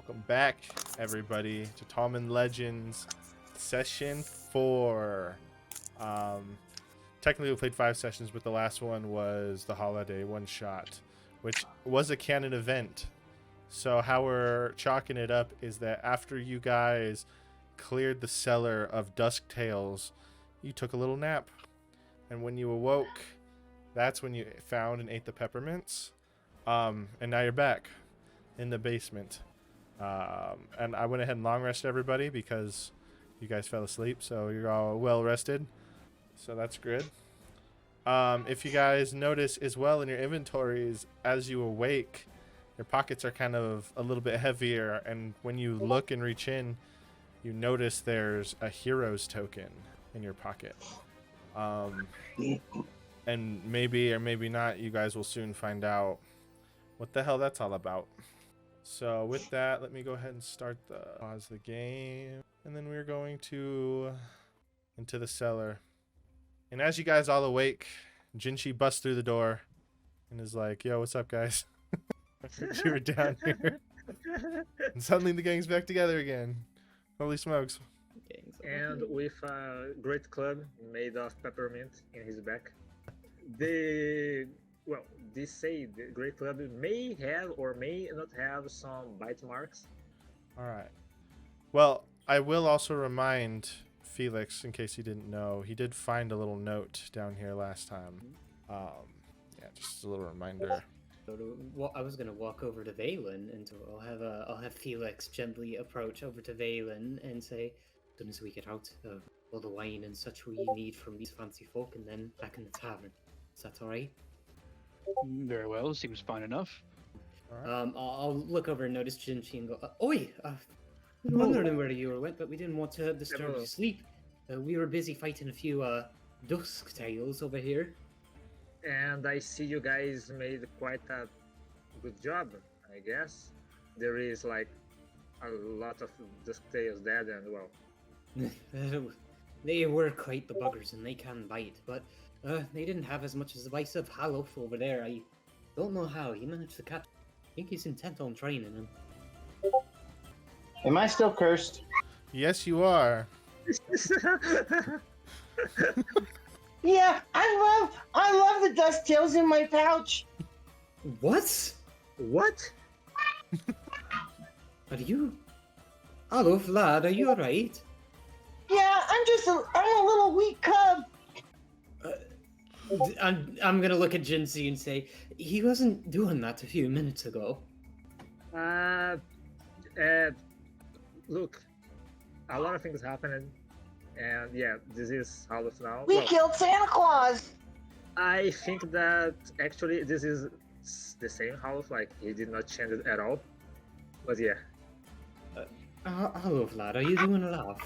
Welcome back, everybody, to Talmin Legends Session 4. Technically, we played 5 sessions, but the last one was the holiday one-shot, which was a canon event. So how we're chalking it up is that after you guys cleared the cellar of Dusk Tales, you took a little nap. And when you awoke, that's when you found and ate the peppermints. And now you're back in the basement. And I went ahead and long rested everybody because you guys fell asleep, so you're all well rested. So that's good. If you guys notice as well in your inventories, as you awake, your pockets are kind of a little bit heavier, and when you look and reach in, you notice there's a hero's token in your pocket. And maybe or maybe not, you guys will soon find out what the hell that's all about. So with that, let me go ahead and pause the game, and then we're going to into the cellar. And as you guys all awake, Jinshi busts through the door and is like, "Yo, what's up, guys?" You were down here, and suddenly the gang's back together again. Holy smokes! And with a great club made of peppermint in his back. They say the great club may have or may not have some bite marks. All right. Well, I will also remind Felix, in case he didn't know, he did find a little note down here last time. Yeah, just a little reminder. Well, I was gonna walk over to Valen, and I'll have Felix gently approach over to Valen and say, "As soon as we get out, all the wine and such we need from these fancy folk, and then back in the tavern. Is that all right?" Very well, seems fine enough. All right. I'll look over and notice Jinchi and go, "Oi! We were wondering where you went, but we didn't want to disturb your sleep. We were busy fighting a few dusk tales over here." And I see you guys made quite a good job, I guess. There is like a lot of dusk tales dead, and well, They were quite the buggers, and they can bite, but they didn't have as much as the vice of Halof over there. I don't know how he managed to catch. I think he's intent on training him. Am I still cursed? Yes, you are. Yeah, I love the dust tails in my pouch. What? What? Are you? Halof, lad, are you alright? Yeah, I'm a little weak cub. I'm gonna look at Jinsi and say, he wasn't doing that a few minutes ago. Look, a lot of things happened, and yeah, this is Half now. We killed Santa Claus. I think that actually this is the same Half, like he did not change it at all. But yeah. Halof, lad, are you doing a laugh?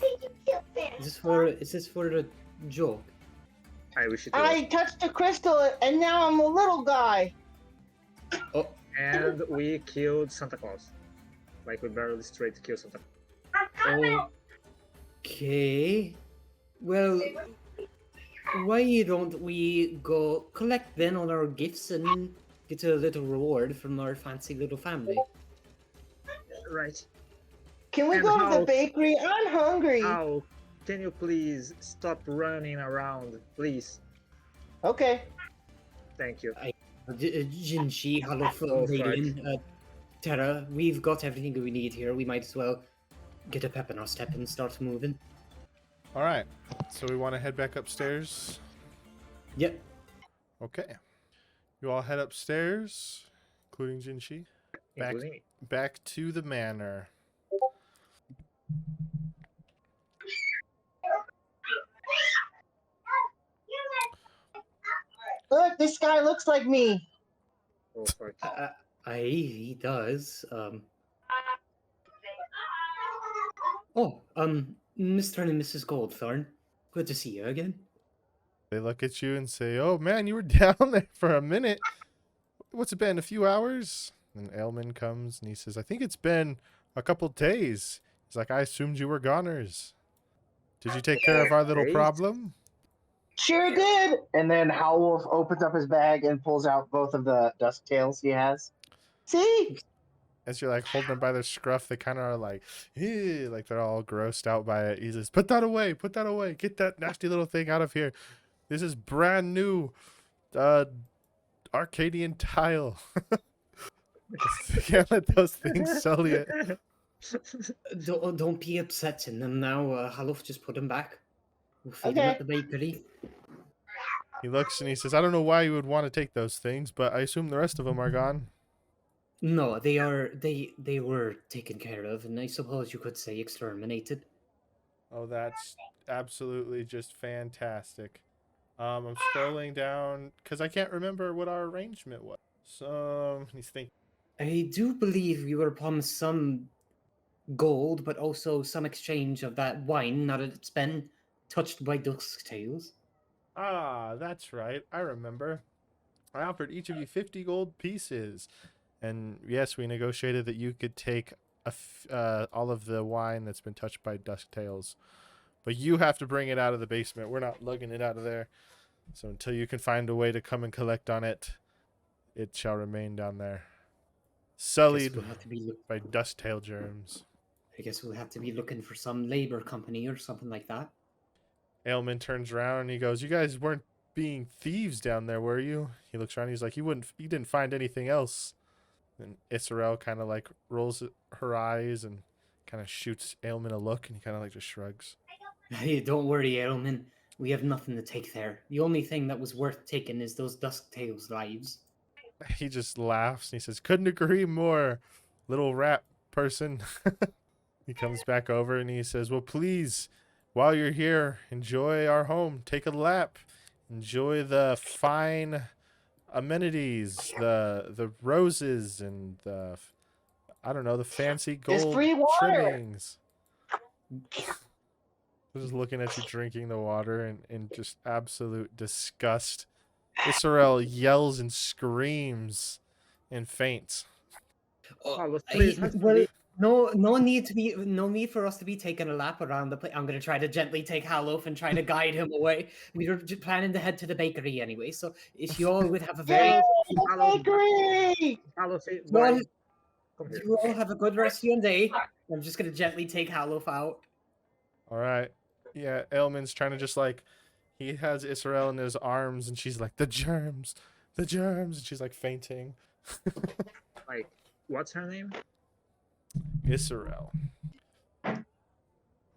Is this for a joke? I wish it I touched a crystal and now I'm a little guy. Oh, and we killed Santa Claus. Like we barely straight killed Santa Claus. okay. Well, why don't we go collect then all our gifts and get a little reward from our fancy little family? Right. Can we And go to how- the bakery? I'm hungry. How can you please stop running around, please? Okay. Thank you. Jinshi, Halof, Oh, Valen, Terra, we've got everything we need here. We might as well get a pep in our step and start moving. All right. So we want to head back upstairs. Yep. Okay. You all head upstairs, including Jinshi, Including me. back to the manor. Look, this guy looks like me. Oh, fuck. He does. Mr. and Mrs. Goldthorn, good to see you again. They look at you and say, "Oh man, you were down there for a minute. What's it been? A few hours?" And Ailman comes and he says, "I think it's been a couple days." He's like, "I assumed you were goners. Did you take care of our little Days? problem?" Sure did. And then Howlwolf opens up his bag and pulls out both of the dusk tails he has. See? as you're like holding them by their scruff, they kind of are like, "Ew," like they're all grossed out by it. He says, "Put that away! Put that away! Get that nasty little thing out of here! This is brand new, uh, Arcadian tile. Can't let those things sully it." Don't be upsetting them now. Halof, just put them back. We'll feed them Okay. at the bakery. He looks and he says, "I don't know why you would want to take those things, but I assume the rest of them are gone." No, they were taken care of, and I suppose you could say exterminated. Oh, that's absolutely just fantastic. I'm scrolling down because I can't remember what our arrangement was. So he's thinking. I do believe we were promised some gold, but also some exchange of that wine now that it's been touched by dusk tails. Ah, that's right. I remember. I offered each of you 50 gold pieces. And yes, we negotiated that you could take all of the wine that's been touched by dusktails. But you have to bring it out of the basement. We're not lugging it out of there. So until you can find a way to come and collect on it, it shall remain down there. Sullied We'll have to be by dusktail germs. I guess we'll have to be looking for some labor company or something like that. Ailman turns around and he goes, "You guys weren't being thieves down there, were you?" He looks around. He's like, "You didn't find anything else." And Israel kind of like rolls her eyes and kind of shoots Ailman a look, and he kind of like just shrugs. Hey, don't worry, Erlman. We have nothing to take there. The only thing that was worth taking is those Dusktails' lives. He just laughs and he says, "Couldn't agree more, little rat person." He comes back over and he says, "Well, please, while you're here, enjoy our home. Take a lap. Enjoy the fine amenities, the roses and the I don't know, the fancy There's gold free water. trimmings." Just looking at you drinking the water in just absolute disgust. Israel yells and screams and faints. Carlos, please, Well, no need for us to be taking a lap around the place. I'm gonna try to gently take Halof and try to guide him away. We were planning to head to the bakery anyway, so if you all would have a very Yay, Carlos, bakery! Carlos, say well, bye. Come here. you all have a good rest of your day. I'm just gonna gently take Halof out. All right. Yeah, Ailman's trying to just like, he has Israel in his arms and she's like, the germs. And she's like fainting. Like, what's her name? Israel. All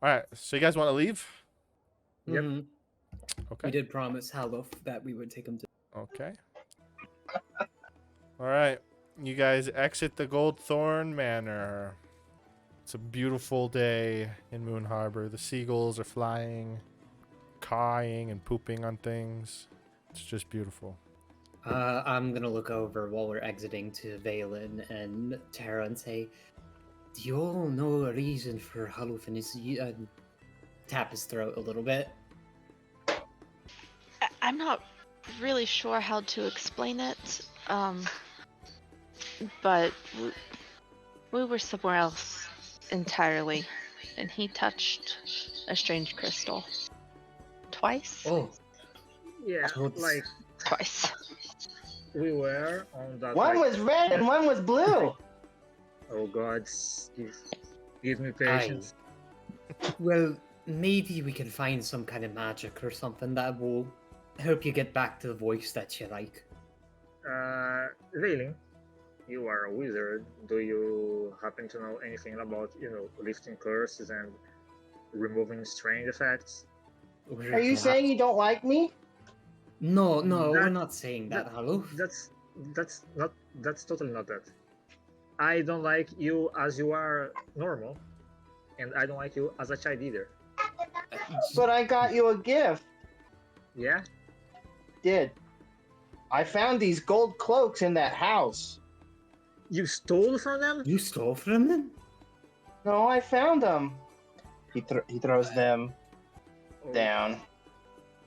right. So you guys want to leave? Yep. Mhm. Okay. We did promise Halof that we would take him to. Okay. All right. You guys exit the Goldthorn Manor. It's a beautiful day in Moon Harbor. The seagulls are flying, cawing and pooping on things. It's just beautiful. I'm gonna look over while we're exiting to Valen and Tara and say, "Do you all know a reason for Halof and his tap his throat a little bit?" I'm not really sure how to explain it, but we were somewhere else entirely, and he touched a strange crystal. Twice? Oh, Yeah, So it's- like Twice. we were on that. One like, was red and one was blue. Oh God, give me patience. well, maybe we can find some kind of magic or something that will help you get back to the voice that you like. Veiling, you are a wizard. Do you happen to know anything about, lifting curses and removing strange effects? Are you saying you don't like me? No, we're That- not saying that, Halof. That's totally not that. I don't like you as you are normal, and I don't like you as a child either. But I got you a gift. Yeah? Did. I found these gold cloaks in that house. You stole from them? You stole from them? No, I found them. He throws them Oh, down.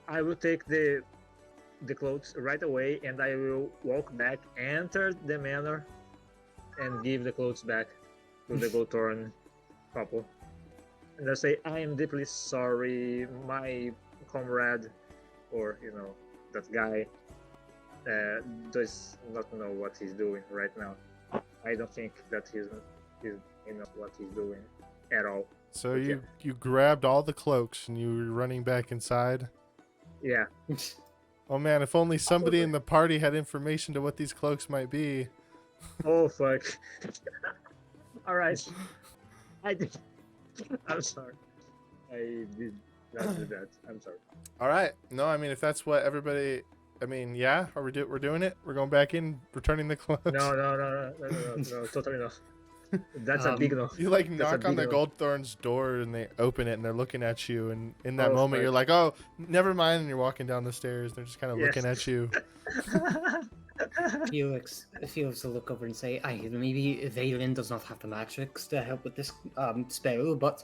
I will take the clothes right away, and I will walk back, enter the manor, and give the clothes back to the Goldthorn couple. And I say, I am deeply sorry, my comrade, or that guy, does not know what he's doing right now. I don't think that he knows what he's doing at all. So Okay. you grabbed all the cloaks and you were running back inside. Yeah. Oh man, if only somebody in the party had information to what these cloaks might be. Oh fuck. All right. I did. I'm sorry. I did not do that. I'm sorry. All right. No, I mean if that's what everybody. I mean, yeah. Are we're doing it? We're going back in, returning the cloaks. No, totally no. That's a big no. You like That's knock a on the big no. Goldthorn's door and they open it and they're looking at you, and in that Oh, moment fuck. you're like, oh, never mind, and you're walking down the stairs. They're just kind of Yes. looking at you. Felix will look over and say, "Aye, maybe Valen does not have the magics to help with this spell, but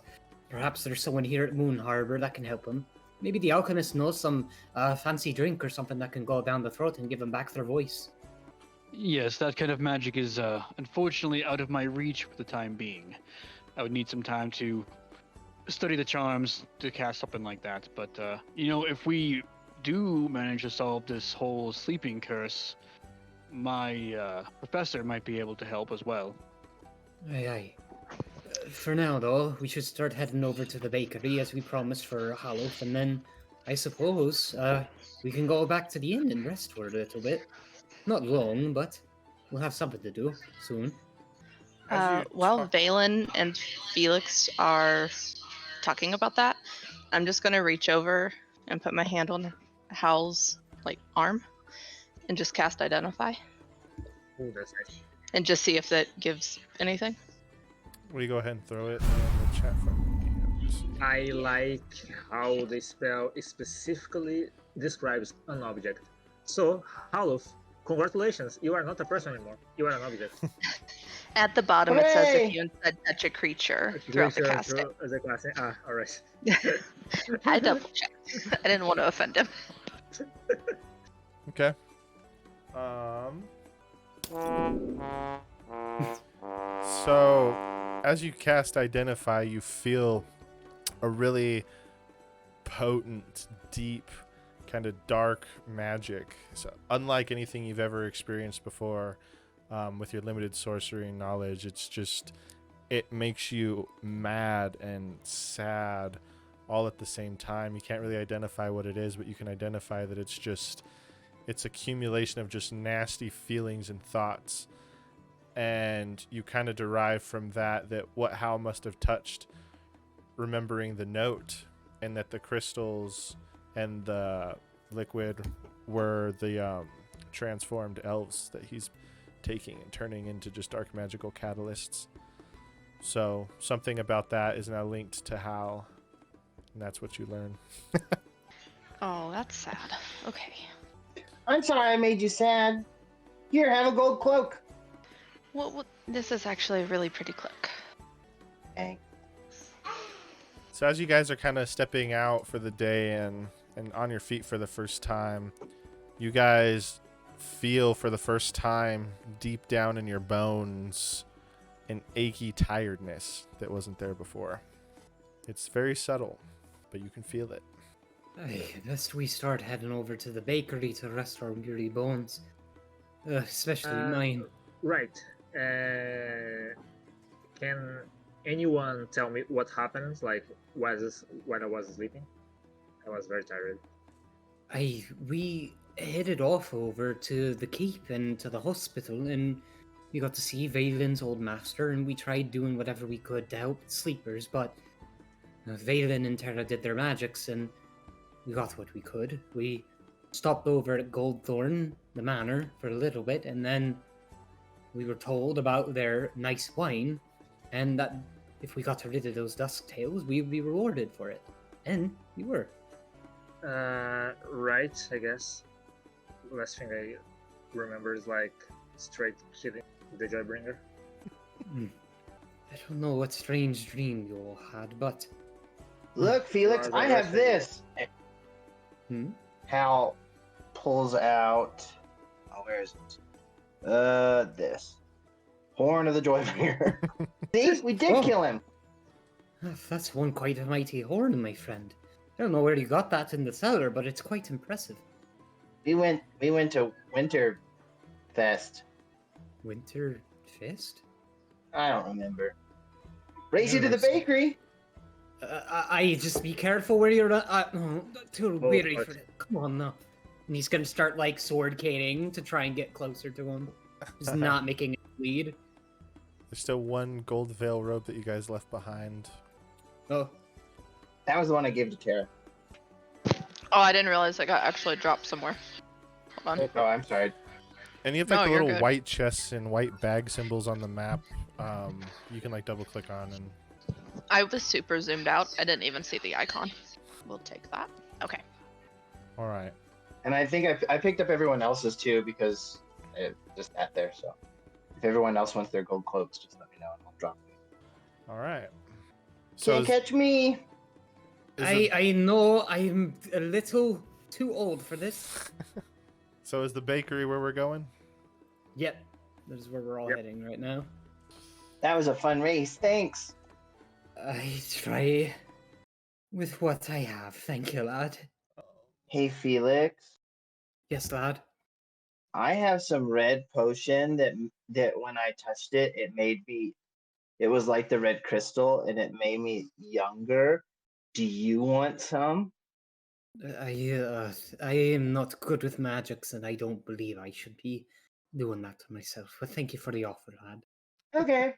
perhaps there's someone here at Moon Harbor that can help him. Maybe the alchemist knows some fancy drink or something that can go down the throat and give them back their voice." Yes, that kind of magic is unfortunately out of my reach for the time being. I would need some time to study the charms to cast something like that. But if we do manage to solve this whole sleeping curse, my professor might be able to help as well. Aye. For now, though, we should start heading over to the bakery as we promised for Halof, and then I suppose we can go back to the inn and rest for a little bit. Not long, but we'll have something to do soon. While Valen and Felix are talking about that, I'm just gonna reach over and put my hand on Hal's arm and just cast Identify Oh, that's nice. and just see if that gives anything. Will you go ahead and throw it in the chat for me? I like how the spell specifically describes an object. So, Halof, congratulations, you are not a person anymore. You are an object. At the bottom, it says Hooray! if you instead touch a creature throughout the casting. As a class. All right. I double checked. I didn't want to offend him. Okay. So, as you cast Identify, you feel a really potent, deep, kind of dark magic. So, unlike anything you've ever experienced before with your limited sorcery knowledge, it makes you mad and sad all at the same time. You can't really identify what it is, but you can identify that it's accumulation of just nasty feelings and thoughts. And you kind of derive from that what Hal must have touched, remembering the note, and that the crystals and the liquid were the transformed elves that he's taking and turning into just dark magical catalysts. So something about that is now linked to Hal, and that's what you learn. Oh, that's sad. Okay. I'm sorry I made you sad. Here, have a gold cloak. What? This is actually a really pretty cloak. Okay. So as you guys are kind of stepping out for the day and on your feet for the first time, you guys feel for the first time deep down in your bones an achy tiredness that wasn't there before. It's very subtle, but you can feel it. Aye, best we start heading over to the bakery to rest our weary bones. Especially mine. Right. Can anyone tell me what happened? Like, when I was sleeping? I was very tired. We headed off over to the keep and to the hospital, and we got to see Valen's old master, and we tried doing whatever we could to help the sleepers, but Valen and Terra did their magics, and we got what we could. We stopped over at Goldthorn, the manor, for a little bit, and then we were told about their nice wine, and that if we got rid of those dusk tails, we'd be rewarded for it. And we were. Right, I guess. Last thing I remember is like straight killing the Joybringer. I don't know what strange dream you all had, but Look, Felix, I have this. Hal pulls out. Oh, where is it? This. Horn of the Joybringer. See, we did kill him. that's one quite a mighty horn, my friend. I don't know where you got that in the cellar, but it's quite impressive. We went to Winterfest. Winter Fist? I don't remember. Race you to the Interesting. bakery. I just be careful where you're. Too Oh, weary but- for it. Come on now. And he's gonna start like sword caning to try and get closer to him. Just not making it bleed. There's still one gold veil robe that you guys left behind. Oh, That was the one I gave to Tara. Oh, I didn't realize I got actually dropped somewhere. Hold on. Oh, I'm sorry. And you have No, like the you're little good. white chests and white bag symbols on the map. You can like double click on and I was super zoomed out. I didn't even see the icon. We'll take that. Okay. all right. And I think I picked up everyone else's too because it just sat there. So if everyone else wants their gold cloaks, just let me know and I'll drop them. All right. So Can't catch me. I know I'm a little too old for this. so is the bakery where we're going? Yep, that is where we're all Yep. heading right now. That was a fun race. Thanks. I try with what I have. Thank you, lad. Hey, Felix. Yes, lad. I have some red potion that when I touched it, it was like the red crystal and it made me younger. Do you want some? I am not good with magics, and I don't believe I should be doing that to myself. But thank you for the offer, lad. Okay.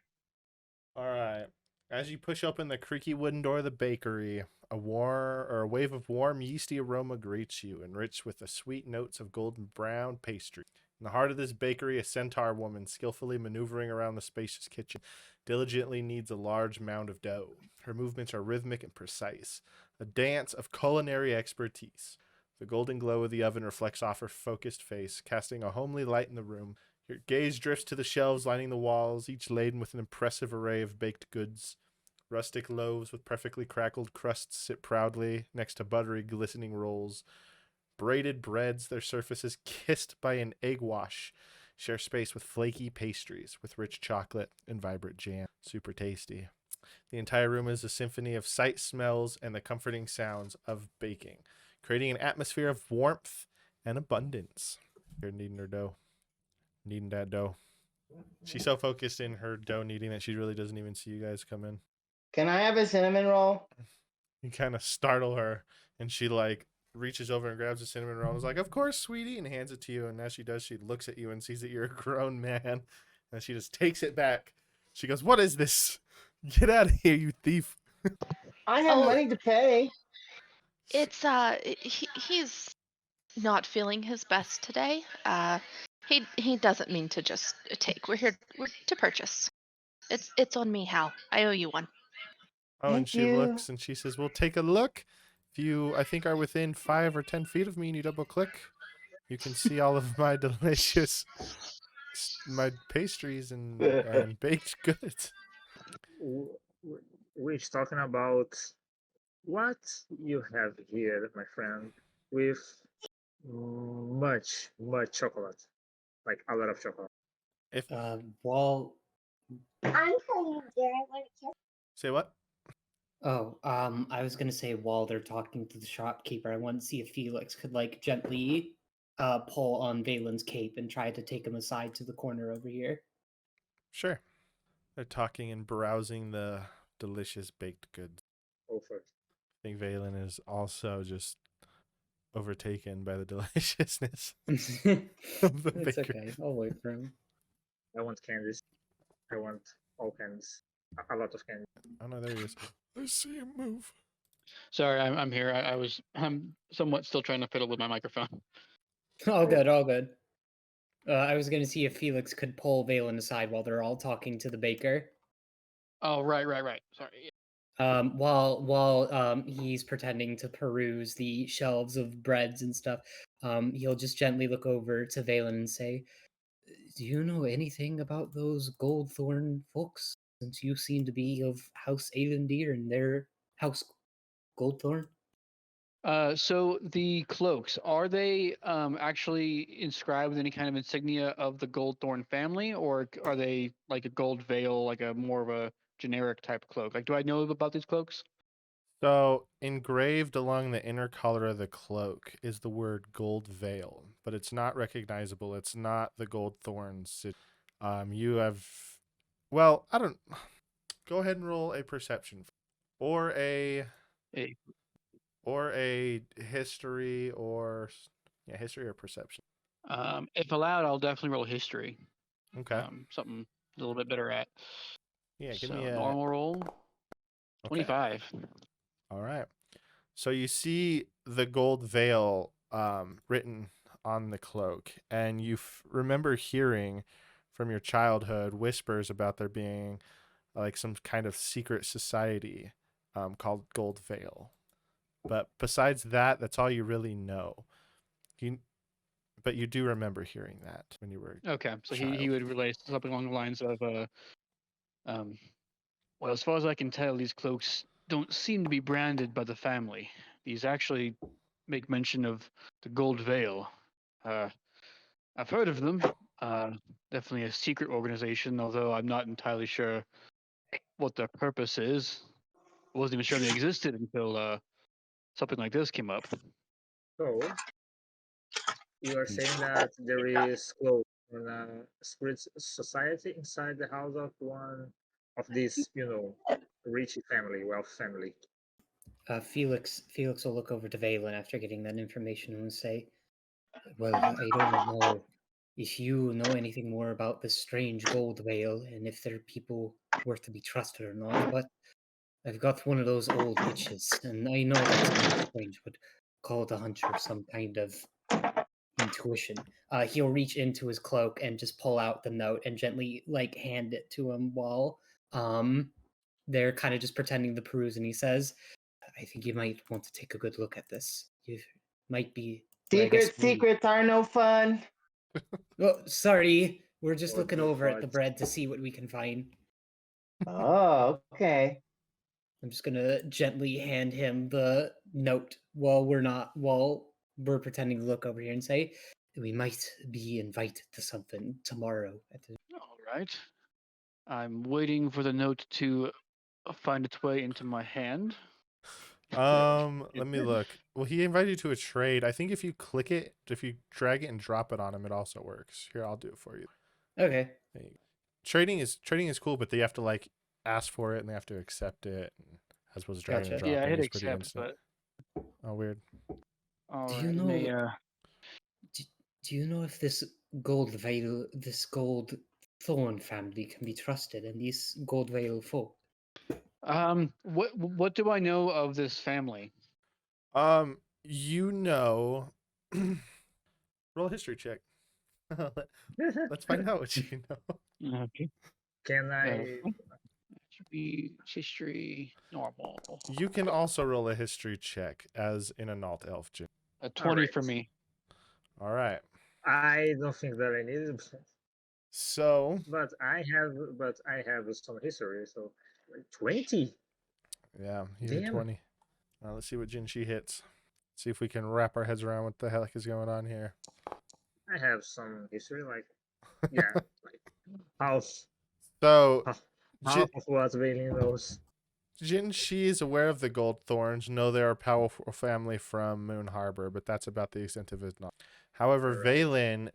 All right. As you push open the creaky wooden door of the bakery, a wave of warm, yeasty aroma greets you, enriched with the sweet notes of golden brown pastry. In the heart of this bakery, a centaur woman, skillfully maneuvering around the spacious kitchen, diligently kneads a large mound of dough. Her movements are rhythmic and precise, a dance of culinary expertise. The golden glow of the oven reflects off her focused face, casting a homely light in the room. Your gaze drifts to the shelves lining the walls, each laden with an impressive array of baked goods. Rustic loaves with perfectly crackled crusts sit proudly next to buttery, glistening rolls. Braided breads, their surfaces kissed by an egg wash, share space with flaky pastries with rich chocolate and vibrant jam. Super tasty. The entire room is a symphony of sight, smells, and the comforting sounds of baking, creating an atmosphere of warmth and abundance. You're kneading her dough. Kneading that dough. She's so focused in her dough kneading that she really doesn't even see you guys come in. Can I have a cinnamon roll? You kind of startle her, and she like reaches over and grabs a cinnamon roll and is like, "Of course, sweetie," and hands it to you. And as she does, she looks at you and sees that you're a grown man, and she just takes it back. She goes, "What is this? Get out of here, you thief!" I have Oh. money to pay. It's he's not feeling his best today. He doesn't mean to just take. We're here to purchase. It's on me, Hal. I owe you one. Oh, and Thank she you. looks and she says, "Well, take a look. If you, I think, are within 5 or 10 feet of me and you double click, you can see all of my delicious, my pastries and baked goods." We're talking about what you have here, my friend, with much chocolate, like a lot of chocolate. If While say what? I was gonna say while they're talking to the shopkeeper, I want to see if Felix could like gently pull on Valen's cape and try to take him aside to the corner over here. Sure. They're talking and browsing the delicious baked goods. Go first. I think Valen is also just overtaken by the deliciousness of the It's bakery. okay. I'll wait for him. I want candies. I want all candies. A lot of candy. Oh no, there he is. I see him move. Sorry, I'm here. I'm somewhat still trying to fiddle with my microphone. All good, all good. I was gonna see if Felix could pull Valen aside while they're all talking to the baker. Oh, right. Sorry. While he's pretending to peruse the shelves of breads and stuff, he'll just gently look over to Valen and say, "Do you know anything about those Goldthorn folks? Since you seem to be of House Avendir and their House Goldthorn." So the cloaks, are they actually inscribed with any kind of insignia of the Goldthorn family, or are they like a gold veil, like a more of a generic type cloak? Like, do I know about these cloaks? So engraved along the inner collar of the cloak is the word gold veil, but it's not recognizable. It's not the gold thorns. You have, well, I don't. Go ahead and roll a perception, or a Hey, history, or yeah, history or perception. if allowed, I'll definitely roll history. Okay. Something a little bit better at. Yeah, give So me a normal roll, okay. 25. All right. So you see the gold veil written on the cloak, and you remember hearing from your childhood whispers about there being like some kind of secret society called Gold Veil. But besides that, that's all you really know. You, but you do remember hearing that when you were Okay, a so he child. would relate something along the lines of, um, well, as far as I can tell, these cloaks don't seem to be branded by the family. These actually make mention of the Gold Veil. Uh, I've heard of them. Definitely a secret organization, although I'm not entirely sure what their purpose is. I wasn't even sure they existed until something like this came up. So you are saying that there is close on a spirit society inside the house of one of these, rich family, wealth family. Felix will look over to Valen after getting that information and say, "Well, I don't know if you know anything more about this strange gold veil and if there are people worth to be trusted or not, but I've got one of those old itches, and I know that sounds strange, but call it a hunch or some kind of intuition." He'll reach into his cloak and just pull out the note and gently like hand it to him while they're kind of just pretending to peruse, and he says, "I think you might want to take a good look at this. You might be, well, I guess Secrets are no fun. Oh, sorry. We're just What looking the over at the fudge? bread to see what we can find." Oh, okay. I'm just gonna gently hand him the note while we're pretending to look over here and say, "We might be invited to something tomorrow at the." All right. I'm waiting for the note to find its way into my hand. Let me look. Well, he invited you to a trade. I think if you click it, if you drag it and drop it on him, it also works. Here, I'll do it for you. Okay. There you go. Trading is cool, but they have to like ask for it and they have to accept it, as opposed to dragging and Gotcha. Yeah, I dropping hit is pretty accept, instant. but Oh, weird. all Do you right. May know do, do you know if this gold thorn family can be trusted and these gold veil folk? what do I know of this family? You know, roll a history check. Let's find out what you know. Okay. Can I? Should be history normal. You can also roll a history check as in an alt elf. A 20 for Alright. me. All right. I don't think that I need it, So but I have some history. So 20. yeah, you hit a Damn. 20. Let's see what Jinshi hits. See if we can wrap our heads around what the heck is going on here. I have some history, like like half So half, half of what Valen knows. Jinshi is aware of the Gold Thorns, know they are a powerful family from Moon Harbor, but that's about the extent of his knowledge. However, All right. Valen,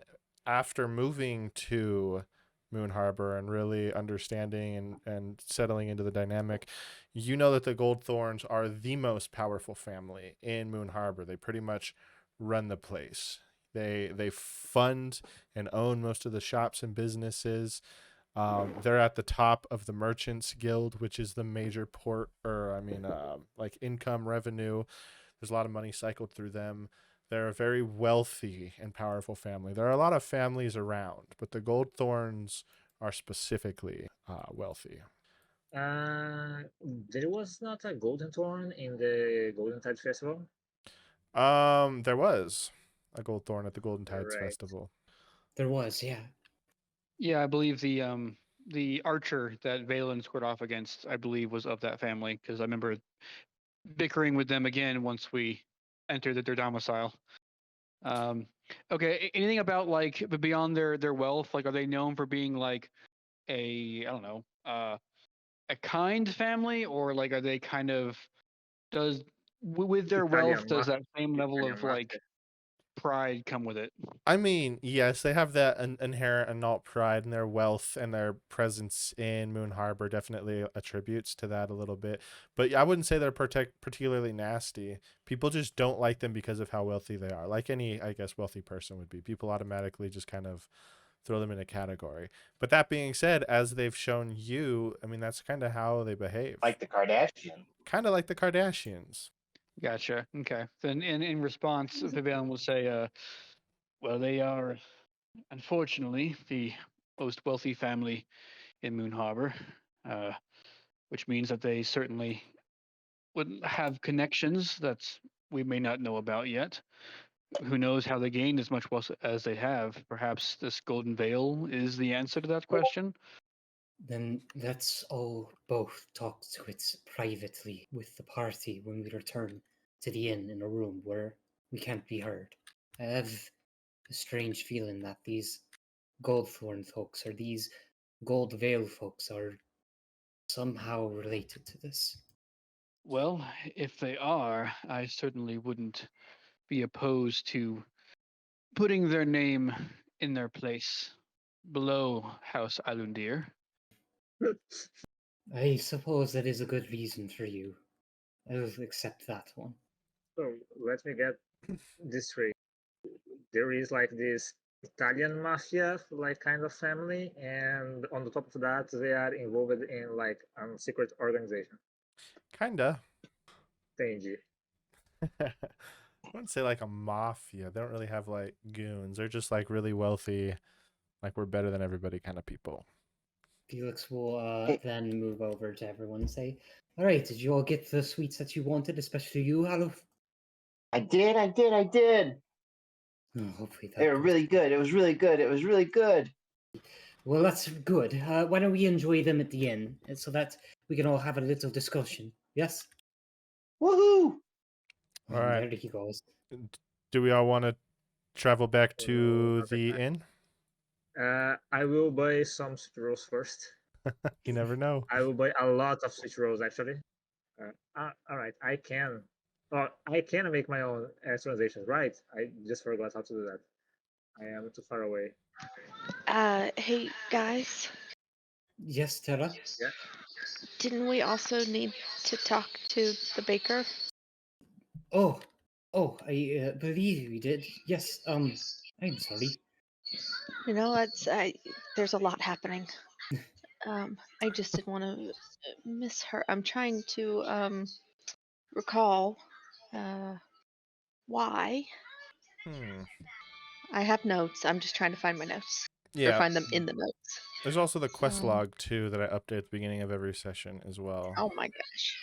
after moving to Moon Harbor and really understanding and settling into the dynamic, you know that the Gold Thorns are the most powerful family in Moon Harbor. They pretty much run the place. They fund and own most of the shops and businesses. They're at the top of the Merchants Guild, which is the major like income revenue. There's a lot of money cycled through them. They're a very wealthy and powerful family. There are a lot of families around, but the Goldthorns are specifically wealthy. There was not a golden thorn in the Golden Tide Festival. There was a Goldthorn at the Golden All Tides right. Festival. There was, yeah. Yeah, I believe the archer that Valen squared off against, I believe, was of that family because I remember bickering with them again once we entered their domicile. Okay, anything about like beyond their wealth? Like, are they known for being like I don't know, a kind family, or like are they kind of does with their wealth Italian, does that same level Italian of like mafia. pride come with it? I mean, yes, they have that inherent adult pride, and their wealth and their presence in Moon Harbor definitely attributes to that a little bit. But I wouldn't say they're particularly nasty. People just don't like them because of how wealthy they are. Like any, I guess, wealthy person would be. People automatically just kind of throw them in a category. But that being said, as they've shown you, I mean, that's kind of how they behave. Like the Kardashians. Kind of like the Kardashians. Gotcha. Okay. Then in response, Vivian will say, well, they are unfortunately the most wealthy family in Moon Harbor, uh, which means that they certainly would have connections that we may not know about yet. Who knows how they gained as much wealth as they have? Perhaps this golden veil is the answer to that question. Then let's all both talk to it privately with the party when we return to the inn in a room where we can't be heard. I have a strange feeling that these Goldthorn folks or these Gold Veil folks are somehow related to this. Well, if they are, I certainly wouldn't be opposed to putting their name in their place below House Alundir. I suppose that is a good reason for you. I'll accept that one. So let me get this straight. There is like this Italian mafia like kind of family, and on the top of that, they are involved in like secret organization. Kinda. Entendi. I wouldn't say like a mafia. They don't really have like goons. They're just like really wealthy, like we're better than everybody kind of people. Felix will then move over to everyone and say, all right, did you all get the sweets that you wanted, especially you, Alof? I did. Oh, hopefully They were really good. It was really good. Well, that's good. Why don't we enjoy them at the inn so that we can all have a little discussion? Yes? Woohoo! All right. There he goes. Do we all want to travel back to the inn? I will buy some sweet rolls first. You never know. I will buy a lot of sweet rolls actually. All right, I can. Oh, I can make my own translations, right? I just forgot how to do that. I am too far away. Hey guys, Yes, Tara? Yeah. didn't we also need to talk to the baker? Oh, I believe we did. Yes, I'm sorry. You know, there's a lot happening. I just didn't want to miss her. I'm trying to recall why. I have notes. I'm just trying to find my notes. Or find them in the notes. There's also the quest log too that I update at the beginning of every session as well. Oh my gosh.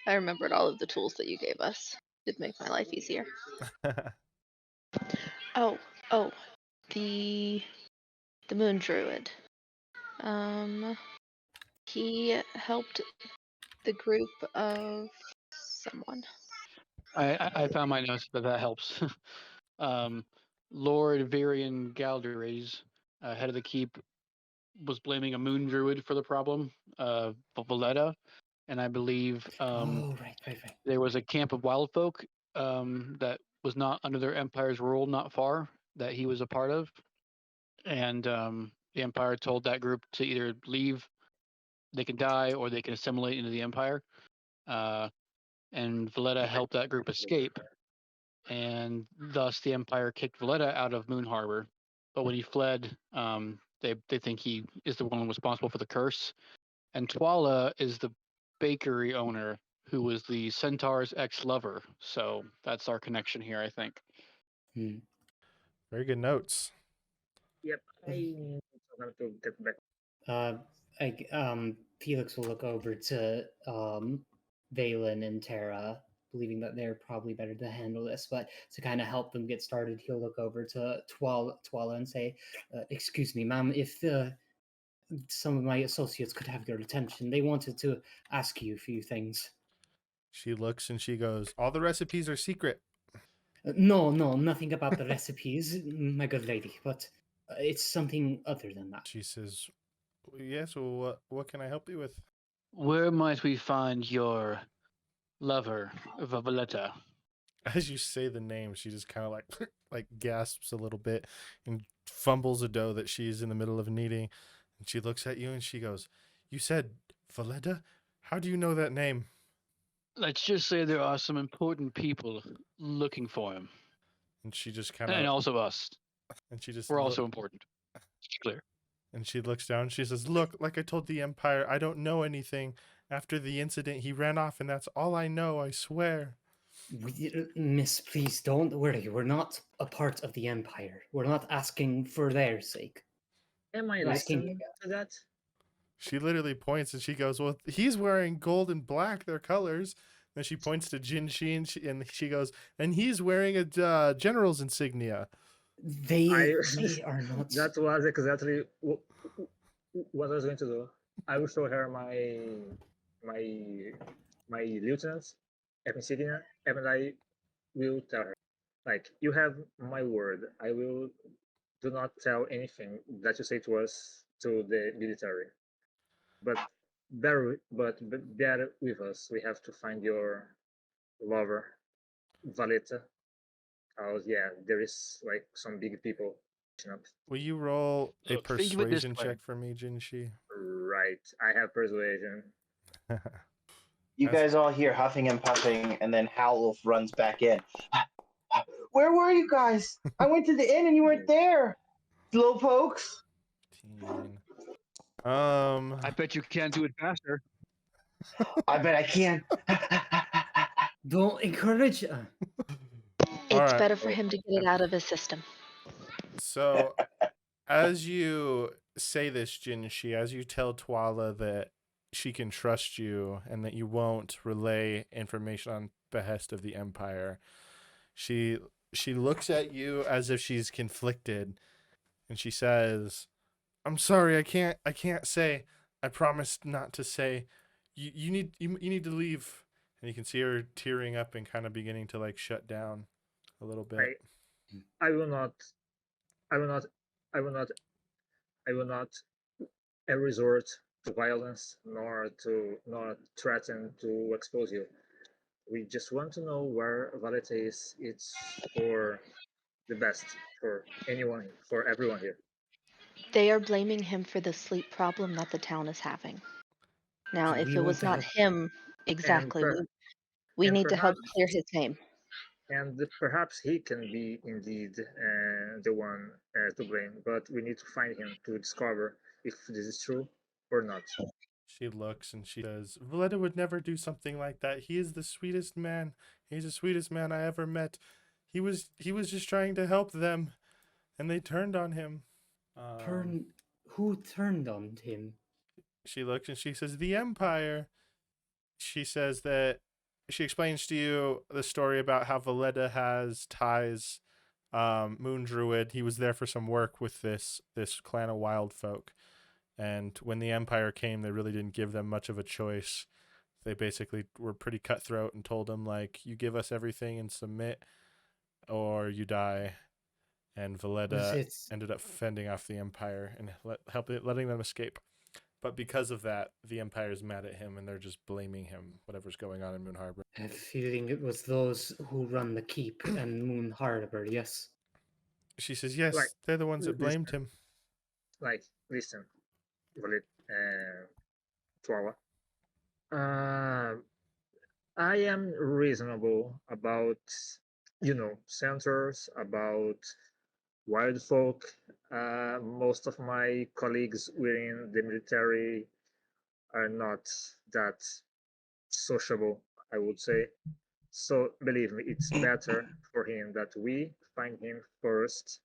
I remembered all of the tools that you gave us. Did make my life easier. Oh, the moon druid. He helped the group of someone. I found my notes, but that helps. Lord Varian Galderes, head of the keep, was blaming a moon druid for the problem, Valletta, and I believe right. there was a camp of wild folk that was not under their empire's rule, not far, that he was a part of, and the empire told that group to either leave, they can die, or they can assimilate into the empire. And Valletta helped that group escape, and thus the Empire kicked Valletta out of Moon Harbor. But when he fled, they think he is the one responsible for the curse. And Twala is the bakery owner who was the Centaur's ex-lover. So that's our connection here, I think. Very good notes. Yep, I need to get back. Felix will look over to Valen and Tara, believing that they're probably better to handle this. But to kind of help them get started, he'll look over to Twala and say, "Excuse me, ma'am, if some of my associates could have your attention, they wanted to ask you a few things." She looks and she goes, "All the recipes are secret." No, nothing about the recipes, my good lady, but it's something other than that. She says, "Yes, well, what can I help you with?" Where might we find your lover, Valletta? As you say the name, she just kind of like like gasps a little bit and fumbles a dough that she's in the middle of kneading. And she looks at you and she goes, "You said Valeda? How do you know that name?" Let's just say there are some important people looking for him, And she just kind and of also us. and she just We're look also important. It's clear. and she looks down. And she says, "Look, like I told the Empire, I don't know anything. After the incident, he ran off, and that's all I know. I swear." Miss, please don't worry. We're not a part of the Empire. We're not asking for their sake. Am I We're asking. listening to that? She literally points and she goes, "Well, he's wearing gold and black, their colors." Then she points to Jinshi and she goes, "And he's wearing a general's insignia." They are not. That was exactly what I was going to do. I will show her my my lieutenant's insignia, and I will tell her, like, you have my word. I will do not tell anything that you say to us to the military. But bear with us. We have to find your lover, Valeta. Oh yeah, there is like some big people. Will you roll a Look, think of it this persuasion way. check for me, Jinshi? Right, I have persuasion. You That's- guys all hear huffing and puffing, and then Howlwolf runs back in. Where were you guys? I went to the inn and you weren't there. Slowpokes. 15. I bet you can't do it faster. I bet I can. Don't encourage. It's All right. better for him to get it out of his system. So as you say this, Jinshi, as you tell Twala that she can trust you and that you won't relay information on behest of the Empire, she looks at you as if she's conflicted, and she says, "I'm sorry, I can't say. I promised not to say. You need to leave." And you can see her tearing up and kind of beginning to like shut down a little bit. I will not. I will not. I will not. I will not resort to violence nor threaten to expose you. We just want to know where Valete is. It's for the best for anyone, for everyone here. They are blaming him for the sleep problem that the town is having. Now, if We it want was to not help. him exactly, we and need to help perhaps clear his name. and perhaps he can be indeed the one to blame, but we need to find him to discover if this is true or not. She looks and she says, "Valetta would never do something like that. He is the sweetest man. He's the sweetest man I ever met. He was just trying to help them, and they turned on him." Who turned on him? She looks and she says, "The Empire." She says that she explains to you the story about how Valletta has ties. Moon Druid. He was there for some work with this clan of wild folk, and when the Empire came, they really didn't give them much of a choice. They basically were pretty cutthroat and told him like, "You give us everything and submit, or you die." And Valletta ended up fending off the Empire and letting them escape. But because of that, the Empire's mad at him and they're just blaming him, whatever's going on in Moon Harbor. I have a feeling it was those who run the keep and Moon Harbor, yes? She says, yes, Like, they're the ones that blamed listen, him. listen, Valit, Tuala. I am reasonable about, centers, about wild folk. Most of my colleagues within the military are not that sociable, I would say. So believe me, it's better for him that we find him first,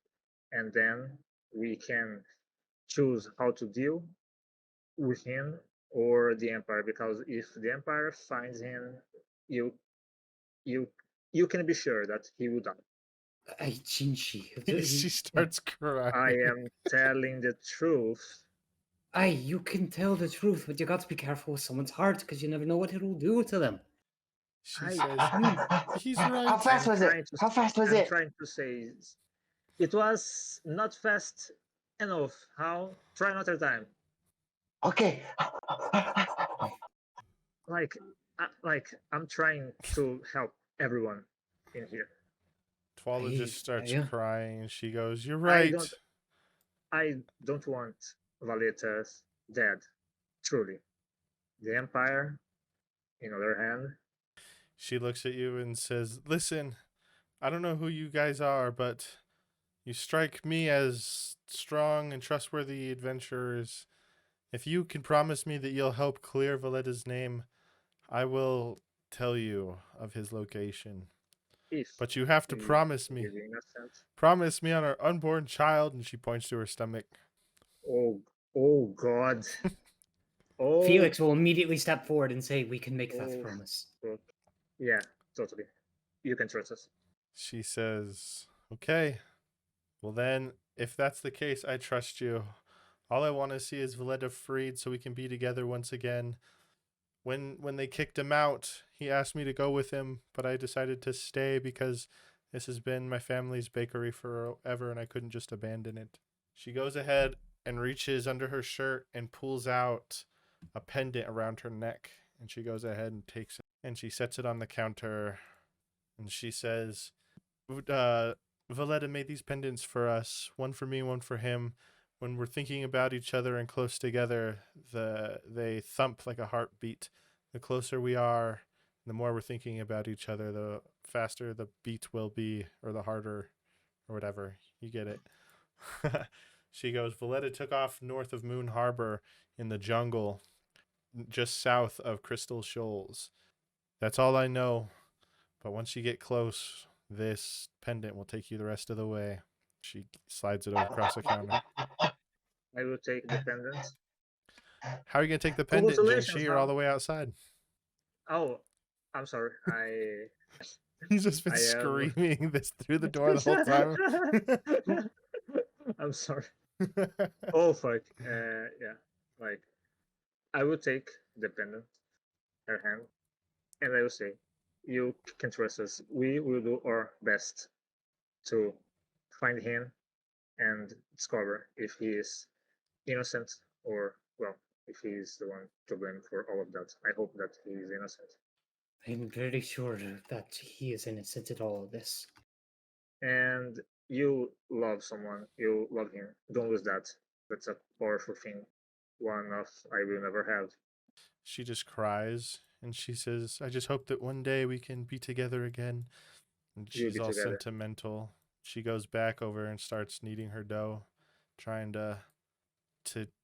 and then we can choose how to deal with him or the Empire. Because if the Empire finds him, you you you can be sure that he will die. Jinshi. She starts crying. I am telling the truth. You can tell the truth, but you got to be careful with someone's heart because you never know what it'll do to them. She says, he's right. How fast was it? How fast was I'm it? trying to say it was not fast enough. How? Try another time. Okay. Like I'm trying to help everyone in here. Twala just starts Yeah. crying, and she goes, "You're I right." don't want Valetas dead. Truly, the Empire, in other hand, She looks at you and says, "Listen, I don't know who you guys are, but you strike me as strong and trustworthy adventurers. If you can promise me that you'll help clear Valeta's name, I will tell you of his location. if But you have to he promise me. is innocent. Promise me on our unborn child." And she points to her stomach. Oh, oh God. Oh, Felix will immediately step forward and say, "We can make that Oh. promise." fuck. Yeah, totally. You can trust us. She says, "Okay. Well then, if that's the case, I trust you. All I want to see is Valeta freed so we can be together once again. When they kicked him out, he asked me to go with him, but I decided to stay because this has been my family's bakery forever and I couldn't just abandon it." She goes ahead and reaches under her shirt and pulls out a pendant around her neck, and she goes ahead and takes it and she sets it on the counter, and she says, "Valletta made these pendants for us, one for me, one for him. When we're thinking about each other and close together, they thump like a heartbeat. The closer we are, the more we're thinking about each other, the faster the beat will be, or the harder, or whatever. You get it." She goes, "Valletta took off north of Moon Harbor in the jungle, just south of Crystal Shoals. That's all I know. But once you get close, this pendant will take you the rest of the way." She slides it over across the counter. I will take the pendant. How are you going to take the pendant, Congratulations, Jinshi? You're all huh? the way outside. Oh, I'm sorry. He's just been I am. screaming this through the door the whole time. I'm sorry. Oh fuck. Yeah. Like, I will take the pendant, her hand, and I will say, "You can trust us. We will do our best to find him and discover if he is innocent or, well, if he is the one to blame for all of that. I hope that he is innocent." I'm very sure that he is innocent in all of this. And you love someone, you love him. Don't lose that. That's a powerful thing. One of I will never have. She just cries and she says, "I just hope that one day we can be together again." And We'll she's be all together. sentimental. She goes back over and starts kneading her dough, trying to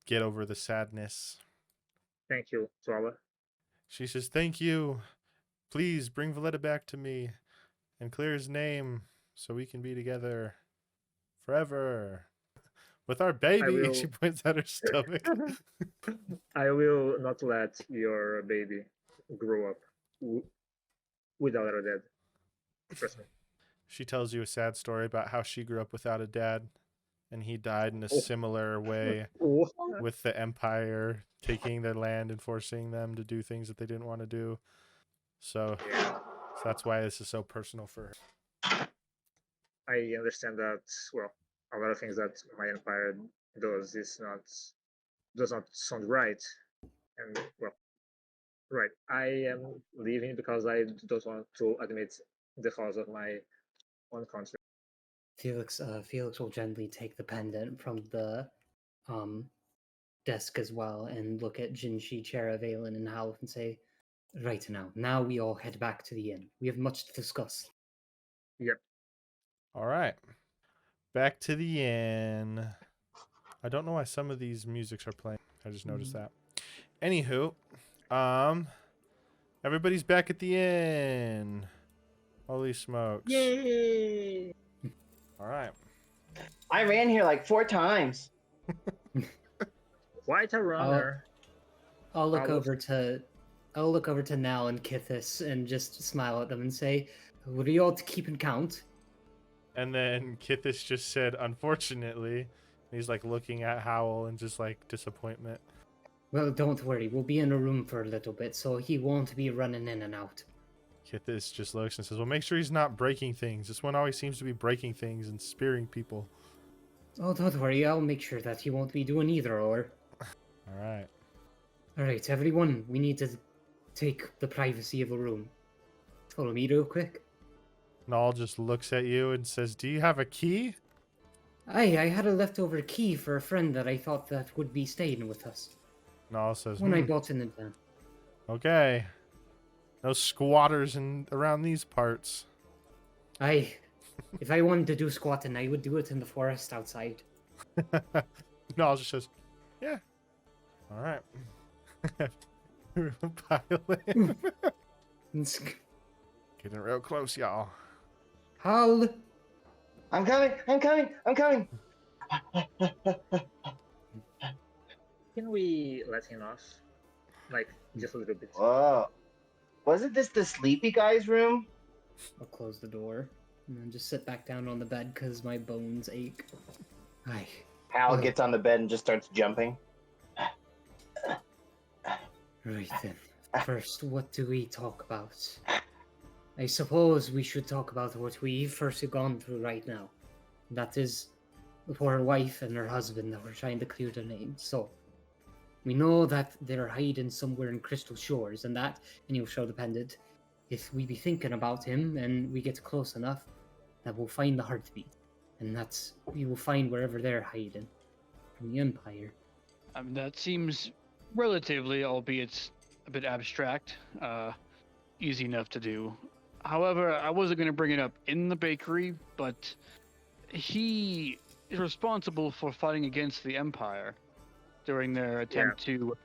get over the sadness. Thank you, Twala. She says, "Thank you. Please bring Valletta back to me and clear his name so we can be together forever with our I baby." will. She points at her stomach. I will not let your baby grow up without a dad. Trust me. She tells you a sad story about how she grew up without a dad and he died in a Oh. similar way Oh. with the Empire taking their land and forcing them to do things that they didn't want to do. So that's why this is so personal for her. I understand that. Well, a lot of things that my empire does does not sound right, and well, right. I am leaving because I don't want to admit the cause of my own country. Felix will gently take the pendant from the desk as well and look at Jinshi, Chera, Valen, and Half and say, "Right now we all head back to the inn. We have much to discuss." Yep. All right. Back to the inn. I don't know why some of these musics are playing. I just noticed that. Anywho, everybody's back at the inn. Holy smokes. Yay! All right. I ran here like 4 times. Quite a runner. I'll look Carlos? over to Nal and Kithis and just smile at them and say, "What are you all keeping count?" And then Kithis just said, "Unfortunately." He's like looking at Howl and just like disappointment. "Well, don't worry. We'll be in a room for a little bit, so he won't be running in and out." Kithis just looks and says, "Well, make sure he's not breaking things. This one always seems to be breaking things and spearing people." "Oh, don't worry. I'll make sure that he won't be doing either or." All right. All right, everyone. We need to take the privacy of a room. Follow me real quick. Null just looks at you and says, "Do you have a key?" Aye, I had a leftover key for a friend that I thought that would be staying with us Null says, when I bought in advance. Okay. No squatters around these parts. Aye, if I wanted to do squatting, I would do it in the forest outside. Null just says, "Yeah. All right." Pilot. Getting real close, y'all. Hal, I'm coming. I'm coming. I'm coming. Can we let him off? Like, just a little bit. Whoa. Wasn't this the sleepy guy's room? I'll close the door and then just sit back down on the bed because my bones ache. Aye. Hal Well- gets on the bed and just starts jumping. Right then. First, what do we talk about? I suppose we should talk about what we've first gone through right now. That is the poor wife and her husband that were trying to clear their names. So, we know that they're hiding somewhere in Crystal Shores, and he'll show the pendant. If we be thinking about him and we get close enough, that we'll find the heartbeat. And we will find wherever they're hiding from the Empire. I mean, that seems relatively, albeit a bit abstract, easy enough to do. However, I wasn't going to bring it up in the bakery, but he is responsible for fighting against the Empire during their attempt to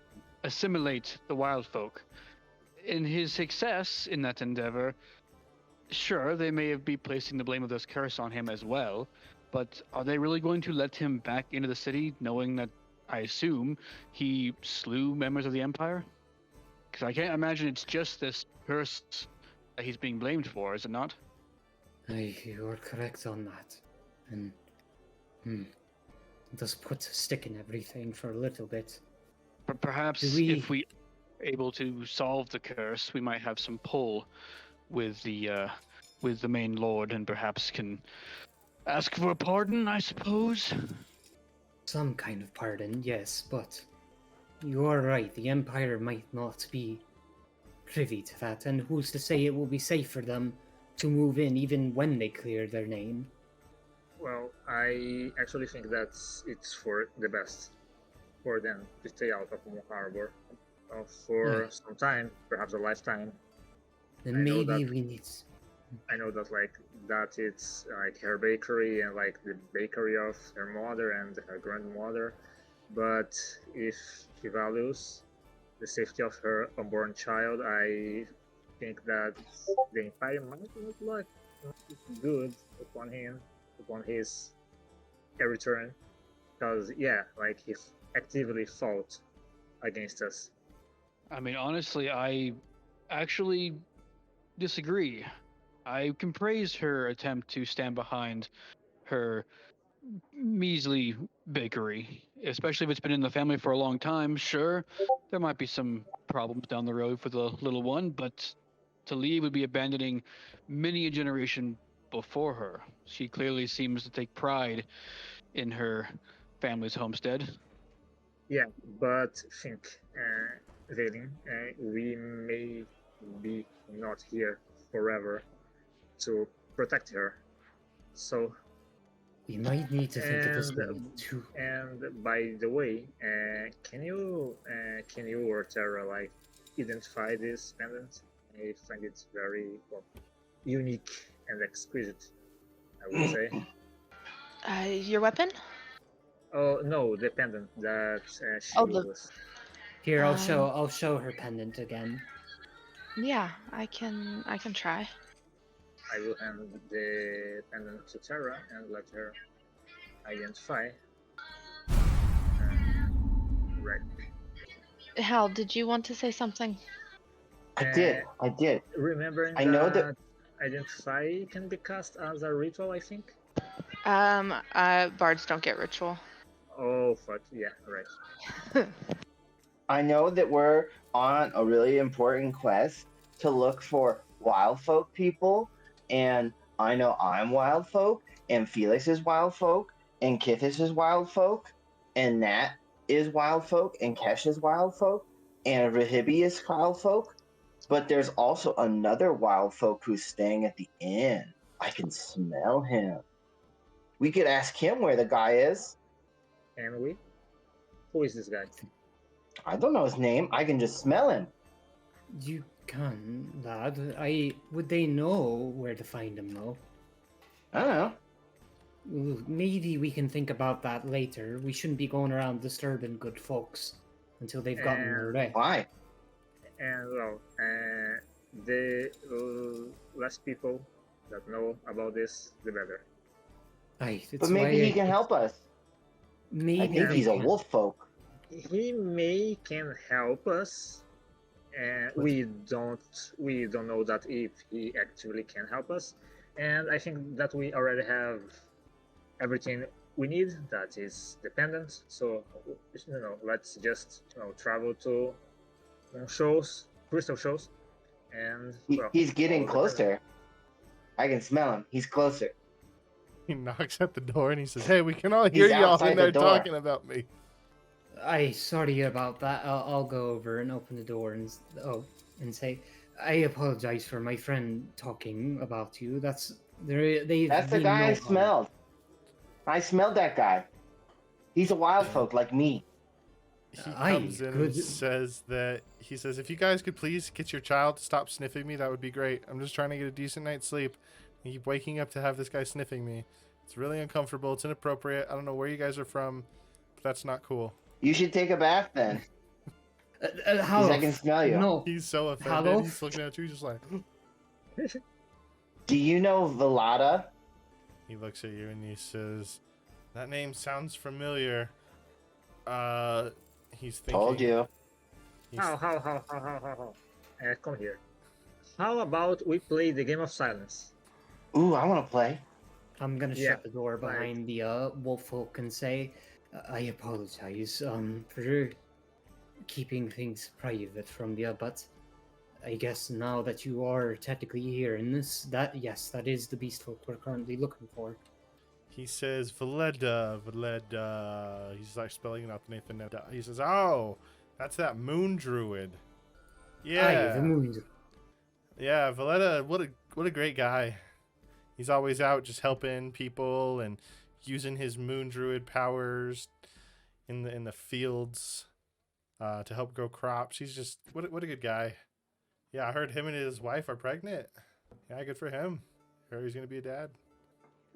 assimilate the wild folk. In his success in that endeavor, sure, they may be placing the blame of this curse on him as well, but are they really going to let him back into the city knowing that, I assume, he slew members of the Empire? Because I can't imagine it's just this curse that he's being blamed for, is it not? Aye, you are correct on that. And, it does put a stick in everything for a little bit. But perhaps if we are able to solve the curse, we might have some pull with the main lord, and perhaps can ask for a pardon, I suppose. Some kind of pardon, yes, but you are right. The Empire might not be privy to that, and who's to say it will be safe for them to move in even when they clear their name? Well, I actually think that it's for the best for them to stay out of Moon Harbor for some time, perhaps a lifetime. Then maybe we need. I know that it's like her bakery and like the bakery of her mother and her grandmother, but if she values the safety of her unborn child, I think that the Empire might not look good upon his return, because he actively fought against us. I mean, honestly, I actually disagree. I can praise her attempt to stand behind her measly bakery, especially if it's been in the family for a long time. Sure, there might be some problems down the road for the little one, but to leave would be abandoning many a generation before her. She clearly seems to take pride in her family's homestead. Yeah, but think, Valen, we may be not here forever to protect her. So we might need to think of this too. And by the way, can you or Tara identify this pendant? I find it very unique and exquisite, I would say. Your weapon? Oh no, the pendant that she was. Here, I'll show her pendant again. Yeah, I can try. I will hand the pendant to Tara and let her identify. Right. Hal, did you want to say something? I did. Remembering I know that identify can be cast as a ritual, I think. Bards don't get ritual. Oh fuck, yeah, right. I know that we're on a really important quest to look for wild folk people, and I know I'm wild folk, and Felix is wild folk, and Kithis is wild folk, and Nat is wild folk, and Kesh is wild folk, and Rahibi is wild folk, but there's also another wild folk who's staying at the inn. I can smell him. We could ask him where the guy is. And we? Who is this guy? I don't know his name. I can just smell him. You can, lad. Would they know where to find him, though? I don't know. Well, maybe we can think about that later. We shouldn't be going around disturbing good folks until they've gotten their way. Why? And well, the less people that know about this, the better. Aye, But maybe he can help us. Maybe I think he he's a can. wolf folk. He can help us, and we don't know that if he actually can help us. And I think that we already have everything we need that is dependent. So let's just travel to crystal shows, and He's getting follow the closer. I can smell him. He's closer. He knocks at the door and he says, "Hey, we can all hear He's y'all outside in the there door. talking about me." Sorry about that. I'll go over and open the door and say, I apologize for my friend talking about you. That's the guy I smelled. I smelled that guy. He's a wild folk like me. He Aye, comes in good. and says, if you guys could please get your child to stop sniffing me, that would be great. I'm just trying to get a decent night's sleep. I keep waking up to have this guy sniffing me. It's really uncomfortable. It's inappropriate. I don't know where you guys are from, but that's not cool. You should take a bath then. How? I can smell you. No. He's so offended. Hello? He's looking at you just like... Do you know Velada? He looks at you and he says, "That name sounds familiar." He's thinking... Told you. How? Come here. How about we play the game of silence? Ooh, I want to play. I'm gonna Yeah, shut the door behind the wolf folk and say, I apologize for keeping things private from you, but I guess now that you are technically here in this, that is the beast folk we're currently looking for. He says, Veleda. He's like spelling it out to Nathan. He says, "Oh, that's that moon druid." Yeah. Aye, the moon. Yeah, Veleda, what a great guy. He's always out just helping people and using his moon druid powers in the fields to help grow crops. He's just what a good guy. Yeah, I heard him and his wife are pregnant. Yeah, good for him. Heard he's gonna be a dad.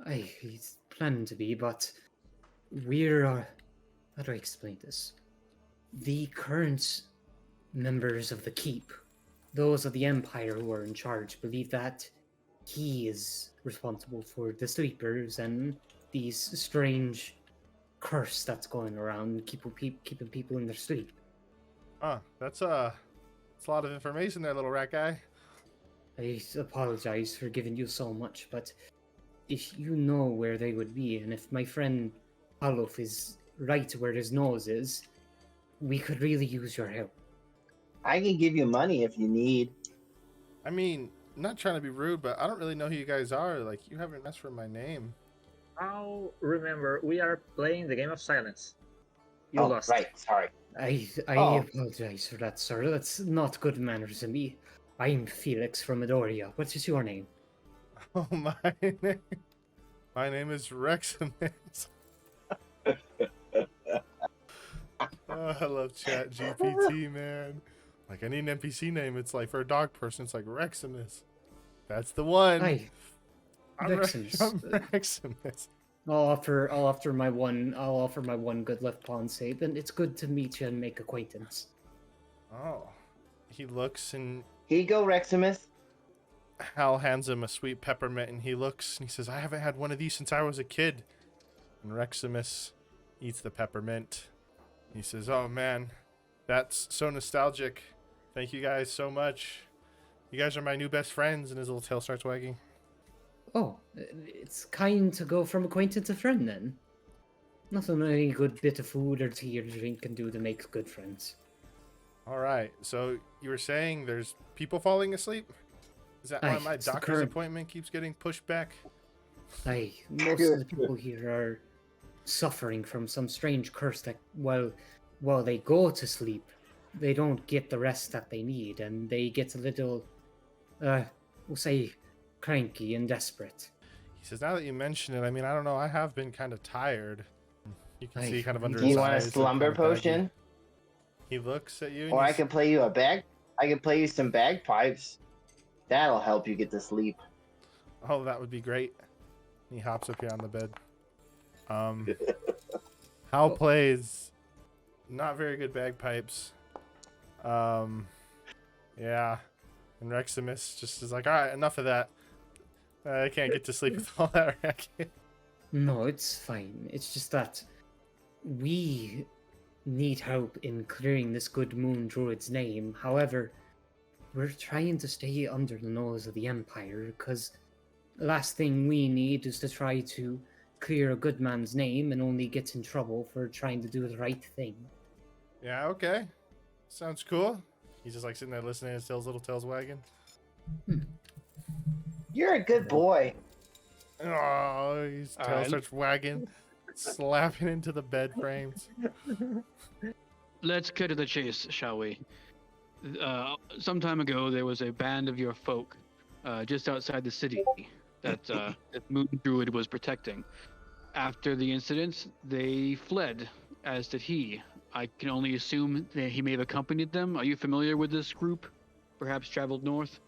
Aye, he's planning to be, but we're how do I explain this? The current members of the keep, those of the Empire who are in charge, believe that he is responsible for the sleepers and these strange curse that's going around, keeping people in their sleep. That's a lot of information there, little rat guy. I apologize for giving you so much, but if you know where they would be, and if my friend Alof is right where his nose is, we could really use your help. I can give you money if you need. I mean, I'm not trying to be rude, but I don't really know who you guys are. Like, you haven't asked for my name. I'll remember, we are playing the game of silence. You lost. Right, sorry. I apologize for that, sir. That's not good manners of me. I'm Felix from Adoria. What is your name? Oh, my name is Reximus. Oh, I love Chat GPT, man. Like, I need an NPC name. It's like for a dog person, it's like Reximus. That's the one. Hi, I'm Reximus. I'll offer my one good left pawn save, and it's good to meet you and make acquaintance. Oh, he looks and Here you go, Reximus. Hal hands him a sweet peppermint, and he looks and he says, "I haven't had one of these since I was a kid." And Reximus eats the peppermint. He says, "Oh man, that's so nostalgic. Thank you guys so much. You guys are my new best friends." And his little tail starts wagging. Oh, it's kind to go from acquaintance to friend then. Nothing any good bit of food or tea or drink can do to make good friends. All right. So you were saying there's people falling asleep? Is that why my It's the doctor's current- appointment keeps getting pushed back? Aye, most of the people here are suffering from some strange curse that while they go to sleep, they don't get the rest that they need, and they get a little, we'll say, cranky and desperate. He says, now that you mention it, I mean, I don't know. I have been kind of tired. You can see kind of under Do his you want a eyes. they're slumber kind of baggy. potion? He looks at you and Or I can play you I can play you some bagpipes. That'll help you get to sleep. oh, that would be great. He hops up here on the bed. Hal plays not very good bagpipes. Yeah. And Reximus just is like, all right, enough of that. I can't get to sleep with all that racket. No, it's fine. It's just that we need help in clearing this good moon druid's name. However, we're trying to stay under the nose of the Empire, because the last thing we need is to try to clear a good man's name and only get in trouble for trying to do the right thing. Yeah, okay. Sounds cool. He's just like sitting there listening to his little tails wagging. You're a good boy. Oh, his tail starts wagging, slapping into the bed frames. Let's cut to the chase, shall we? Some time ago, there was a band of your folk just outside the city that that Moon Druid was protecting. After the incident, they fled, as did he. I can only assume that he may have accompanied them. Are you familiar with this group? Perhaps traveled north?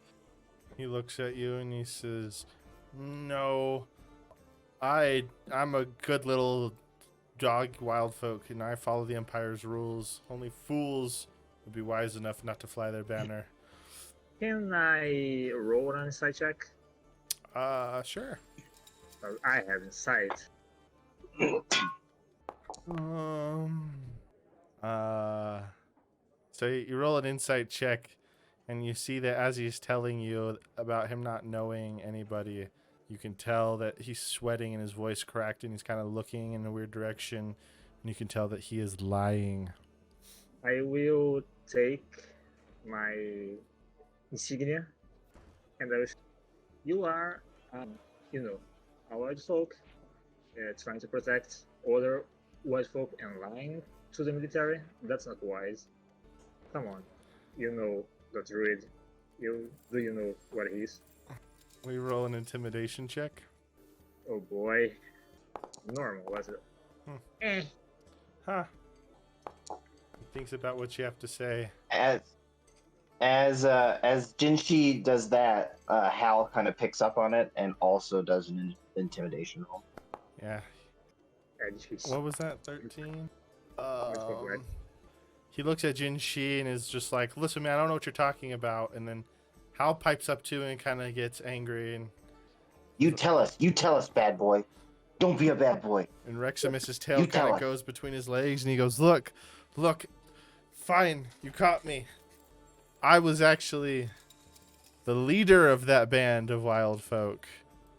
He looks at you and he says, no, I'm a good little dog wild folk and I follow the Empire's rules. Only fools would be wise enough not to fly their banner. Can I roll an insight check? Sure. I have insight. So you roll an insight check and you see that as he's telling you about him not knowing anybody, you can tell that he's sweating and his voice cracked and he's kind of looking in a weird direction, and you can tell that he is lying. I will take my insignia and I will say, you are, a white folk trying to protect other white folk and lying to the military. That's not wise. Come on, you know the druid. Do you know what he is? We roll an intimidation check. Oh boy, normal was it? Huh. He thinks about what you have to say. As Jinshi does that, Hal kind of picks up on it and also does an intimidation roll. Yeah. Jeez. What was that? 13. Right. He looks at Jinshi and is just like, "Listen, man, I don't know what you're talking about." And then Hal pipes up too and kind of gets angry and You tell us, bad boy. Don't be a bad boy. And Reximus's tail You tell kind of us. goes between his legs, and he goes, look, fine, you caught me. I was actually the leader of that band of wild folk,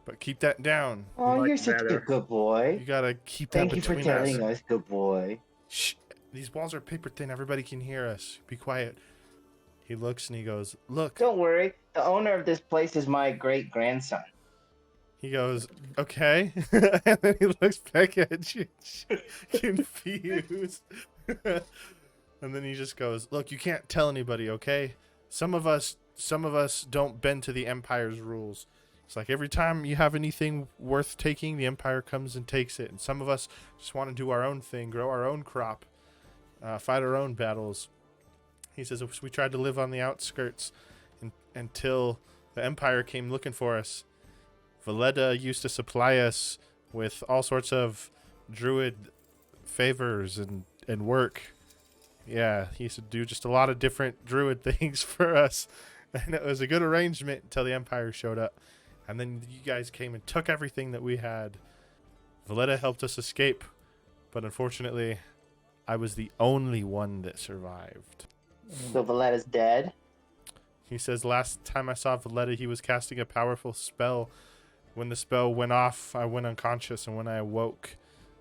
but keep that down. Oh, Much you're such a better. good boy. You gotta keep that Thank you for between us. telling us, good boy. Shh, these walls are paper thin. Everybody can hear us. Be quiet. He looks and he goes, look. Don't worry. The owner of this place is my great grandson. He goes, okay. And then he looks back at you, confused. And then he just goes, look, you can't tell anybody, okay? Some of us don't bend to the Empire's rules. It's like every time you have anything worth taking, the Empire comes and takes it. And some of us just want to do our own thing, grow our own crop, fight our own battles. He says, we tried to live on the outskirts until the Empire came looking for us. Valletta used to supply us with all sorts of druid favors and work. Yeah, he used to do just a lot of different druid things for us. And it was a good arrangement until the Empire showed up. And then you guys came and took everything that we had. Valletta helped us escape. But unfortunately, I was the only one that survived. So Valletta's dead? He says last time I saw Valletta, he was casting a powerful spell. When the spell went off, I went unconscious, and when I awoke,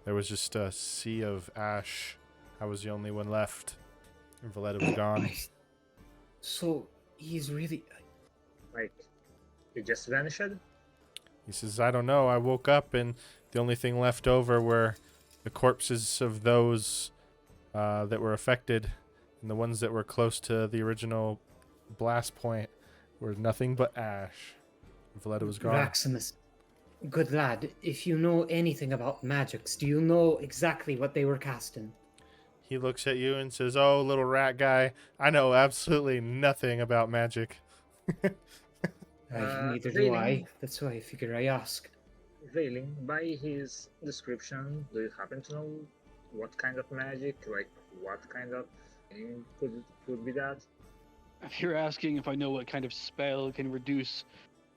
there was just a sea of ash. I was the only one left, and Valletta was gone. So he's really... Like, you just vanished? He says, I don't know. I woke up, and the only thing left over were the corpses of those that were affected, and the ones that were close to the original blast point were nothing but ash. Valletta was gone. Raximus, good lad, if you know anything about magics, do you know exactly what they were casting? He looks at you and says, "Oh, little rat guy, I know absolutely nothing about magic." Neither do Veiling, I. That's why I figure I ask. Veiling, by his description, do you happen to know what kind of magic, like what kind of thing could be that? If you're asking if I know what kind of spell can reduce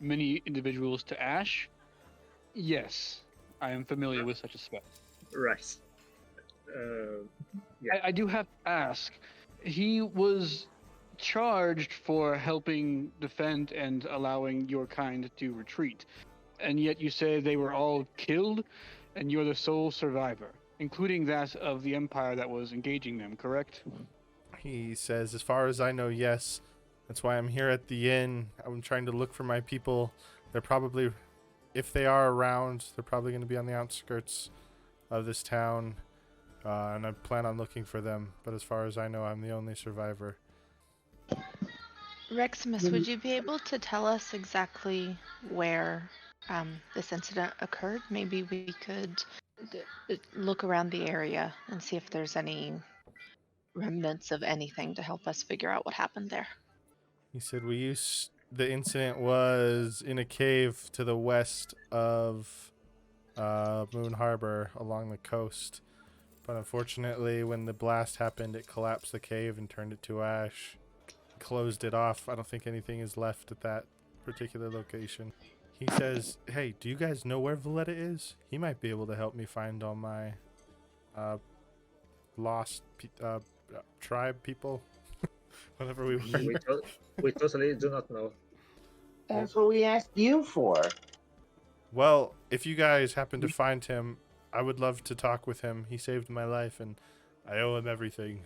many individuals to ash, yes, I am familiar with such a spell. Right. Yeah. I do have to ask, he was charged for helping defend and allowing your kind to retreat, and yet you say they were all killed, and you're the sole survivor, including that of the Empire that was engaging them, correct? He says, "As far as I know, yes. That's why I'm here at the inn. I'm trying to look for my people. They're probably, if they are around, they're probably going to be on the outskirts of this town. And I plan on looking for them. But as far as I know, I'm the only survivor." Reximus, would you be able to tell us exactly where this incident occurred? Maybe we could look around the area and see if there's any remnants of anything to help us figure out what happened there. He said, the incident was in a cave to the west of Moon Harbor along the coast. But unfortunately, when the blast happened, it collapsed the cave and turned it to ash. Closed it off. I don't think anything is left at that particular location. He says, "Hey, do you guys know where Valletta is? He might be able to help me find all my lost tribe people." Whatever we were. We totally do not know. That's what we asked you for. Well, if you guys happen to find him, I would love to talk with him. He saved my life, and I owe him everything.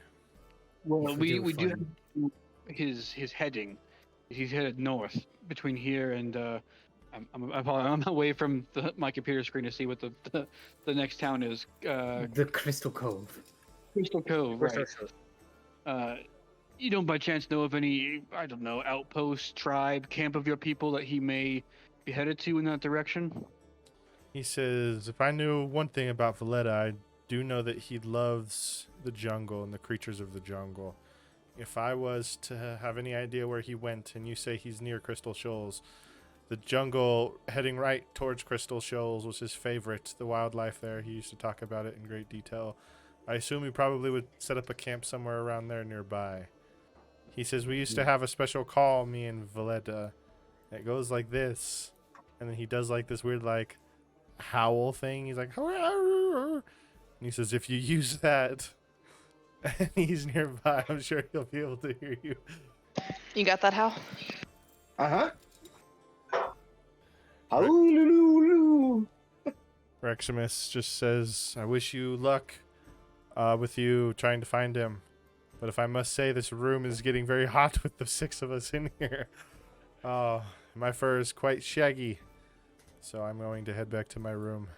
Well, If we do find- have his heading. He's headed north between here and I'm away from my computer screen to see what the next town is. The Crystal Cove. Crystal Cove, right? You don't by chance know of any, I don't know, outpost, tribe, camp of your people that he may be headed to in that direction? He says, "If I knew one thing about Valletta, I do know that he loves the jungle and the creatures of the jungle. If I was to have any idea where he went, and you say he's near Crystal Shoals, the jungle heading right towards Crystal Shoals was his favorite. The wildlife there, he used to talk about it in great detail. I assume he probably would set up a camp somewhere around there nearby." He says, "We used to have a special call, me and Valletta. It goes like this." And then he does like this weird like howl thing. He's like, and he says, "If you use that and he's nearby, I'm sure he'll be able to hear you." You got that, Hal? Uh-huh. Hallelujah. Reximus just says, "I wish you luck with you trying to find him. But if I must say, this room is getting very hot with the 6 of us in here. Oh, my fur is quite shaggy. So I'm going to head back to my room."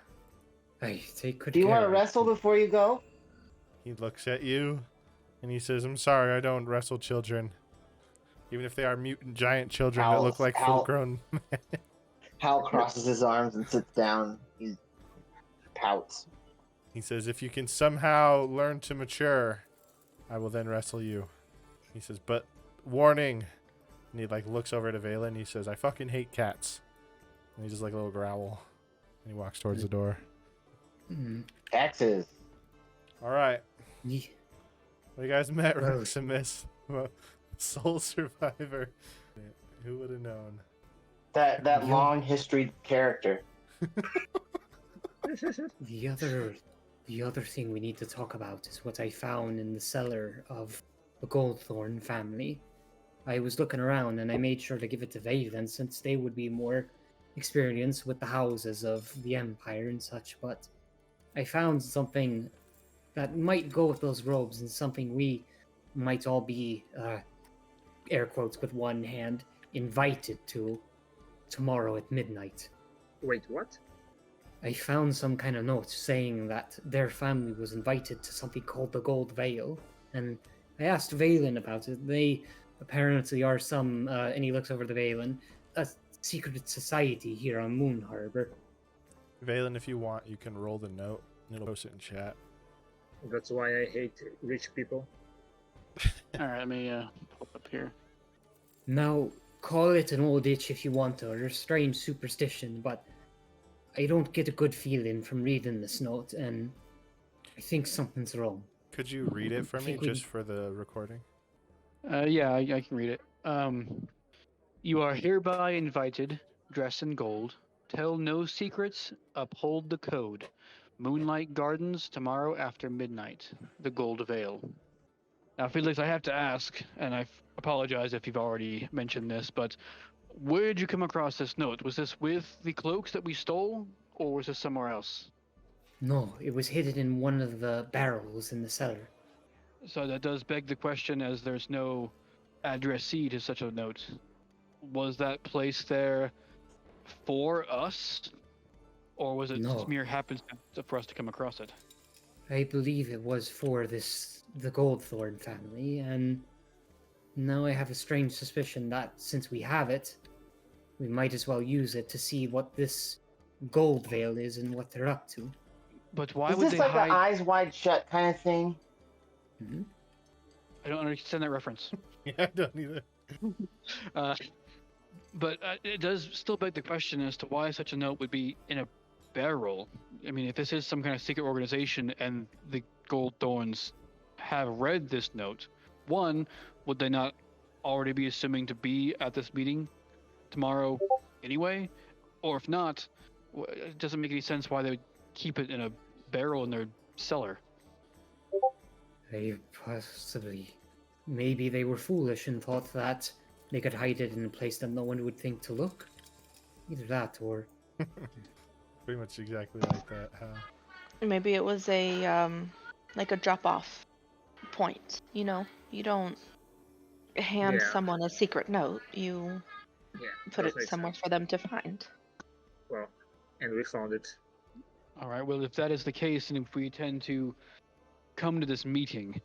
Hey, take good Do you care. want to wrestle before you go? He looks at you and he says, "I'm sorry, I don't wrestle children. Even if they are mutant giant children that look like full-grown men." Hal crosses his arms and sits down. He pouts. He says, "If you can somehow learn to mature, I will then wrestle you." He says, "But warning." And he like looks over to Valen and he says, "I fucking hate cats." And he just like a little growl. And he walks towards the door. Taxes. All right. Ye- Well, you guys met Well- Reximus, sole survivor. Who would have known? That long history character. The other thing we need to talk about is what I found in the cellar of the Goldthorn family. I was looking around and I made sure to give it to Valen since they would be more experienced with the houses of the Empire and such, but I found something that might go with those robes and something we might all be, air quotes with one hand, invited to tomorrow at midnight. Wait, what? I found some kind of note saying that their family was invited to something called the Gold Veil, and I asked Valen about it. They apparently are some, and he looks over to Valen, secret society here on Moon Harbor. Valen, if you want, you can roll the note and it'll post it in chat. That's why I hate rich people. All right, let me pull it up here. Now, call it an old itch if you want, or a strange superstition, but I don't get a good feeling from reading this note, and I think something's wrong. Could you read it for me, think we- just for the recording? Yeah, I can read it. You are hereby invited, dress in gold, tell no secrets, uphold the code. Moonlight Gardens tomorrow after midnight. The Gold Veil. Now, Felix, I have to ask, and I apologize if you've already mentioned this, but where did you come across this note? Was this with the cloaks that we stole, or was this somewhere else? No, it was hidden in one of the barrels in the cellar. So that does beg the question, as there's no addressee to such a note. Was that placed there for us, or was it No. just mere happenstance for us to come across it? I believe it was for the Goldthorn family, and now I have a strange suspicion that since we have it, we might as well use it to see what this Gold Veil is and what they're up to. But why Is would this they like hide? an eyes wide shut kind of thing? Mhm. I don't understand that reference. Yeah, I don't either. But it does still beg the question as to why such a note would be in a barrel. I mean, if this is some kind of secret organization and the Gold Thorns have read this note, one, would they not already be assuming to be at this meeting tomorrow anyway? Or if not, it doesn't make any sense why they would keep it in a barrel in their cellar. I possibly. Maybe they were foolish and thought that they could hide it in a place that no one would think to look. Either that or. Pretty much exactly like that, huh? Maybe it was a like a drop-off point. You know, you don't hand Yeah. someone a secret note. You Yeah, put that it makes somewhere sense. for them to find. Well, and we found it. All right, well, if that is the case, and if we intend to come to this meeting,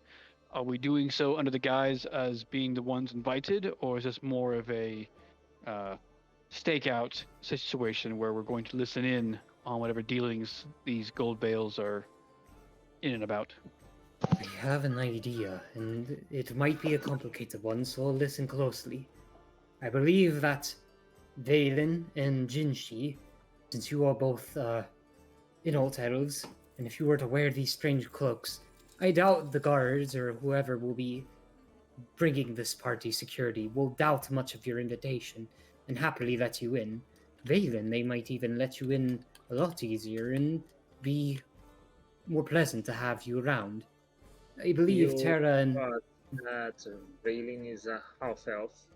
are we doing so under the guise as being the ones invited, or is this more of a stakeout situation where we're going to listen in on whatever dealings these gold bales are in and about? I have an idea, and it might be a complicated one, so listen closely. I believe that Valen and Jinshi, since you are both adult elves, and if you were to wear these strange cloaks, I doubt the guards or whoever will be bringing this party security will doubt much of your invitation and happily let you in. Valen, they might even let you in a lot easier and be more pleasant to have you around. I believe You Terra and thought that Valen is a half elf.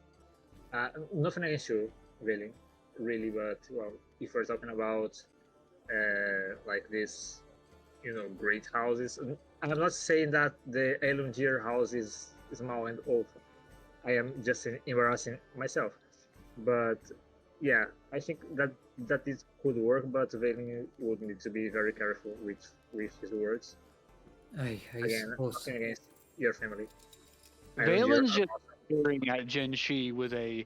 Nothing against you, Valen, really, but well, if we're talking about like this, great houses, I'm not saying that the Elundir house is small and awful. I am just embarrassing myself, but yeah, I think that this could work, but Valen would need to be very careful with his words. I Again, suppose. nothing against your family. Valen's just staring at Jinshi with a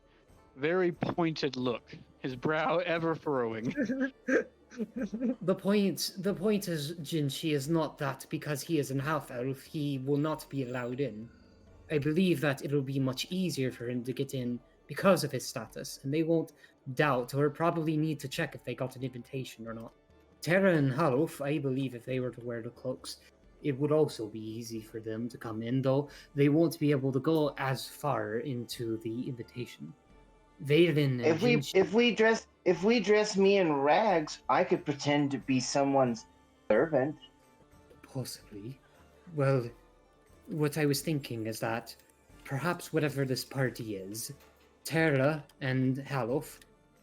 very pointed look, his brow ever furrowing. The point is, Jinshi is not that because he is an half elf, he will not be allowed in. I believe that it'll be much easier for him to get in because of his status, and they won't doubt or probably need to check if they got an invitation or not. Terra and Halof, I believe if they were to wear the cloaks, it would also be easy for them to come in, though they won't be able to go as far into the invitation. Valen and Jinshi, If we dress me in rags, I could pretend to be someone's servant. possibly. Well, what I was thinking is that perhaps whatever this party is, Terra and Halof,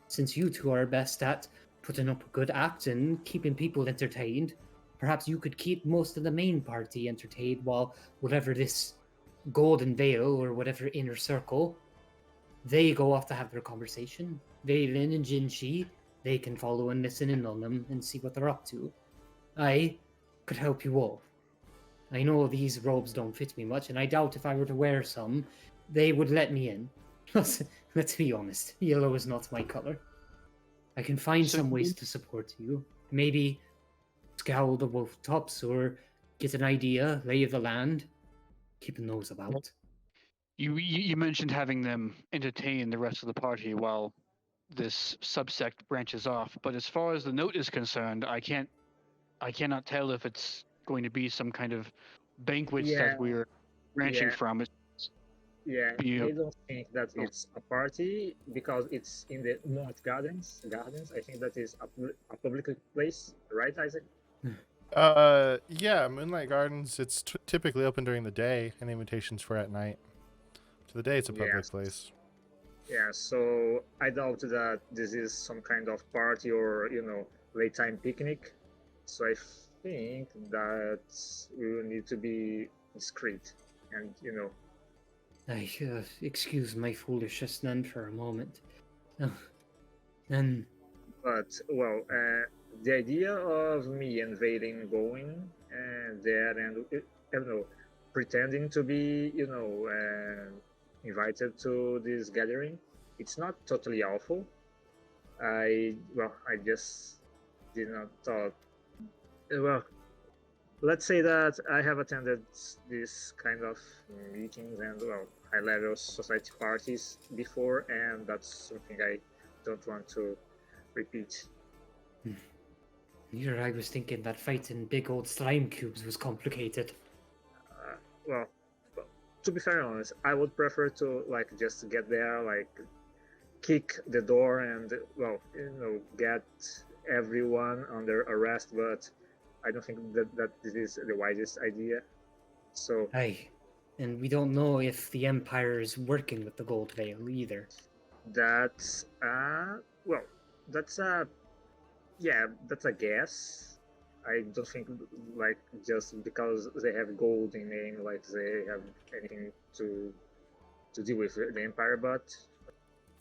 since you two are best at putting up a good act and keeping people entertained, perhaps you could keep most of the main party entertained while whatever this Golden Veil or whatever inner circle, they go off to have their conversation. Valen and Jinshi, they can follow and listen in on them and see what they're up to. I could help you all. I know these robes don't fit me much, and I doubt if I were to wear some, they would let me in. Plus, let's be honest, yellow is not my color. I can find So some ways to support you. Maybe scour the wolf tops or get an idea, lay of the land, keep a nose about. you mentioned having them entertain the rest of the party while this subsect branches off, but as far as the note is concerned, I cannot tell if it's going to be some kind of banquet Yeah, that we're branching yeah, from. It's yeah. be a, I don't think that it's a party because it's in the Moonlight Gardens. Gardens. I think that is a public place, right, Isaac? Yeah, Moonlight Gardens. It's typically open during the day, and invitations for at night. To the day, it's a public Yes. place. Yeah. So I doubt that this is some kind of party or late time picnic. So I think that we will need to be discreet and Excuse my foolishness then for a moment. Then But well, the idea of me and Vaden going there and I don't know, pretending to be invited to this gathering, it's not totally awful. I just did not thought. Well, let's say that I have attended this kind of meetings and high level society parties before, and that's something I don't want to repeat. here I was thinking that fighting big old slime cubes was complicated. Well, to be fair honest, I would prefer to just get there, kick the door and get everyone under arrest. But I don't think that this is the wisest idea. So Aye, and we don't know if the Empire is working with the Gold Veil either. that's that's a that's a guess. I don't think just because they have gold in name, they have anything to deal with the Empire. But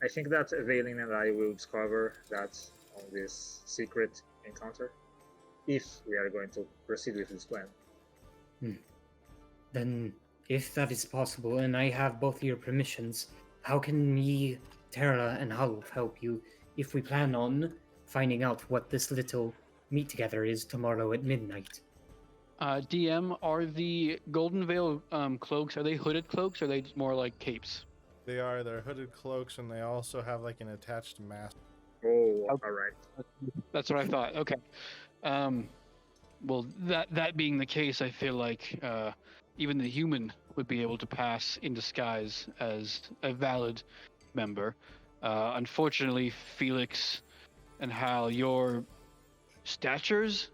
I think that Valen and I will discover that on this secret encounter if we are going to proceed with this plan. Then, if that is possible, and I have both your permissions, how can me, Terra, and Half help you if we plan on finding out what this little meet together is tomorrow at midnight? DM, are the Golden Veil cloaks, are they hooded cloaks or are they more like capes? They're hooded cloaks, and they also have an attached mask. Oh, Okay. all right. That's what I thought. Okay. Well, that being the case, I feel like even the human would be able to pass in disguise as a valid member. Unfortunately, Felix and Hal, your statures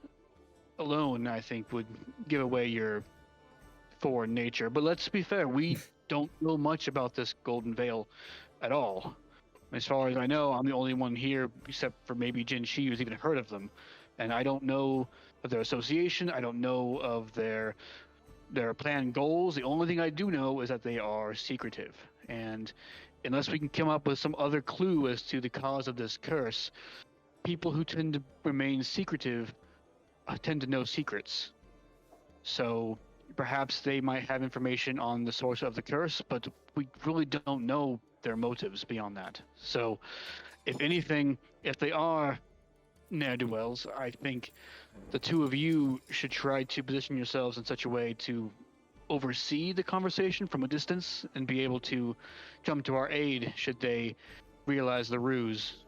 alone, I think, would give away your foreign nature. But let's be fair, we don't know much about this Golden Veil at all. As far as I know, I'm the only one here, except for maybe Jin Shi, who's even heard of them. And I don't know of their association. I don't know of their planned goals. The only thing I do know is that they are secretive. And unless we can come up with some other clue as to the cause of this curse, people who tend to remain secretive tend to know secrets. So perhaps they might have information on the source of the curse, but we really don't know their motives beyond that. So, if anything, if they are ne'er-do-wells, I think the two of you should try to position yourselves in such a way to oversee the conversation from a distance and be able to come to our aid should they realize the ruse.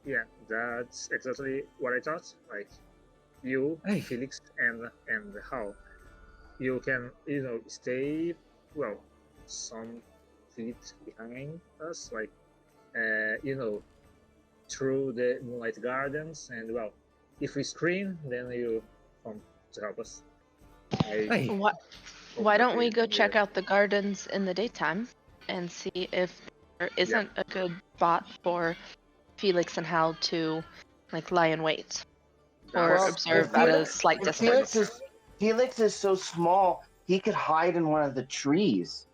Yeah, that's exactly what I thought. You, Hey. Felix, and Hal, you can stay some feet behind us, through the Moonlight Gardens, and if we scream, then you come to help us. Hey. Why don't we go check out the gardens in the daytime and see if there isn't a good spot for Felix and Hal to lie in wait or observe at a slight distance? Felix is so small, he could hide in one of the trees.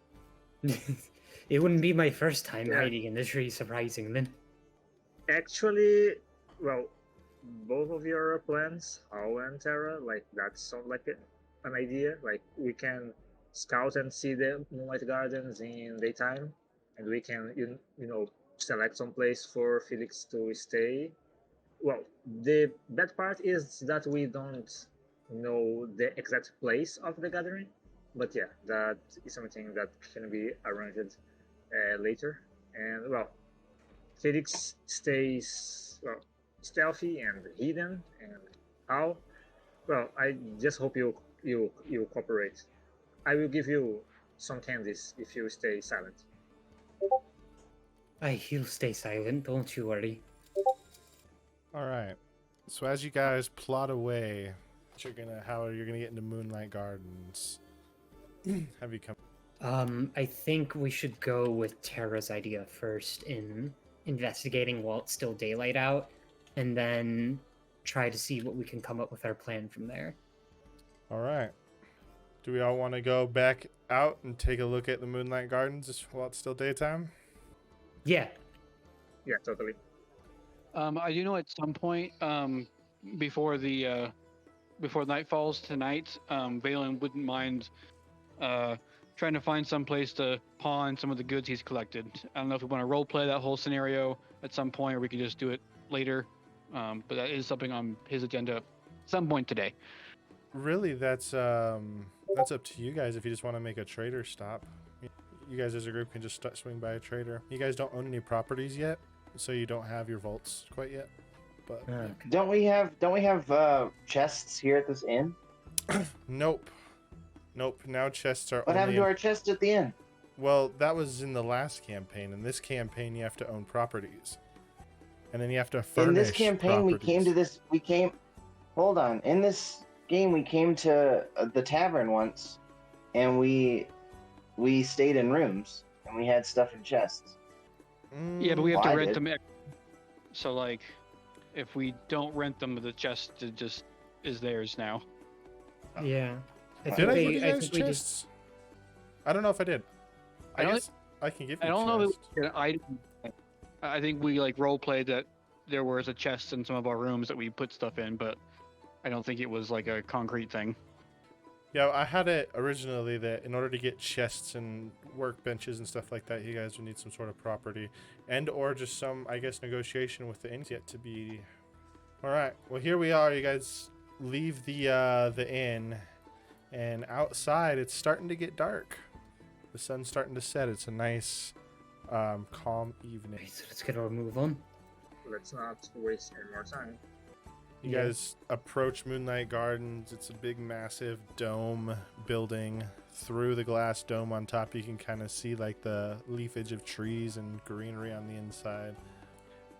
It wouldn't be my first time hiding in the tree, surprisingly. Actually, both of your plans, Hal and Terra, that sounds like an idea. We can scout and see the Moonlight Gardens in daytime, and we can select some place for Felix to stay. Well, the bad part is that we don't know the exact place of the gathering, but yeah, that is something that can be arranged later. And well, Felix stays stealthy and hidden, and how? Well, I just hope you cooperate. I will give you some candies if you stay silent. He'll stay silent, don't you worry. All right. So as you guys plot away, how you're gonna get into Moonlight Gardens? Have you come? I think we should go with Tara's idea first in investigating while it's still daylight out, and then try to see what we can come up with our plan from there. All right. Do we all want to go back out and take a look at the Moonlight Gardens while it's still daytime? Yeah. Yeah, totally. I do know at some point, before the before night falls tonight, Valen wouldn't mind trying to find some place to pawn some of the goods he's collected. I don't know if we want to role play that whole scenario at some point, or we could just do it later. But that is something on his agenda at some point today. Really, that's up to you guys if you just want to make a trader stop. You guys as a group can just swing by a trader. You guys don't own any properties yet, so you don't have your vaults quite yet. But Don't we have chests here at this inn? Nope. Now chests are. What happened to our chest at the inn? Well, that was in the last campaign. In this campaign, you have to own properties, and then you have to furnish. In this campaign, properties. Hold on. In this game, we came to the tavern once, and we stayed in rooms, and we had stuff in chests. Yeah, but we have Well, to I rent did. them. So like, if we don't rent them, the chest just is theirs now. Yeah. Did I give you guys chests? I don't know if I did. I don't- guess I can give you. I don't know. Chest. I think we like role played that there was a chest in some of our rooms that we put stuff in, but I don't think it was like a concrete thing. Yeah, I had it originally that in order to get chests and workbenches and stuff like that, you guys would need some sort of property, and or just some, I guess, negotiation with the inn yet to be. All right. Well, here we are. You guys leave the inn, and outside it's starting to get dark. The sun's starting to set. It's a nice, calm evening. Okay, so let's get our move on. Let's not waste any more time. You guys approach Moonlight Gardens. It's a big, massive dome building. Through the glass dome on top, you can kind of see like the leafage of trees and greenery on the inside.